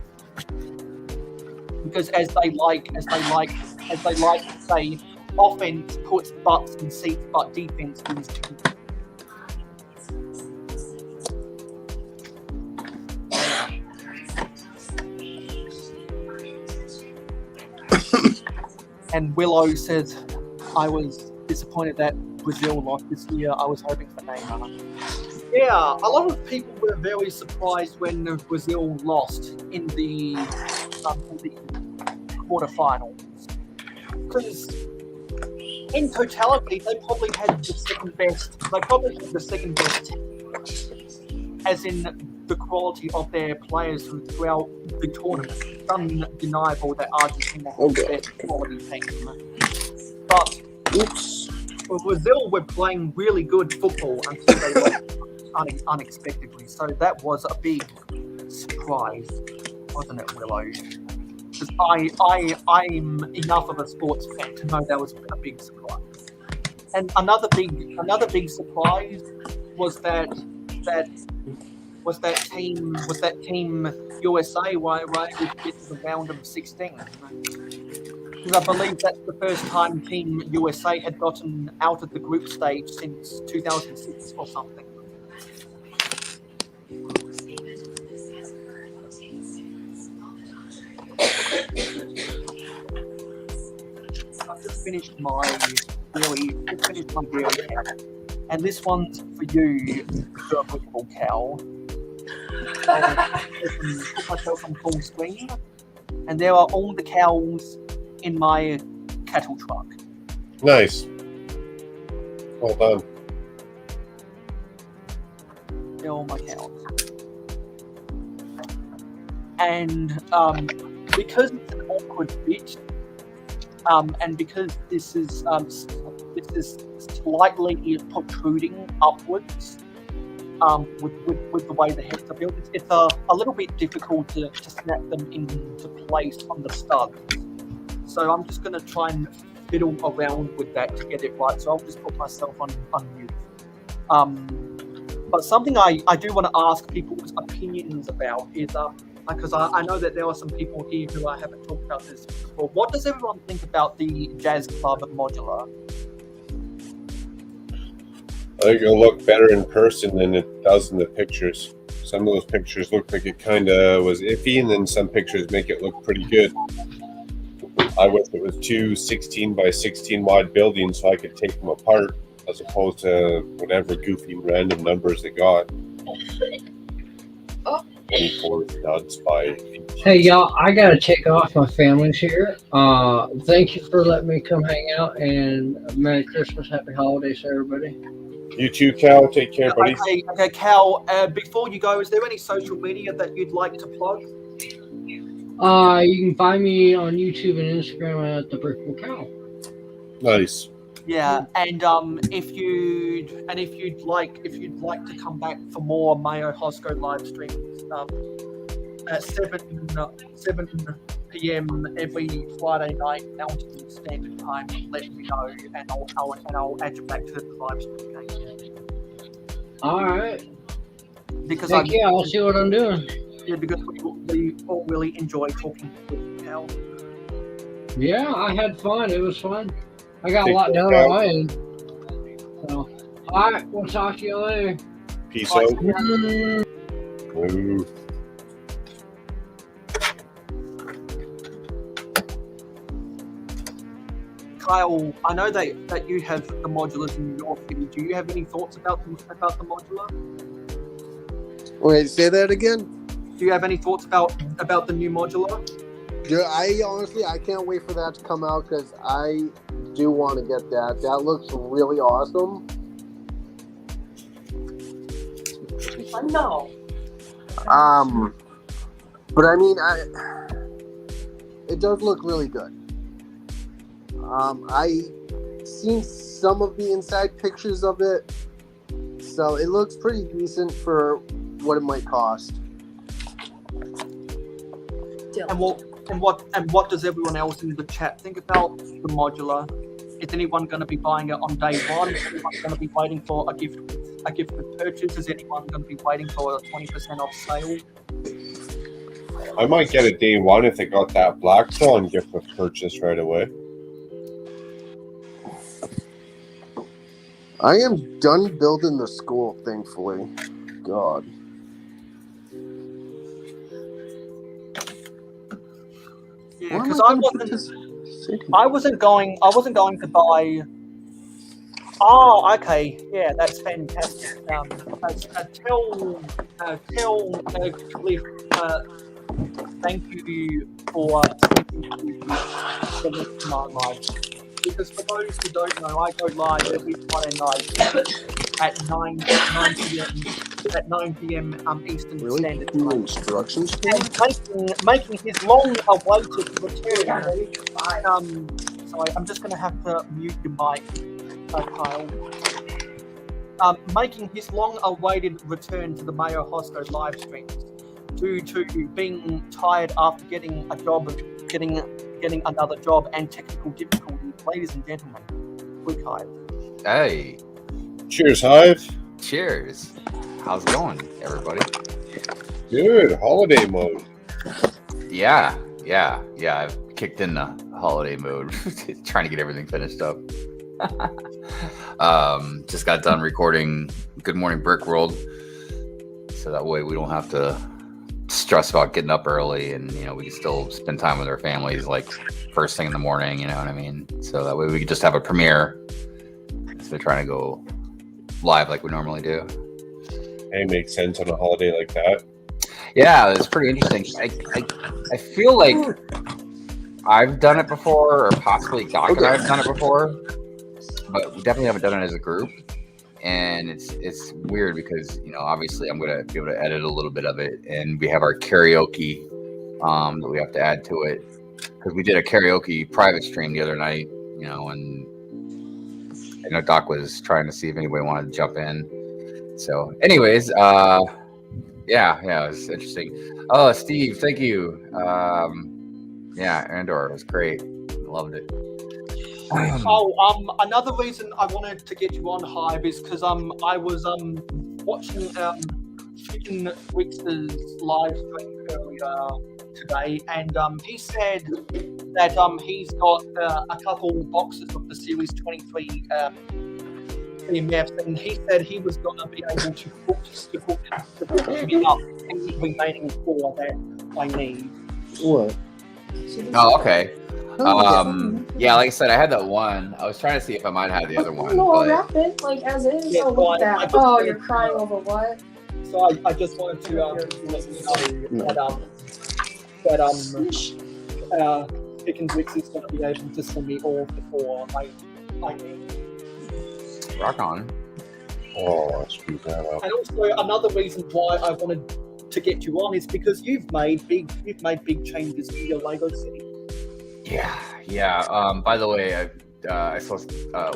Because as they like to say, offense puts butts in seats, but defense wins too. And Willow says, I was disappointed that Brazil lost this year. I was hoping for Neymar. Yeah, a lot of people were very surprised when Brazil lost in the quarterfinals. Because in totality, they probably had the second best team, as in the quality of their players throughout the tournament. It's undeniable that Argentina has the best quality team. But Brazil were playing really good football until they lost unexpectedly. So that was a big surprise, wasn't it, Willow? Because I'm enough of a sports fan to know that was a big surprise. And another big surprise was that team USA, right? Who get to the round of 16. Because I believe that's the first time Team USA had gotten out of the group stage since 2006 or something. I've just finished my daily count, and this one's for you, the football cow. And I put myself on full screen, and there are all the cows in my cattle truck. Nice. Well done. They're all my cows. And because it's an awkward bit, and because this is slightly protruding upwards, with the way the heads are built, it's a little bit difficult to snap them into place on the studs. So I'm just going to try and fiddle around with that to get it right. So I'll just put myself on mute. But something I do want to ask people's opinions about is, because I know that there are some people here who I haven't talked about this before. What does everyone think about the Jazz Club modular? I think it'll look better in person than it does in the pictures. Some of those pictures look like it kind of was iffy, and then some pictures make it look pretty good. I wish it was two 16 by 16 wide buildings so I could take them apart, as opposed to whatever goofy random numbers they got. 24 nuts by. Hey y'all, I gotta take off. My family's here. Thank you for letting me come hang out, and Merry Christmas, Happy Holidays, everybody. You too, Cal. Take care, buddy. Okay, Cal. Before you go, is there any social media that you'd like to plug? You can find me on YouTube and Instagram at the Brickful Cow. Nice. Yeah, and if you'd like to come back for more Mayo Hosko live streams at 7 p.m. every Friday night Mountain Standard Time, let me know, and I'll add you back to the live stream. Okay? All right. Because I'll see what I'm doing. Yeah, because we all really enjoy talking to you, Cal. Yeah, I had fun. It was fun. I got Take a lot care, done Cal. on my end. So, all right, we'll talk to you later. Peace Bye. out. Ooh. Kyle, I know that you have the modulars in your city. Do you have any thoughts about the modular? Wait, say that again. Do you have any thoughts about the new modular? Yeah, I honestly, I can't wait for that to come out because I do want to get that. That looks really awesome. I know. But I mean, it does look really good. I seen some of the inside pictures of it, so it looks pretty decent for what it might cost. And what does everyone else in the chat think about the modular? Is anyone going to be buying it on day one? Is anyone going to be waiting for a gift with purchase? Is anyone going to be waiting for a 20% off sale? I might get it day one if they got that Black Swan gift with purchase right away. I am done building the school, thankfully. God. Yeah, because I wasn't going to buy. Oh, okay. Yeah, that's fantastic. Tell Cliff, thank you for my live. Because for those who don't know, I go live every Friday night at 9 p.m. Eastern Really? Standard Cool Time. instructions? And making his long-awaited return. Sorry, I'm just going to have to mute your mic, Kyle. Making his long-awaited return to the Mayo Hosko live streams due to being tired after getting a job, getting another job, and technical difficulties. Ladies and gentlemen, Quick Hive. Hey, Cheers, Hive. cheers. How's it going, everybody? Good. Holiday mode. Yeah. I've kicked in the holiday mode, trying to get everything finished up. Just got done recording Good Morning Brick World, so that way we don't have to stress about getting up early, and we can still spend time with our families, like first thing in the morning. You know what I mean? So that way we can just have a premiere instead of trying to go live like we normally do. Hey, makes sense on a holiday like that. Yeah, it's pretty interesting. I feel like I've done it before, or possibly Doc and I have done it before, but we definitely haven't done it as a group. And it's weird because obviously I'm gonna be able to edit a little bit of it, and we have our karaoke that we have to add to it because we did a karaoke private stream the other night. And I know Doc was trying to see if anybody wanted to jump in. So, anyways, yeah, it was interesting. Oh, Steve, thank you. Yeah, Andor was great. Loved it. Another reason I wanted to get you on Hive is because I was watching Chicken Wix's live stream earlier today, and he said that he's got a couple boxes of the Series 23 EMFs, and he said he was going to be able to hook me up the remaining 4 that I need. What? Oh, okay. Yeah, like I said, I had that one. I was trying to see if I might have the other one. No, I'll But wrap it like as is. Yeah, Oh, look at I that. just Oh, said- you're crying over what? So I just wanted to let you know that Pick and Bricks is going to be able to send me all before I need. Rock on. Oh, I screwed that up. And also another reason why I wanted to get you on is because you've made big changes to your Lego city. Yeah. By the way, I saw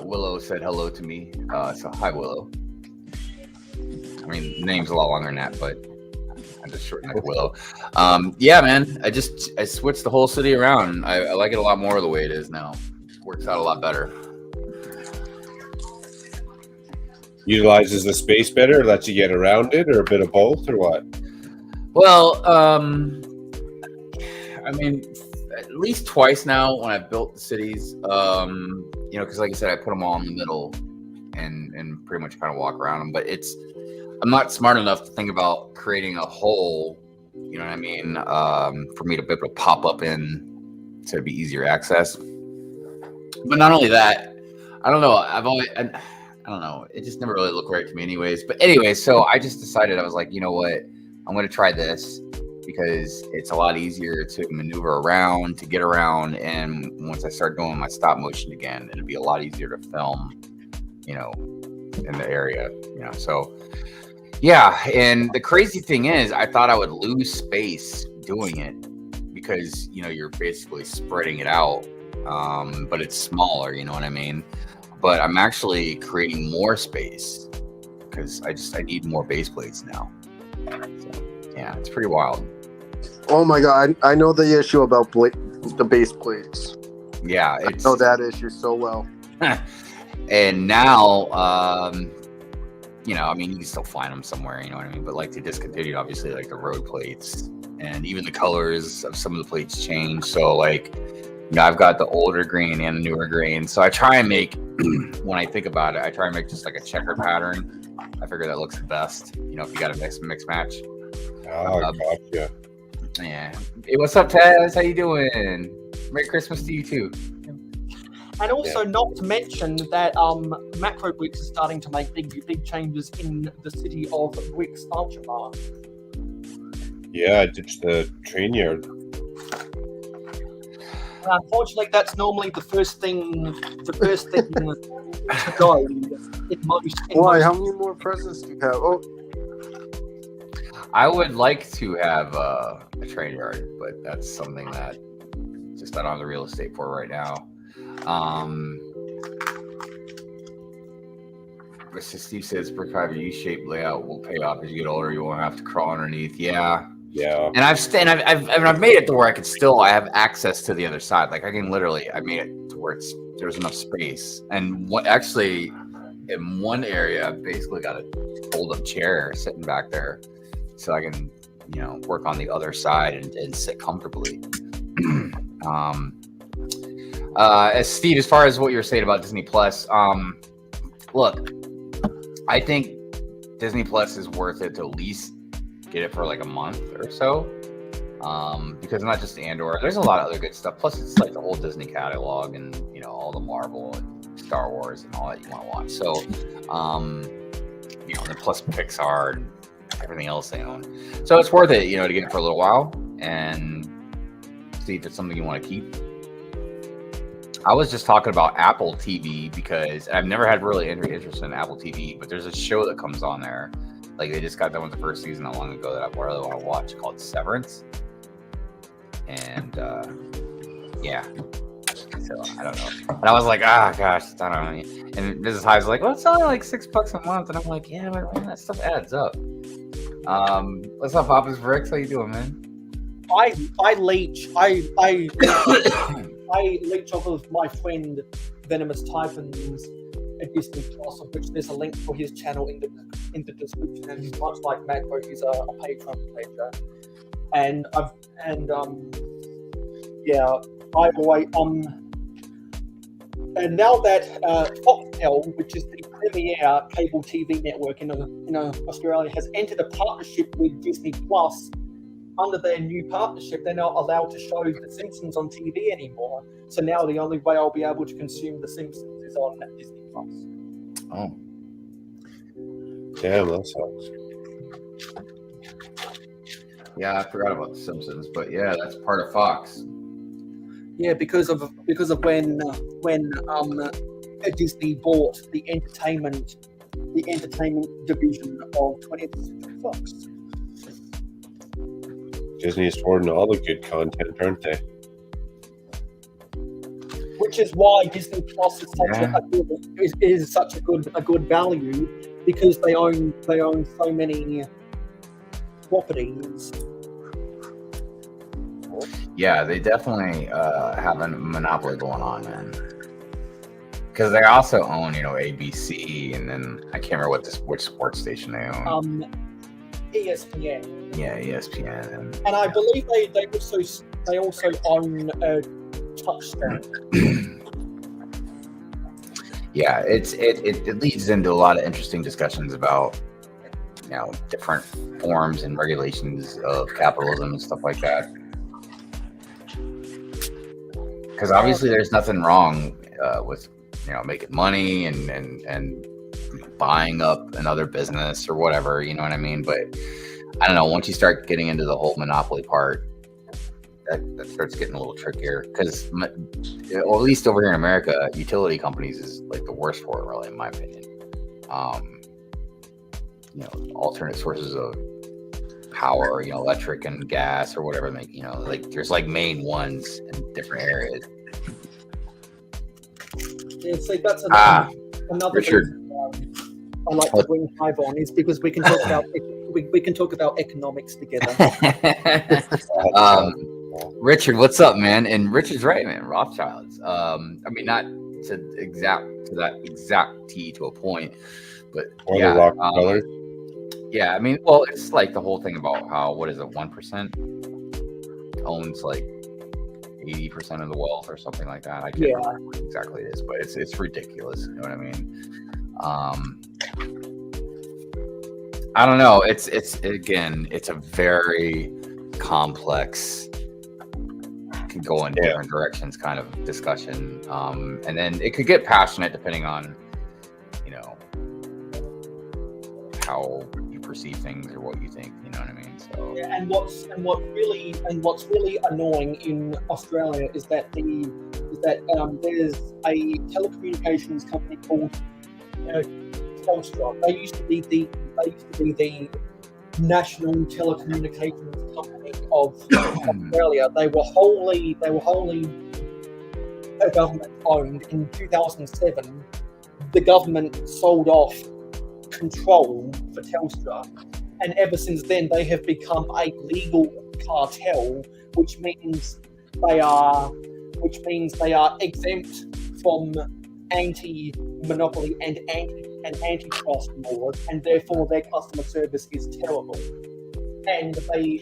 Willow said hello to me. So hi, Willow. I mean, the name's a lot longer than that, but I just shortened it to Willow. Yeah, man. I switched the whole city around. I like it a lot more the way it is now. Works out a lot better. Utilizes the space better, lets you get around it, or a bit of both, or what? Well, I mean, at least twice now when I've built the cities, because like I said, I put them all in the middle and pretty much kind of walk around them. But I'm not smart enough to think about creating a hole, you know what I mean, for me to be able to pop up in to be easier access. But not only that, I don't know. I don't know. It just never really looked right to me anyways. But anyway, so I just decided, I was like, you know what? I'm going to try this because it's a lot easier to maneuver around, to get around. And once I start doing my stop motion again, it'll be a lot easier to film, in the area, So, yeah. And the crazy thing is, I thought I would lose space doing it because, you're basically spreading it out. But it's smaller, you know what I mean? But I'm actually creating more space because I need more base plates now. So, yeah, it's pretty wild. Oh my god, I know the issue about the base plates. Yeah, I know that issue so well. And now, I mean, you can still find them somewhere, you know what I mean? But like they discontinued, obviously, like the road plates, and even the colors of some of the plates change. So like, I've got the older green and the newer green. So I try and make, when I think about it, I try and make just like a checker pattern. I figure that looks the best, if you got a mix match. Oh, gotcha. Yeah. Hey, what's up, Taz? How you doing? Merry Christmas to you too. And also, not to mention that Makro Bricks is starting to make big changes in the city of Bricks Ultramar. Yeah, I ditched the train yard. Unfortunately, that's normally the first thing to go. Why? How many more presents do you have? Oh, I would like to have a train yard, but that's something that just I don't have the real estate for right now. Mr. Steve says brick fiber U-shaped layout will pay off as you get older. You won't have to crawl underneath. Yeah. And I've made it to where I have access to the other side. Like I made it to where there's enough space. And actually in one area, I basically got a fold-up chair sitting back there, so I can, work on the other side and sit comfortably. Steve, as far as what you're saying about Disney Plus, look, I think Disney Plus is worth it to at least get it for like a month or so, because not just Andor, there's a lot of other good stuff. Plus, it's like the whole Disney catalog and all the Marvel and Star Wars and all that you want to watch. So, and plus Pixar and everything else they own. So it's worth it, to get it for a little while and see if it's something you want to keep. I was just talking about Apple TV because I've never had really interest in Apple TV, but there's a show that comes on there. Like they just got done with the first season not long ago that I really want to watch, called Severance. And yeah, so I don't know. And I was like, gosh, I don't know. And Mrs. Hive's like, well, it's only like $6 a month, and I'm like, yeah, but man, that stuff adds up. What's up, Papa's Bricks? How you doing, man? I leech off of my friend Venomous Taipan's Disney Plus, of which there's a link for his channel in the description. And much like Makro, he's a Patreon pager. And and now that Foxtel, which is the premier cable TV network in Australia, has entered a partnership with Disney Plus. Under their new partnership, they're not allowed to show The Simpsons on TV anymore. So now the only way I'll be able to consume The Simpsons is on Disney Plus. Oh. Damn, that sucks. Yeah, I forgot about The Simpsons, but yeah, that's part of Fox. Yeah, because of when Disney bought the entertainment division of 20th Century Fox. Disney's hoarding all the good content, aren't they? Which is why Disney Plus is such Yeah. is such a good value, because they own so many properties. Yeah, they definitely have a monopoly going on, man. Because they also own, ABC, and then I can't remember which sports station they own. ESPN. Yeah, ESPN. And I believe they also own Touchstone. Yeah, it leads into a lot of interesting discussions about different forms and regulations of capitalism and stuff like that. Because obviously there's nothing wrong with making money and buying up another business or whatever, you know what I mean? But I don't know, once you start getting into the whole monopoly part, that starts getting a little trickier. Because, or at least over here in America, utility companies is like the worst for it, really, in my opinion. Alternate sources of power, electric and gas or whatever, like there's like main ones in different areas. Yeah, so that's another Richard. reason I like to bring Hive on, is because we can talk about we can talk about economics together. Richard, what's up, man? And Richard's right, man. Rothschilds. I mean, not to that exact T to a point, but Or yeah, the Rockefellers. yeah. I mean, well, it's like the whole thing about how 1% owns like 80% of the wealth or something like that. I can't remember what exactly it is, but it's ridiculous. You know what I mean? I don't know. It's a very complex, can go in different directions kind of discussion. And then it could get passionate depending on, how you perceive things or what you think, you know what I mean? So Yeah, and what's really annoying in Australia is that there's a telecommunications company called Telstra. They used to be the national telecommunications company of Australia. They were wholly government owned. In 2007, the government sold off control for Telstra, and ever since then they have become a legal cartel, which means they are exempt from anti-monopoly and antitrust laws, and therefore their customer service is terrible. And they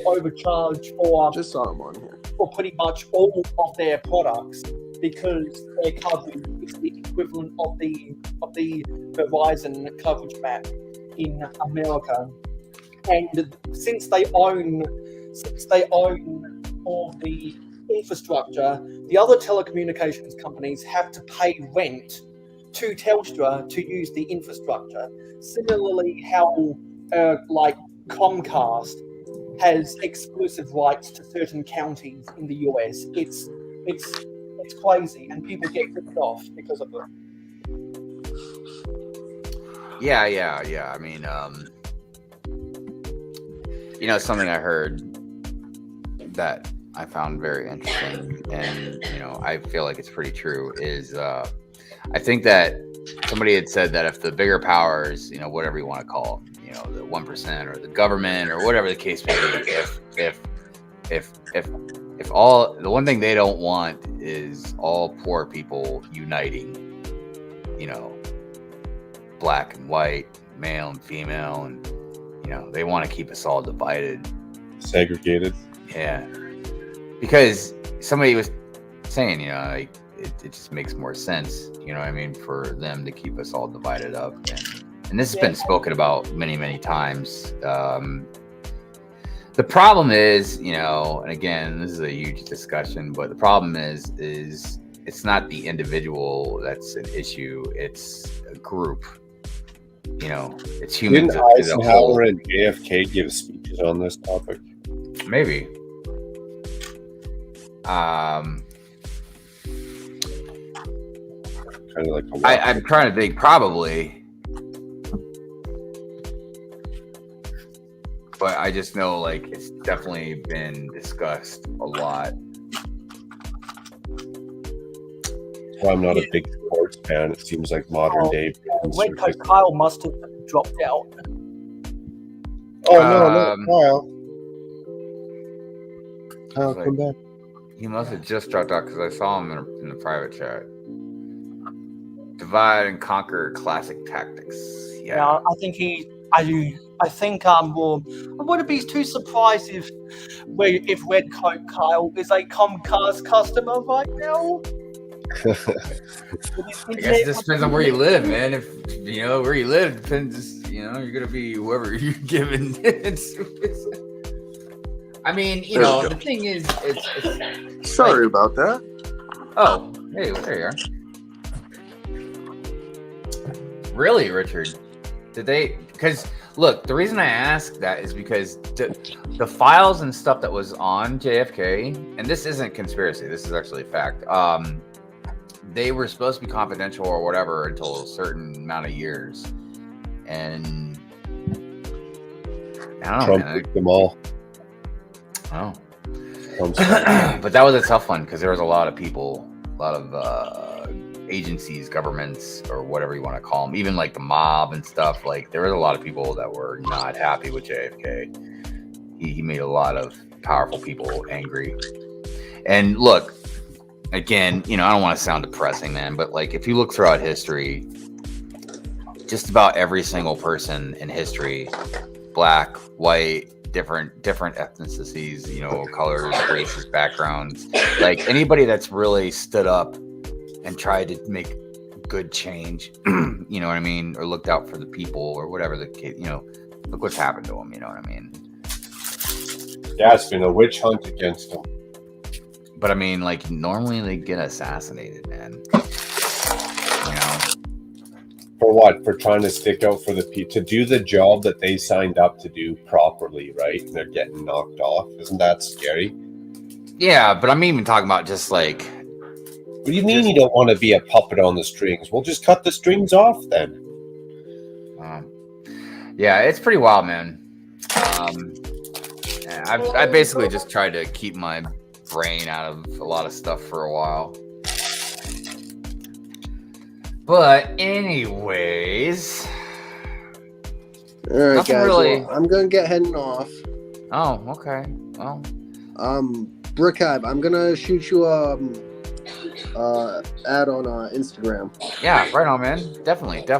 overcharge for Just saw him on here. for pretty much all of their products, because their coverage is the equivalent of the Verizon coverage map in America. And since they own all the infrastructure, the other telecommunications companies have to pay rent to Telstra to use the infrastructure. Similarly, how like Comcast has exclusive rights to certain counties in the US. It's crazy, and people get ripped off because of it. yeah. I mean, something I heard that I found very interesting, and I feel like it's pretty true, is I think that somebody had said that if the bigger powers, whatever you want to call them, the 1% or the government or whatever the case may be, if all, the one thing they don't want is all poor people uniting, black and white, male and female, and they want to keep us all divided, Segregated. yeah, because somebody was saying, it just makes more sense, for them to keep us all divided up. And this has been spoken about many, many times. The problem is, and again, this is a huge discussion, but the problem is it's not the individual that's an issue, it's a group. you know, it's humans. Didn't Eisenhower and JFK give speeches on this topic? Maybe. Kind of like I'm trying to think, probably. But I just know, like, it's definitely been discussed a lot. That's why I'm not a big sports fan. It seems like modern day. Red Coat Kyle must have dropped out. Oh no, Kyle. Kyle, Like, come back. He must have just dropped out because I saw him in the private chat. Divide and conquer classic tactics. Yeah, I think I think well, I wouldn't be too surprised if Red Coat Kyle is a Comcast customer right now. I guess it just depends on where you live, man. If you know where you live, depends. You know, you're gonna be whoever you're given. I mean, you know, the thing is, it's Sorry about that. Oh, hey, there you are. Really, Richard? Did they? Because look, the reason I asked that is because the files and stuff that was on JFK, and this isn't conspiracy. This is actually a fact. They were supposed to be confidential or whatever until a certain amount of years, and I don't know. Trump took them all. Oh, but that was a tough one because there was a lot of people, a lot of agencies, governments, or whatever you want to call them, even like the mob and stuff. Like there was a lot of people that were not happy with JFK. He made a lot of powerful people angry. And look, again, you know, I don't want to sound depressing, man, but like if you look throughout history, just about every single person in history, black, white, different ethnicities, you know, colors, races, backgrounds, like anybody that's really stood up and tried to make good change, you know what I mean, or looked out for the people or whatever the kid, you know, look what's happened to them, you know what I mean? Yeah, it's been a witch hunt against them. But I mean, like normally they get assassinated, man. You know, For what? For trying to stick out for the people to do the job that they signed up to do properly, right? And they're getting knocked off. Isn't that scary? yeah, but I'm even talking about just like. What do you mean you don't want to be a puppet on the strings? We'll just cut the strings off then. Yeah, it's pretty wild, man. I basically just tried to keep my brain out of a lot of stuff for a while. But anyways, All right, nothing guys. really- Well, I'm gonna get heading off. oh, okay. Well, Brick Hive, I'm gonna shoot you ad on Instagram. yeah, right on, man. Definitely. Do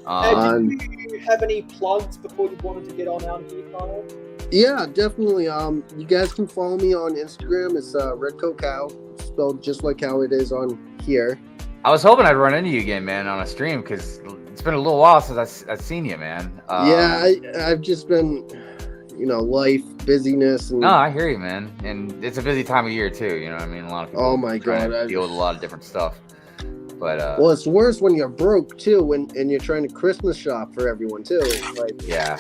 you have any plugs before you wanted to get on out of here, Kyle? Yeah, definitely. You guys can follow me on Instagram. It's Red Coat Kyle, spelled just like how it is on here. I was hoping I'd run into you again, man, on a stream because it's been a little while since I've seen you, man. Yeah, I've just been, you know, life, busyness, and No, I hear you, man. And it's a busy time of year too. You know what I mean? A lot of people. Oh my trying God, to deal with a lot of different stuff. But well, it's worse when you're broke too, and you're trying to Christmas shop for everyone too. It's like, yeah.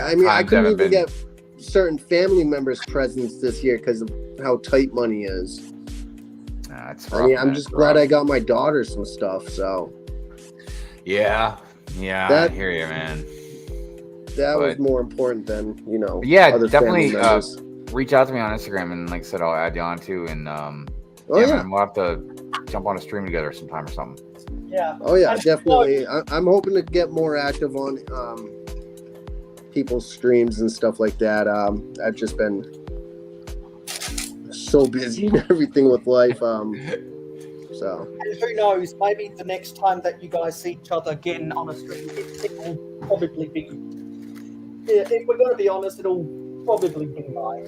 I mean, I Times couldn't haven't even been- get certain family members presents this year because of how tight money is. Nah, it's I rough, mean, I'm man. just It's glad rough. I got my daughter some stuff. So Yeah, I That- hear you, man. that was But- more important than, you know, Yeah, other definitely. family members. Reach out to me on Instagram, and like I said, I'll add you on too. And Oh yeah. man, we'll have to jump on a stream together sometime or something. Yeah. Oh yeah, And- definitely. I'm hoping to get more active on people's streams and stuff like that. I've just been so busy and everything with life. So And who knows, maybe the next time that you guys see each other again on a stream, it will probably be. Yeah, if we're going to be honest, it'll probably be mine.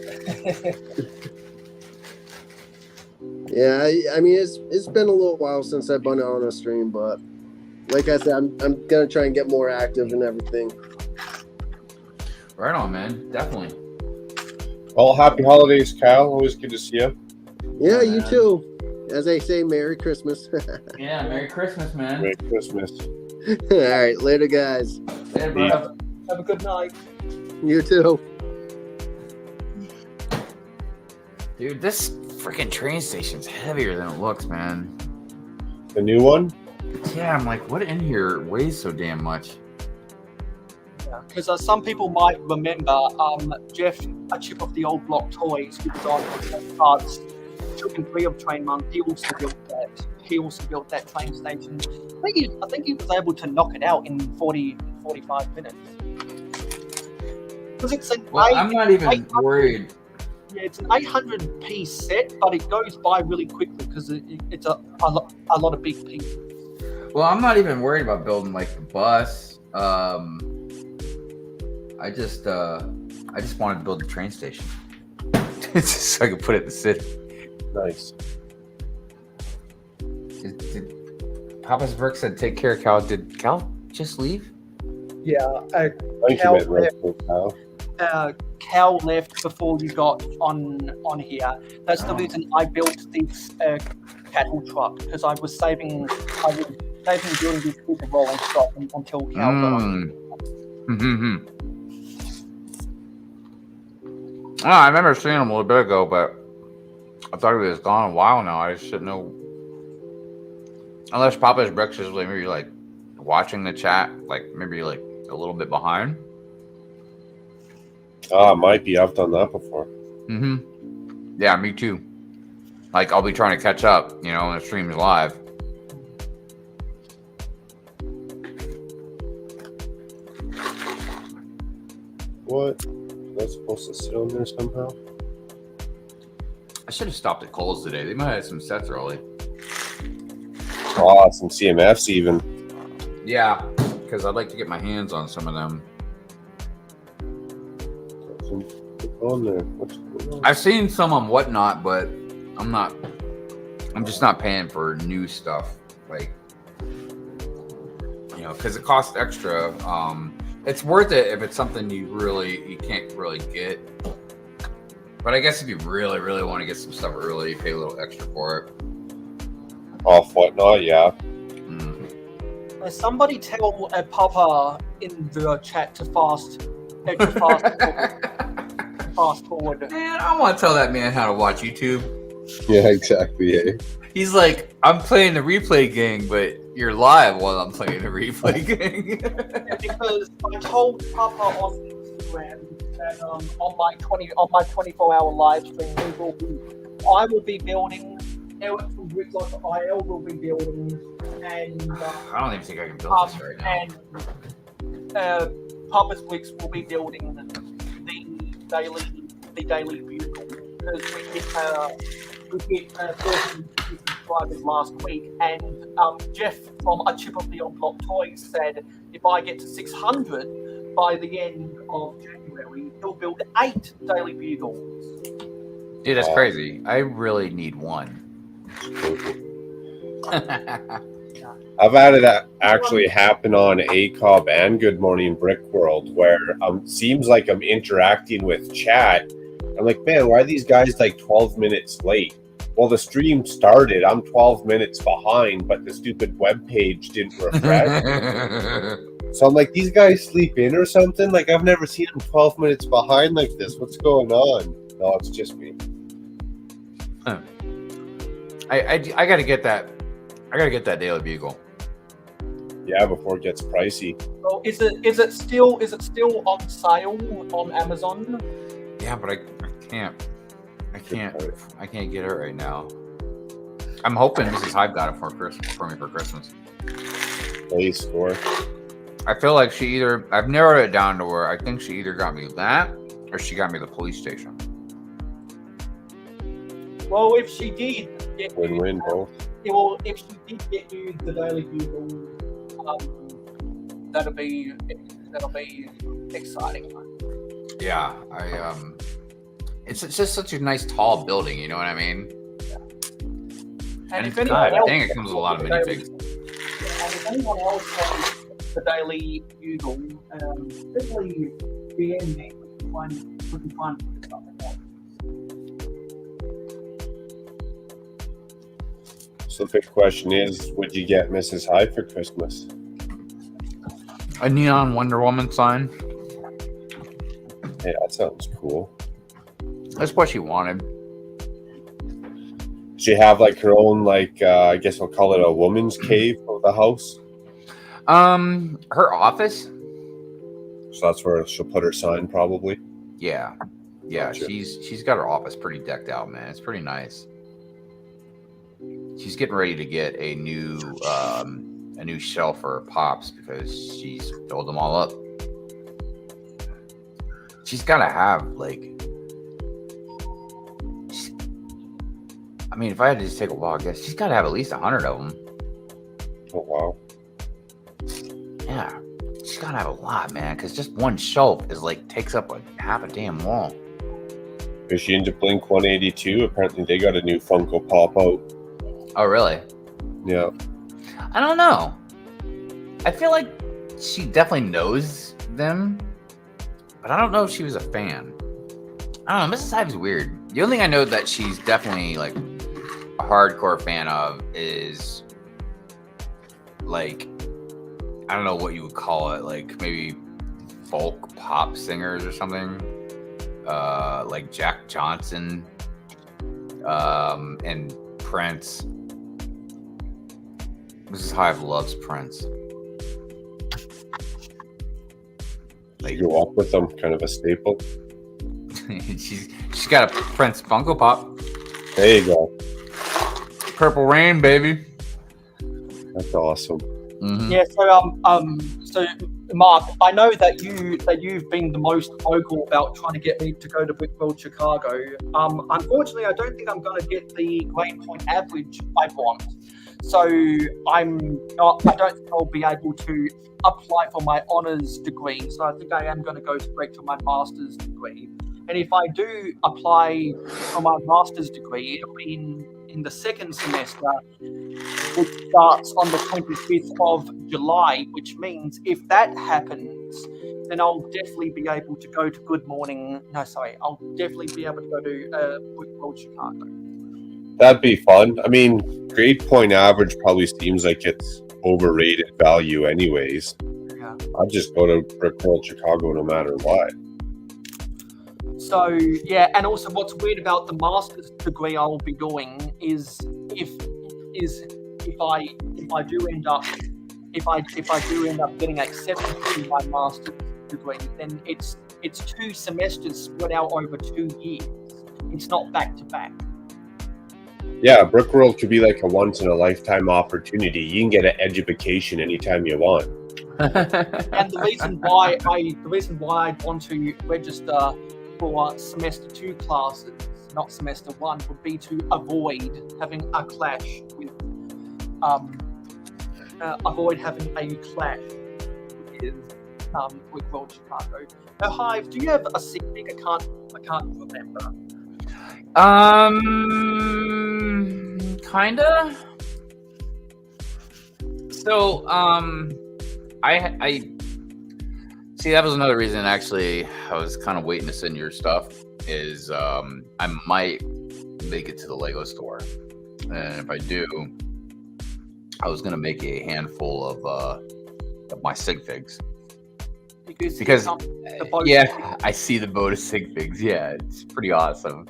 yeah, I mean it's been a little while since I've been on a stream, but like I said, I'm gonna try and get more active and everything. Right on, man. Definitely. Well, happy holidays, Kyle. Always good to see you. Yeah, you man. too. As they say, Merry Christmas. Yeah. Merry Christmas, man. Merry Christmas. All right, later, guys. Hey, bro. Have a good night. You too. Dude, this freaking train station's heavier than it looks, man. The new one? Yeah, I'm like, what in here weighs so damn much? Because some people might remember Jeff, a chip of the old block toys, who was on parts 2 and 3 of Train Month. He also built that. He also built that train station. I think he was able to knock it out in 45 minutes. Because it's an I'm not even worried. Yeah, it's an 800 piece set, but it goes by really quickly because it's a lot of big pieces. Well, I'm not even worried about building like the bus. I just wanted to build a train station just so I could put it in the city. Nice. Did Papa's Bricks said take care of Cal. Did Cal just leave? Yeah, Thank you, Matt Russell. Cal left before you got on here. That's the reason I built this cattle truck, because I was saving building this piece of rolling stock until Cal got on. I remember seeing him a little bit ago, but I thought he was gone a while now. I just didn't know. Unless Papa's Bricks is maybe like watching the chat, like maybe like a little bit behind. Might be. I've done that before. Yeah, me too. Like I'll be trying to catch up, when the stream's live. What? That's supposed to sit on there somehow? I should have stopped at Kohl's today. They might have had some sets early. Oh, some CMFs even. Yeah, because I'd like to get my hands on some of them. On there. What's going on? I've seen some on Whatnot, but I'm just not paying for new stuff. Like, because it costs extra. It's worth it if it's something you can't really get. But I guess if you really, really want to get some stuff early, you pay a little extra for it. Off Whatnot, yeah. Somebody tell Papa in the chat to fast forward. Man, I want to tell that man how to watch YouTube. Yeah, exactly. Yeah. He's like, I'm playing the replay gang, but you're live while I'm playing the replay gang. Because I told Papa on Instagram that on my 24-hour live stream, I will be building. From Bricks IL will be building, and I don't even think I can build this right now. And Papa's Bricks will be building the daily bugle, because we hit 30 subscribers last week, and Jeff from A Chip of the Old Block Toys said if I get to 600 by the end of January, he'll build 8 daily bugles. Dude, that's crazy. I really need one. I've had it actually happen on ACOB and Good Morning Brick World, where seems like I'm interacting with chat. I'm like, man, why are these guys like 12 minutes late? Well, the stream started. I'm 12 minutes behind, but the stupid web page didn't refresh. So I'm like, these guys sleep in or something? Like, I've never seen them 12 minutes behind like this. What's going on? No, it's just me. I gotta get that. I gotta get that Daily Bugle. Yeah, before it gets pricey. So is it still on sale on Amazon? Yeah, but I can't get it right now. I'm hoping Mrs. Hive got it for me for Christmas. Play score. I feel like I've narrowed it down to where I think she either got me that or she got me the police station. Well, if she did get Win-win both. If she did get you the Daily Bugle, that'll be exciting. Yeah, it's just such a nice tall building, you know what I mean? Yeah. And if it comes with a lot of minifigs. And if anyone else has the Daily Bugle, definitely DM me. We can find stuff like that. So the big question is, would you get Mrs. Hyde for Christmas? A neon Wonder Woman sign. Hey, that sounds cool. That's what she wanted. She have like her own, like I guess we'll call it a woman's cave of the house. Her office. So that's where she'll put her sign, probably. Yeah. Gotcha. She's got her office pretty decked out, man. It's pretty nice. She's getting ready to get a new shelf for her pops because she's filled them all up. She's got to have like. I mean, if I had to just take a wild guess, she's got to have at least 100 of them. Oh wow. Yeah, she's got to have a lot, man. Because just one shelf is like takes up a half a damn wall. Is she into Blink 182? Apparently, they got a new Funko Pop out. Oh, really? Yeah. I don't know. I feel like she definitely knows them, but I don't know if she was a fan. I don't know. Mrs. Hive's weird. The only thing I know that she's definitely like a hardcore fan of is like, I don't know what you would call it, like maybe folk pop singers or something, like Jack Johnson, and Prince. Mrs. Hive loves Prince. Like, you grew up with them, kind of a staple. she's got a Prince Funko Pop. There you go. Purple Rain, baby. That's awesome. Mm-hmm. Yeah. So Mark, I know that you've been the most vocal about trying to get me to go to Brickworld Chicago. Unfortunately, I don't think I'm going to get the grade point average I want. So I don't think I'll be able to apply for my honours degree. So I think I am going to go straight to my master's degree. And if I do apply for my master's degree, it'll be in the second semester, which starts on the 25th of July, which means if that happens, then I'll definitely be able to go to I'll definitely be able to go to Brickworld Chicago. That'd be fun. I mean, grade point average probably seems like it's overrated value anyways. Yeah. I'd just go to Brickworld Chicago no matter what. So yeah, and also what's weird about the master's degree I will be doing is if I do end up getting accepted to my master's degree, then it's 2 semesters spread out over 2 years. It's not back to back. Yeah, Brickworld could be like a once in a lifetime opportunity. You can get an education anytime you want. And the reason why I'd want to register for semester 2 classes, not semester 1, would be to avoid having a clash with Brickworld Chicago. Now, Hive, do you have a signature? I can't remember. Kinda. So, I see, that was another reason, actually, I was kind of waiting to send your stuff, is, I might make it to the Lego store. And if I do, I was going to make a handful of my sig figs. Because yeah, I see the boat of sig figs. Yeah, it's pretty awesome.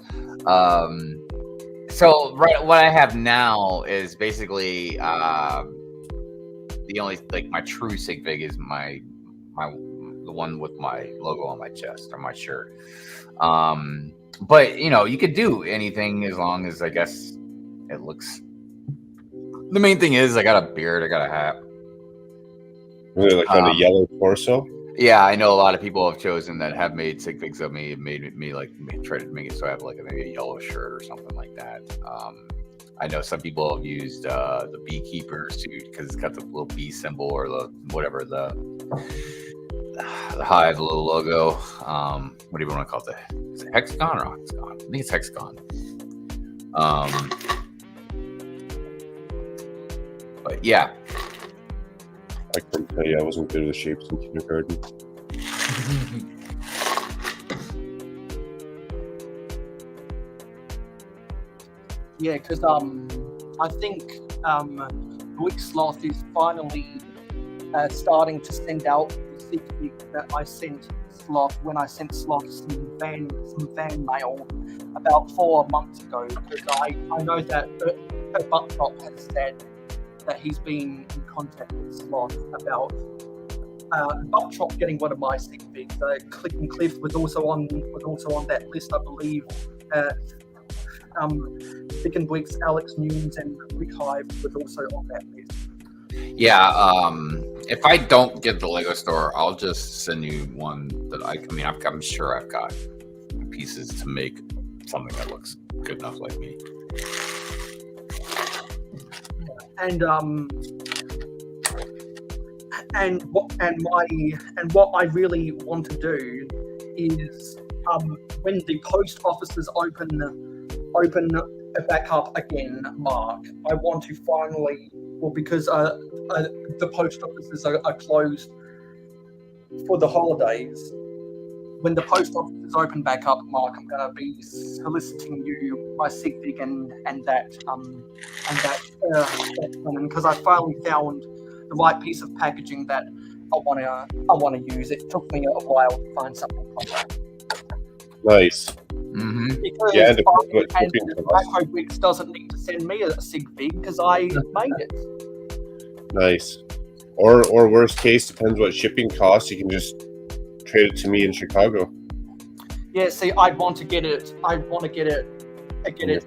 So what I have now is basically the only, like, my true sig fig is the one with my logo on my chest or my shirt. But you could do anything as long as, I guess, it looks. The main thing is I got a beard, I got a hat. Really, like on a yellow torso? Yeah, I know a lot of people have chosen that have made sig figs of me, made me like try to make it so I have like maybe a yellow shirt or something like that. I know some people have used the beekeeper suit because it's got the little bee symbol or the whatever the hive, the little logo. What do you want to call it? Is it hexagon or octagon? I think it's hexagon. But yeah. I couldn't tell you. I wasn't good with shapes in kindergarten. Yeah, because I think Bricksloth is finally starting to send out the secret that I sent Sloth when I sent Sloth some fan mail about 4 months ago, because I know that her butt shop has said that he's been in contact with Sloth about butt shop getting one of my sig figs. Click and Cliff was also on that list, I believe. Thick and Bricks, Alex Nunes, and Rick Hive was also on that list. Yeah, if I don't get the Lego store, I'll just send you one that I'm sure I've got pieces to make something that looks good enough like me. And what I really want to do is when the post offices open back up again, Mark, I want to finally, because the post offices are closed for the holidays. When the post offices open back up, Mark, I'm going to be soliciting you my sig fig and that because I finally found the right piece of packaging that I want to use. It took me a while to find something proper. Nice. Mm-hmm. Because Makro Bricks doesn't need to send me a sig fig because I made it. Nice. Or worst case, depends what shipping costs. You can just trade it to me in Chicago. Yeah, see, I want to get it to you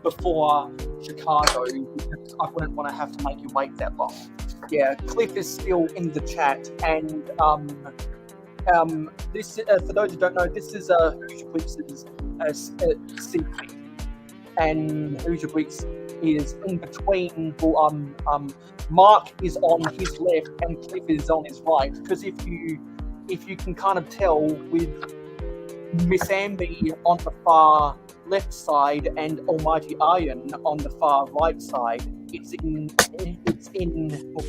before Chicago, because I wouldn't want to have to make you wait that long. Yeah, Cliff is still in the chat, and this for those who don't know, this is Hoosier Bricks' secret, and Hoosier Bricks is in between. Mark is on his left and Cliff is on his right, because if you can kind of tell with Miss Amby on the far left side and Almighty Iron on the far right side, it's in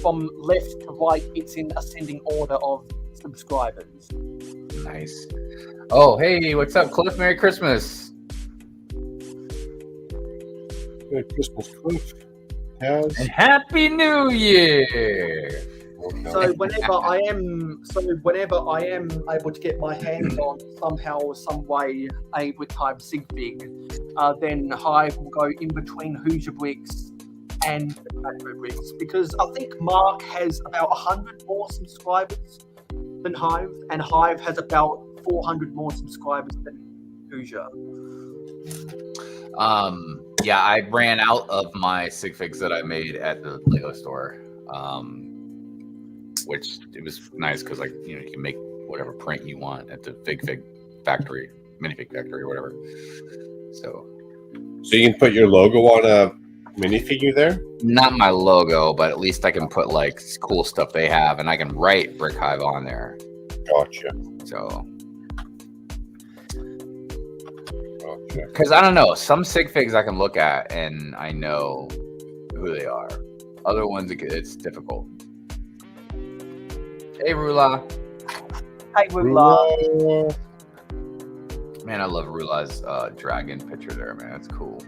from left to right, it's in ascending order of subscribers. Nice. Oh, hey, what's up, Cliff? Merry Christmas. Merry Christmas, Cliff. And Happy New Year. So whenever I am able to get my hands on somehow, some way, a Brick Hive sig fig, then Hive will go in between Hoosier Bricks and Makro Bricks, because I think Mark has about 100 more subscribers than Hive, and Hive has about 400 more subscribers than Hoosier. Yeah, I ran out of my sig figs that I made at the Lego store. Which it was nice because, like, you know, you can make whatever print you want at the fig factory, minifig factory, or whatever. So you can put your logo on a minifigure there? Not my logo, but at least I can put like cool stuff they have, and I can write Brick Hive on there. Gotcha. So, because I don't know, some sig figs I can look at and I know who they are. Other ones, it's difficult. Hey, Rula. Hey, Rula. Man, I love Rula's dragon picture there, man. That's cool.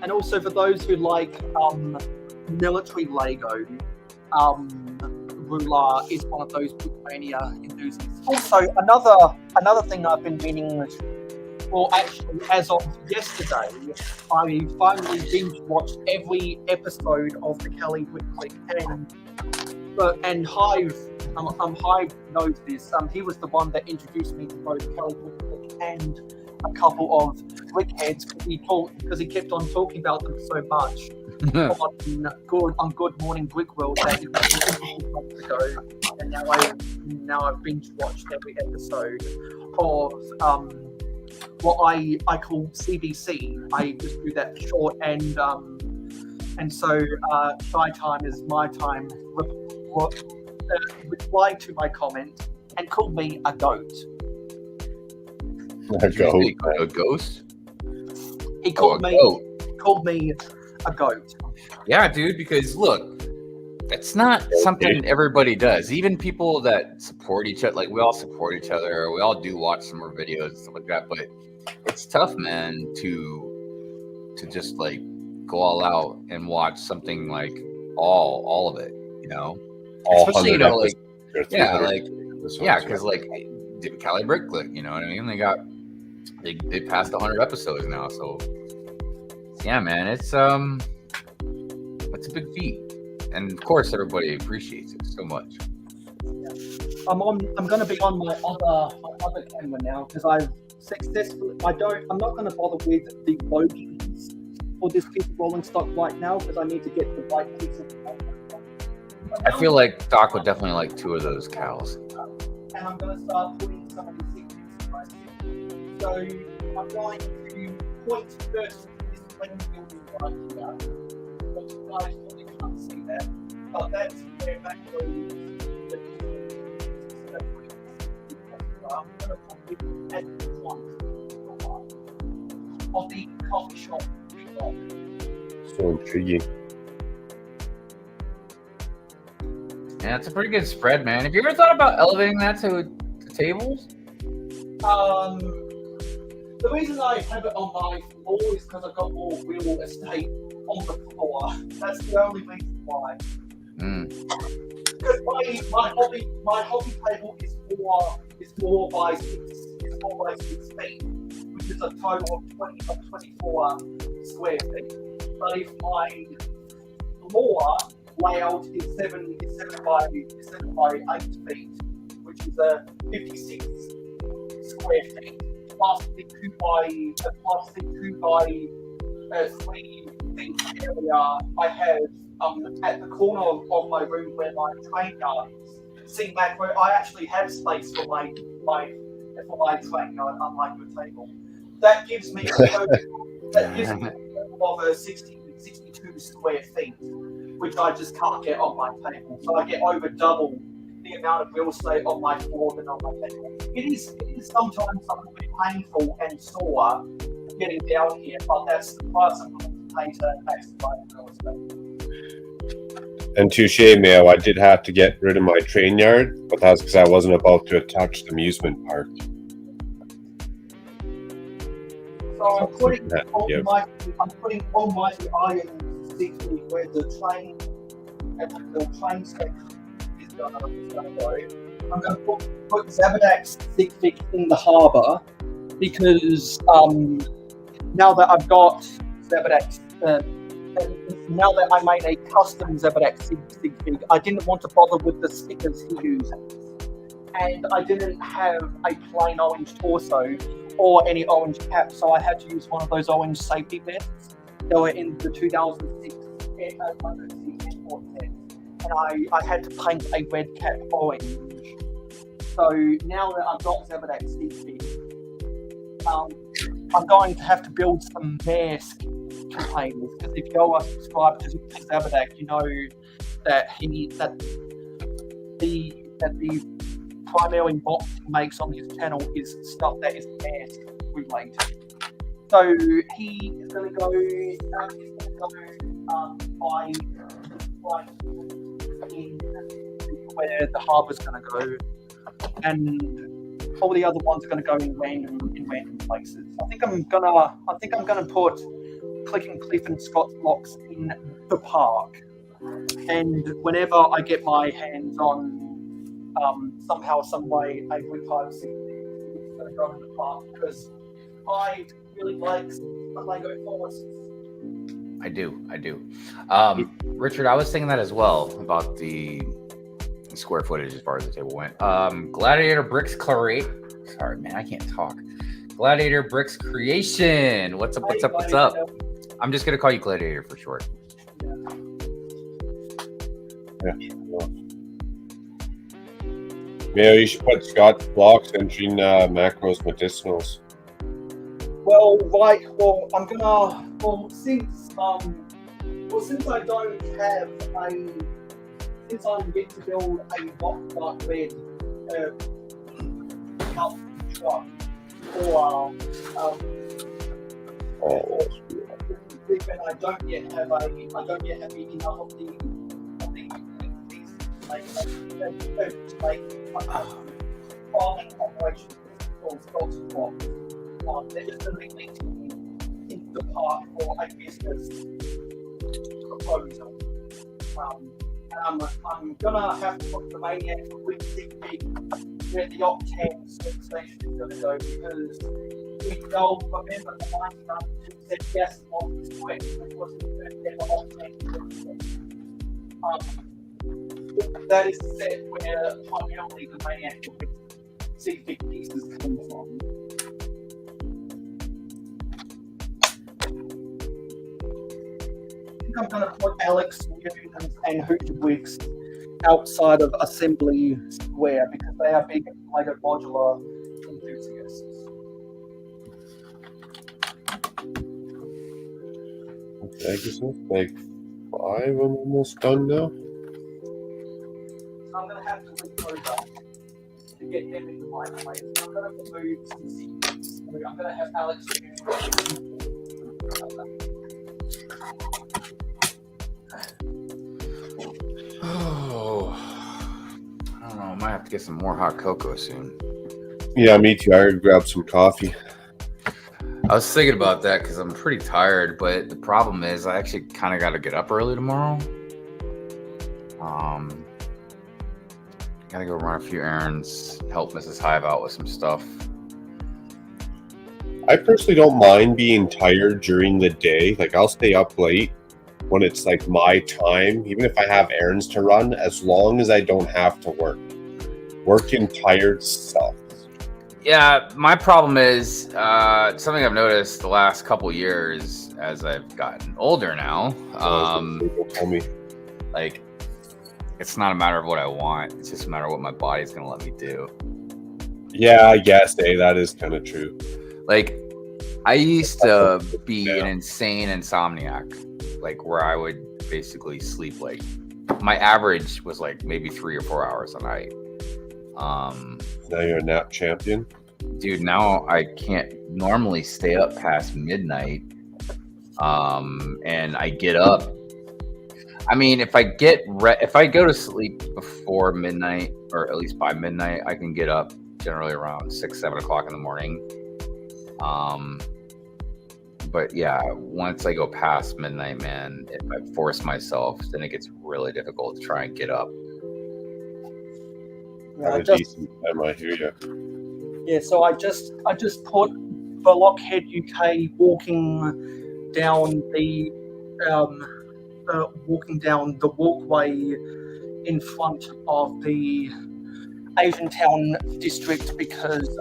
And also for those who like military Lego, Rula is one of those Brickmania enthusiasts. Also, another thing I've been meaning, well, actually, as of yesterday, I finally binge watched every episode of the Kelly Brick Click, and Hive. Hive knows this. He was the one that introduced me to both Kelly Brick Click and a couple of Brickheads, because he kept on talking about them so much on Good Morning Brick World that he was months ago, and now I've binge watched every episode of what I call CBC. I just do that for short, and so Shy Time is my time. Replied to my comment and called me a goat. A goat? A ghost? He called me a goat. Yeah, dude, because look, it's not something everybody does. Even people that support each other, like we all support each other, we all do watch some of our videos and stuff like that, but it's tough, man, to just like go all out and watch something like all of it, you know? all Especially, 100 like, or yeah, 300 like, episodes, yeah, because like did Cali Brick click? You know what I mean? They passed 100 episodes now, so yeah, man, it's a big feat, and of course everybody appreciates it so much. I'm going to be on my other camera now because I've successfully. I'm not going to bother with the logins for this piece of rolling stock right now because I need to get the right piece of. I feel like Doc would definitely like 2 of those cows. And I'm going to start putting some of these things in my system. So I'm going to point first to this lane building right here. But you guys probably can't see that, but that's where Makro is. I'm going to put it at the front of the coffee shop. So intriguing. Yeah, it's a pretty good spread, man. Have you ever thought about elevating that to tables? The reason I have it on my floor is because I've got more real estate on the floor. That's the only reason why. Because my hobby table is 4 by 6 feet, which is a total of 24 square feet. But if my floor layout is 7 by 8 feet, which is a 56 square feet, plus the 2 by 3 feet area I have at the corner of my room where my train yard is. See, Makro, I actually have space for my train yard, unlike your table. That gives me a total of 62 square feet, which I just can't get on my table. So I get over double the amount of real estate on my floor than on my table. It is sometimes a little bit painful and sore getting down here, but that's the price I'm willing to pay to maximize real estate. And touche, Mayo, I did have to get rid of my train yard, but that's because I wasn't about to attach the amusement park. So I'm putting on my iron particularly where the train section is going to go. I'm going to put Zabadak's Sigfig in the harbour because now that I've got Zabadak's, now that I made a custom Zabadak's Sigfig, I didn't want to bother with the stickers he uses. And I didn't have a plain orange torso or any orange cap, so I had to use one of those orange safety vests. They were in the 2006 airport set, and I had to paint a red cap orange. So now that I've got Zabadak's Sigfig, I'm going to have to build some mask containers, because if you are subscribed to Zabadak, you know that the primary box he makes on his channel is stuff that is mask related. So he is going to go by in where the harbour's going to go, and all the other ones are going to go in random places. I think I'm gonna put Click and Cliff and Scott's blocks in the park, and whenever I get my hands on somehow, some way, a retype Sigfig is going to go in the park because I really like the Lego forests. I do. Richard, I was thinking that as well about the square footage as far as the table went. Gladiator Bricks Sorry, man, I can't talk. Gladiator Bricks Creation. What's up? I'm just gonna call you Gladiator for short. Yeah. Mayo, you should put Scott's blocks entering macros medicinals. Well, right. Well, I'm gonna. Since I don't have since I'm yet to build a dark red truck or and I don't yet have enough of the farming operations called Scott's blocks. They're just going to be linked in the park for a business proposal. I'm gonna have to put the Maniac with CP where the Octane station is gonna go because we all remember the last time who said yes on the square, which was the first ever Octane. That is the set where primarily the Maniac with CP pieces come from. I'm going to put Alex Newlands and Hooter Wigs outside of Assembly Square because they are big Lego modular enthusiasts. Okay, I guess that's like 5. I'm almost done now. So I'm going to have to move over to get them into my place. I'm going to move some sequence. I'm going to have Alex Newlands. Oh, I don't know. I might have to get some more hot cocoa soon. Yeah, me too. I would grab some coffee. I was thinking about that because I'm pretty tired, but the problem is I actually kind of got to get up early tomorrow. Gotta go run a few errands, help Mrs. Hive out with some stuff. I personally don't mind being tired during the day. Like, I'll stay up late when it's like my time, even if I have errands to run, as long as I don't have to work. Working tired sucks. Yeah, my problem is something I've noticed the last couple years as I've gotten older now. Tell me. Like, it's not a matter of what I want. It's just a matter of what my body's going to let me do. Yeah, I guess, that is kind of true. Like, I used to be an insane insomniac, like where I would basically sleep like my average was like maybe 3 or 4 hours a night. Now you're a nap champion, dude. Now I can't normally stay up past midnight, and I get up. I mean, if I go to sleep before midnight, or at least by midnight, I can get up generally around 6-7 o'clock in the morning. But yeah, once I go past midnight, man, if I force myself, then it gets really difficult to try and get up. a decent time, I hear you. Yeah, so I just put Blockhead UK walking down the walkway in front of the Asian Town district because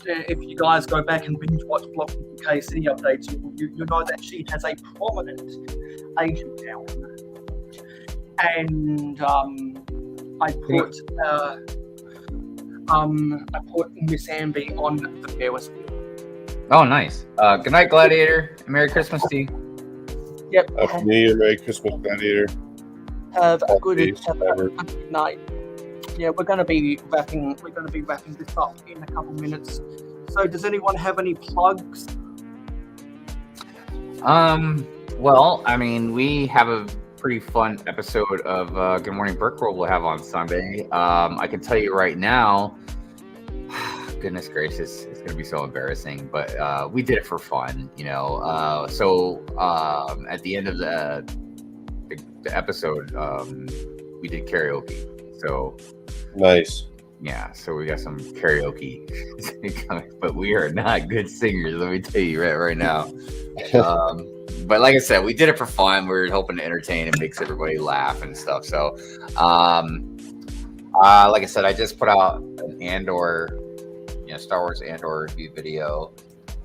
if you guys go back and binge watch Blockhead UK City updates, you know that she has a prominent Asian Town, and I put Miss Amby on the Ferris wheel. Oh, nice. Good night, Gladiator. Merry Christmas to you. Yep. Happy New Year, Merry Christmas, Gladiator. Have a good night. Yeah, we're going to be wrapping this up in a couple minutes. So, does anyone have any plugs? Well, I mean, we have a pretty fun episode of Good Morning Brickworld we'll have on Sunday. I can tell you right now, goodness gracious, it's going to be so embarrassing, but we did it for fun, you know. So at the end of the episode, we did karaoke. So nice. Yeah, so we got some karaoke, but we are not good singers. Let me tell you right now. But like I said, we did it for fun. We were hoping to entertain and make everybody laugh and stuff. So, like I said, I just put out an Andor, Star Wars Andor review video.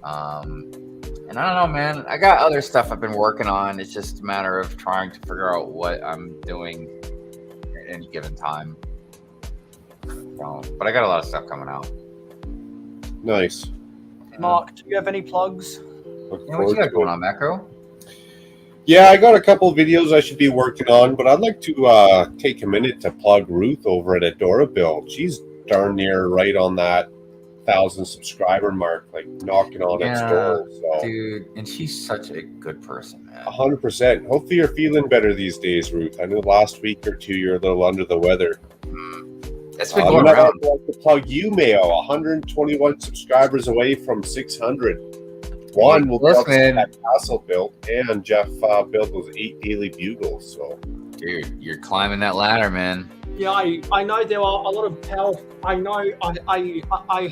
And I don't know, man. I got other stuff I've been working on. It's just a matter of trying to figure out what I'm doing at any given time. But I got a lot of stuff coming out. Nice. Mark, do you have any plugs? What you got going on, Makro? Yeah, I got a couple of videos I should be working on, but I'd like to take a minute to plug Ruth over at Adora Build. She's darn near right on that 1,000 subscriber mark, like knocking on its door. So. Dude, and she's such a good person, man. 100%. Hopefully you're feeling better these days, Ruth. I know last week or two you're a little under the weather. That's been going around. I'd like to plug you, Mayo. 121 subscribers away from 600. One will Look, get man. that castle built, and Jeff built those 8 daily bugles. So, Dude, you're climbing that ladder, man. Yeah, I know there are a lot of powerful. I know I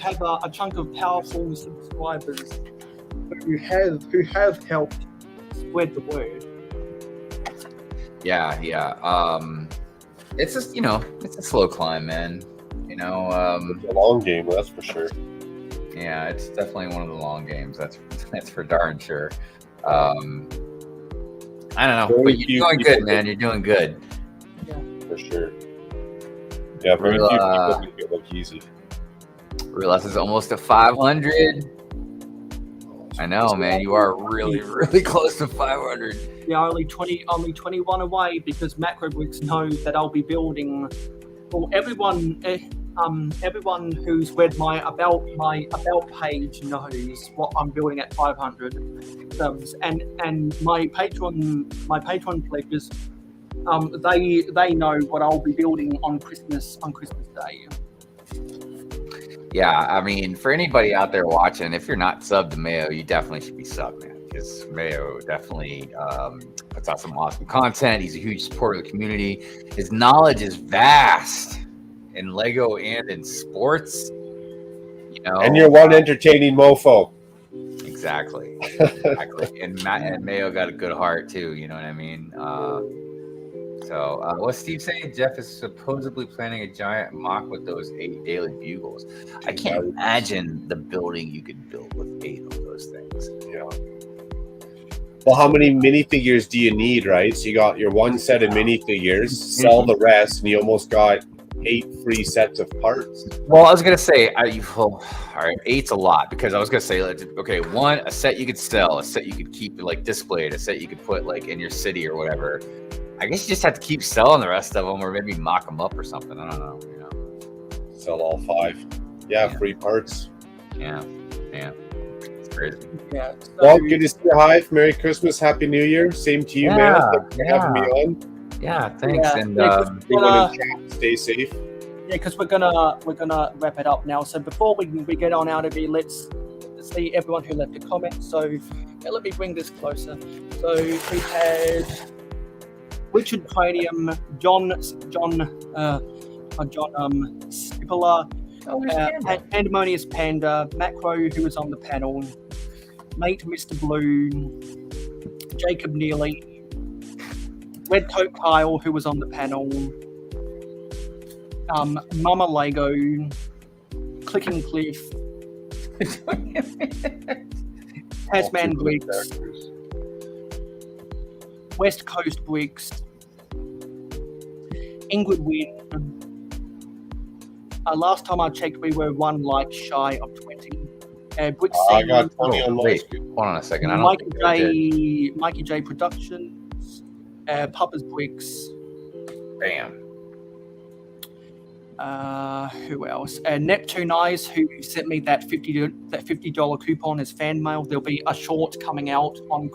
have a chunk of powerful subscribers who have helped spread the word. Yeah. It's just, it's a slow climb, man. it's a long game, that's for sure. Yeah, it's definitely one of the long games. That's for darn sure. I don't know, Very but you're few doing people good, man. You're doing good. For sure. Yeah, very few people make it look easy. Realize it's almost at 500. I know, man. You are really, really close to 500. Yeah, only 21 away because Makro Bricks knows that I'll be building. Well, everyone who's read my about page knows what I'm building at 500 subs, and my Patreon pledges, they know what I'll be building on Christmas Day. Yeah, I mean, for anybody out there watching, if you're not subbed to Mayo, you definitely should be subbed, man. Because Mayo definitely puts out some awesome content. He's a huge supporter of the community. His knowledge is vast in Lego and in sports. And you're one entertaining mofo. Exactly. And Mayo got a good heart too. You know what I mean? So what's Steve saying? Jeff is supposedly planning a giant mock with those 8 daily bugles. I can't imagine the building you could build with 8 of those things. Yeah. Well, how many minifigures do you need, right? So you got your one set of minifigures, sell the rest, and you almost got 8 free sets of parts. Well, I was gonna say, all right, 8's a lot because I was gonna say, okay, a set you could sell, a set you could keep like displayed, a set you could put like in your city or whatever. I guess you just have to keep selling the rest of them, or maybe mock them up or something. I don't know. Sell all 5. Yeah, free parts. Yeah. It's crazy. Yeah. Well, good to see you, Hive. Merry Christmas, Happy New Year. Same to you, man. Thanks for having me on. Yeah, thanks. Yeah. And Everyone in chat, stay safe. Yeah, because we're gonna wrap it up now. So before we get on out of here, let's see everyone who left a comment. So let me bring this closer. So we had Richard Cranium, John Skipper, Pandemonious Panda, Macro, who was on the panel, Mate Mr. Blue, Jacob Neely, Red Coat Kyle, who was on the panel, Mama Lego, Clicking Cliff, Tasman Bricks, West Coast Bricks, Ingrid Wynn. Last time I checked, we were 1 like shy of 20. Bricks I got 20 on wait, hold on a second. I don't Mikey think I did. Mikey J Productions, Papa's Bricks. Bam. Who else? Neptune Eyes, who sent me that $50 coupon as fan mail. There'll be a short coming out on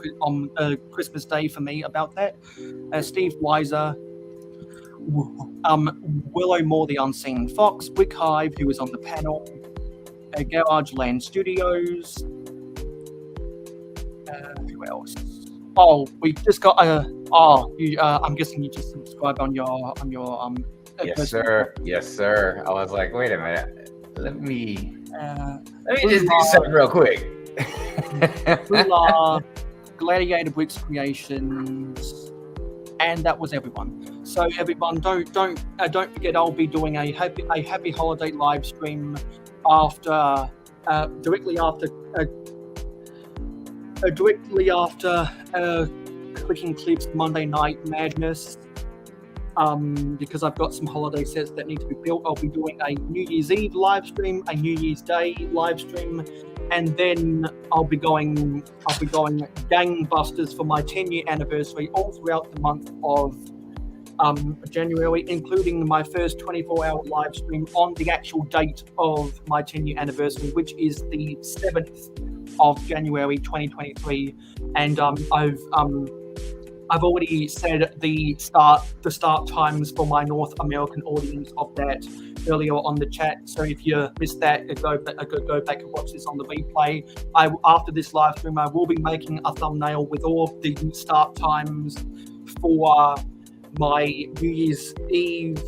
Christmas Day for me about that. Steve Weiser, Willow Moore, the Unseen Fox, Brick Hive, who was on the panel. Garage Land Studios. Who else? Oh, we just got I'm guessing you just subscribed on your Yes, sir. Yes, sir. I was like, wait a minute. Let me just do something real quick. Gladiator Bricks Creations, and that was everyone. So everyone, don't forget, I'll be doing a happy holiday live stream directly after Clicking Clips Monday Night Madness. Because I've got some holiday sets that need to be built. I'll be doing a New Year's Eve live stream, a New Year's Day live stream, and then I'll be going gangbusters for my 10-year anniversary all throughout the month of January, including my first 24-hour live stream on the actual date of my 10-year anniversary, which is the 7th of January 2023, and I've already said the start times for my North American audience of that earlier on the chat. So if you missed that, go back and watch this on the replay. After this live stream, I will be making a thumbnail with all of the start times for my New Year's Eve,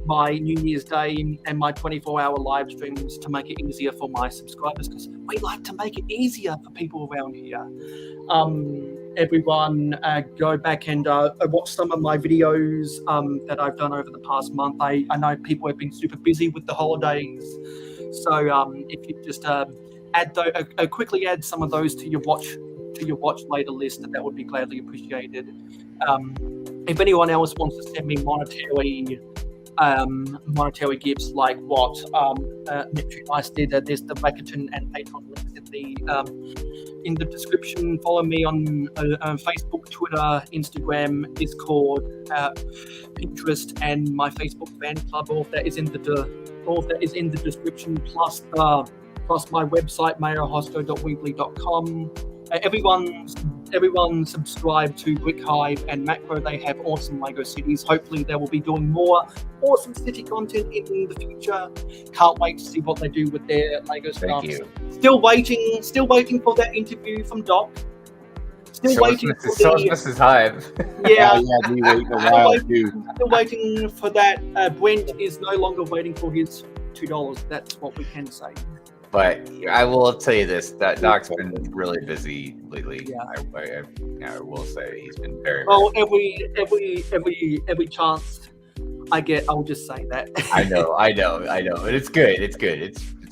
my New Year's Day, and my 24-hour live streams to make it easier for my subscribers, because we like to make it easier for people around here. Everyone, go back and watch some of my videos that I've done over the past month. I know people have been super busy with the holidays, so if you just quickly add some of those to your watch later list, that would be gladly appreciated. If anyone else wants to send me monetary gifts like what Neptune Ice did, there's the Rakuten and Patreon links in the description. Follow me on Facebook, Twitter, Instagram, Discord, Pinterest, and my Facebook fan club. All of that is in the description, plus my website, mayohosko.weebly.com. Everyone subscribe to Brick Hive and Macro. They have awesome Lego cities. Hopefully they will be doing more awesome city content in the future. Can't wait to see what they do with their Lego stuff. Thank you. Still waiting for that interview from Doc. Still waiting for Mrs. Hive. Yeah. Yeah, me waiting a while too. Still waiting for that. Brent is no longer waiting for his $2. That's what we can say. But I will tell you this: that Doc's been really busy lately. Yeah. I will say he's been very. Well, every chance I get, I'll just say that. I know, but it's good. It's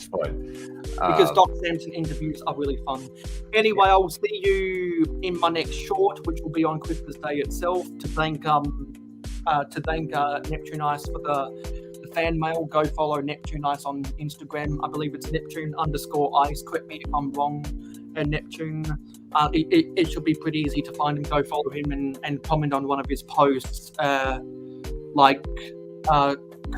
fun. Because Doc Samson interviews are really fun. Anyway, I will see you in my next short, which will be on Christmas Day itself. To thank Neptune Ice for the fan mail. Go follow Neptune Ice on Instagram. I believe it's Neptune_Ice. Correct me if I'm wrong. And Neptune, it should be pretty easy to find him. Go follow him and comment on one of his posts, like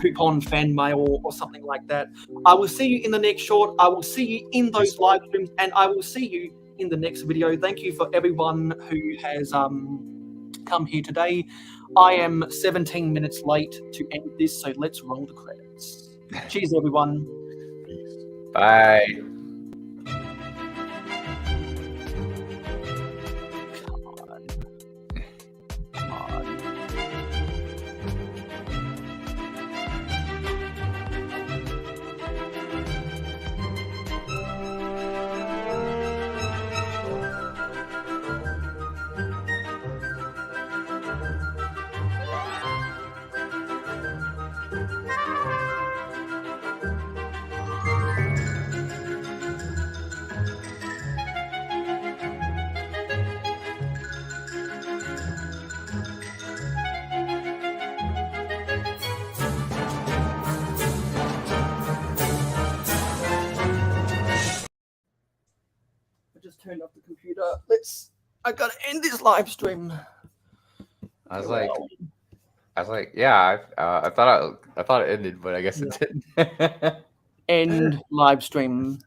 coupon fan mail or something like that. I will see you in the next short. I will see you in those live streams, and I will see you in the next video. Thank you for everyone who has come here today. I am 17 minutes late to end this, so let's roll the credits. Cheers, everyone. Bye. Come on. I just turned off the computer. I gotta end this live stream. I was like, yeah. I thought it ended, but I guess it didn't. End live stream.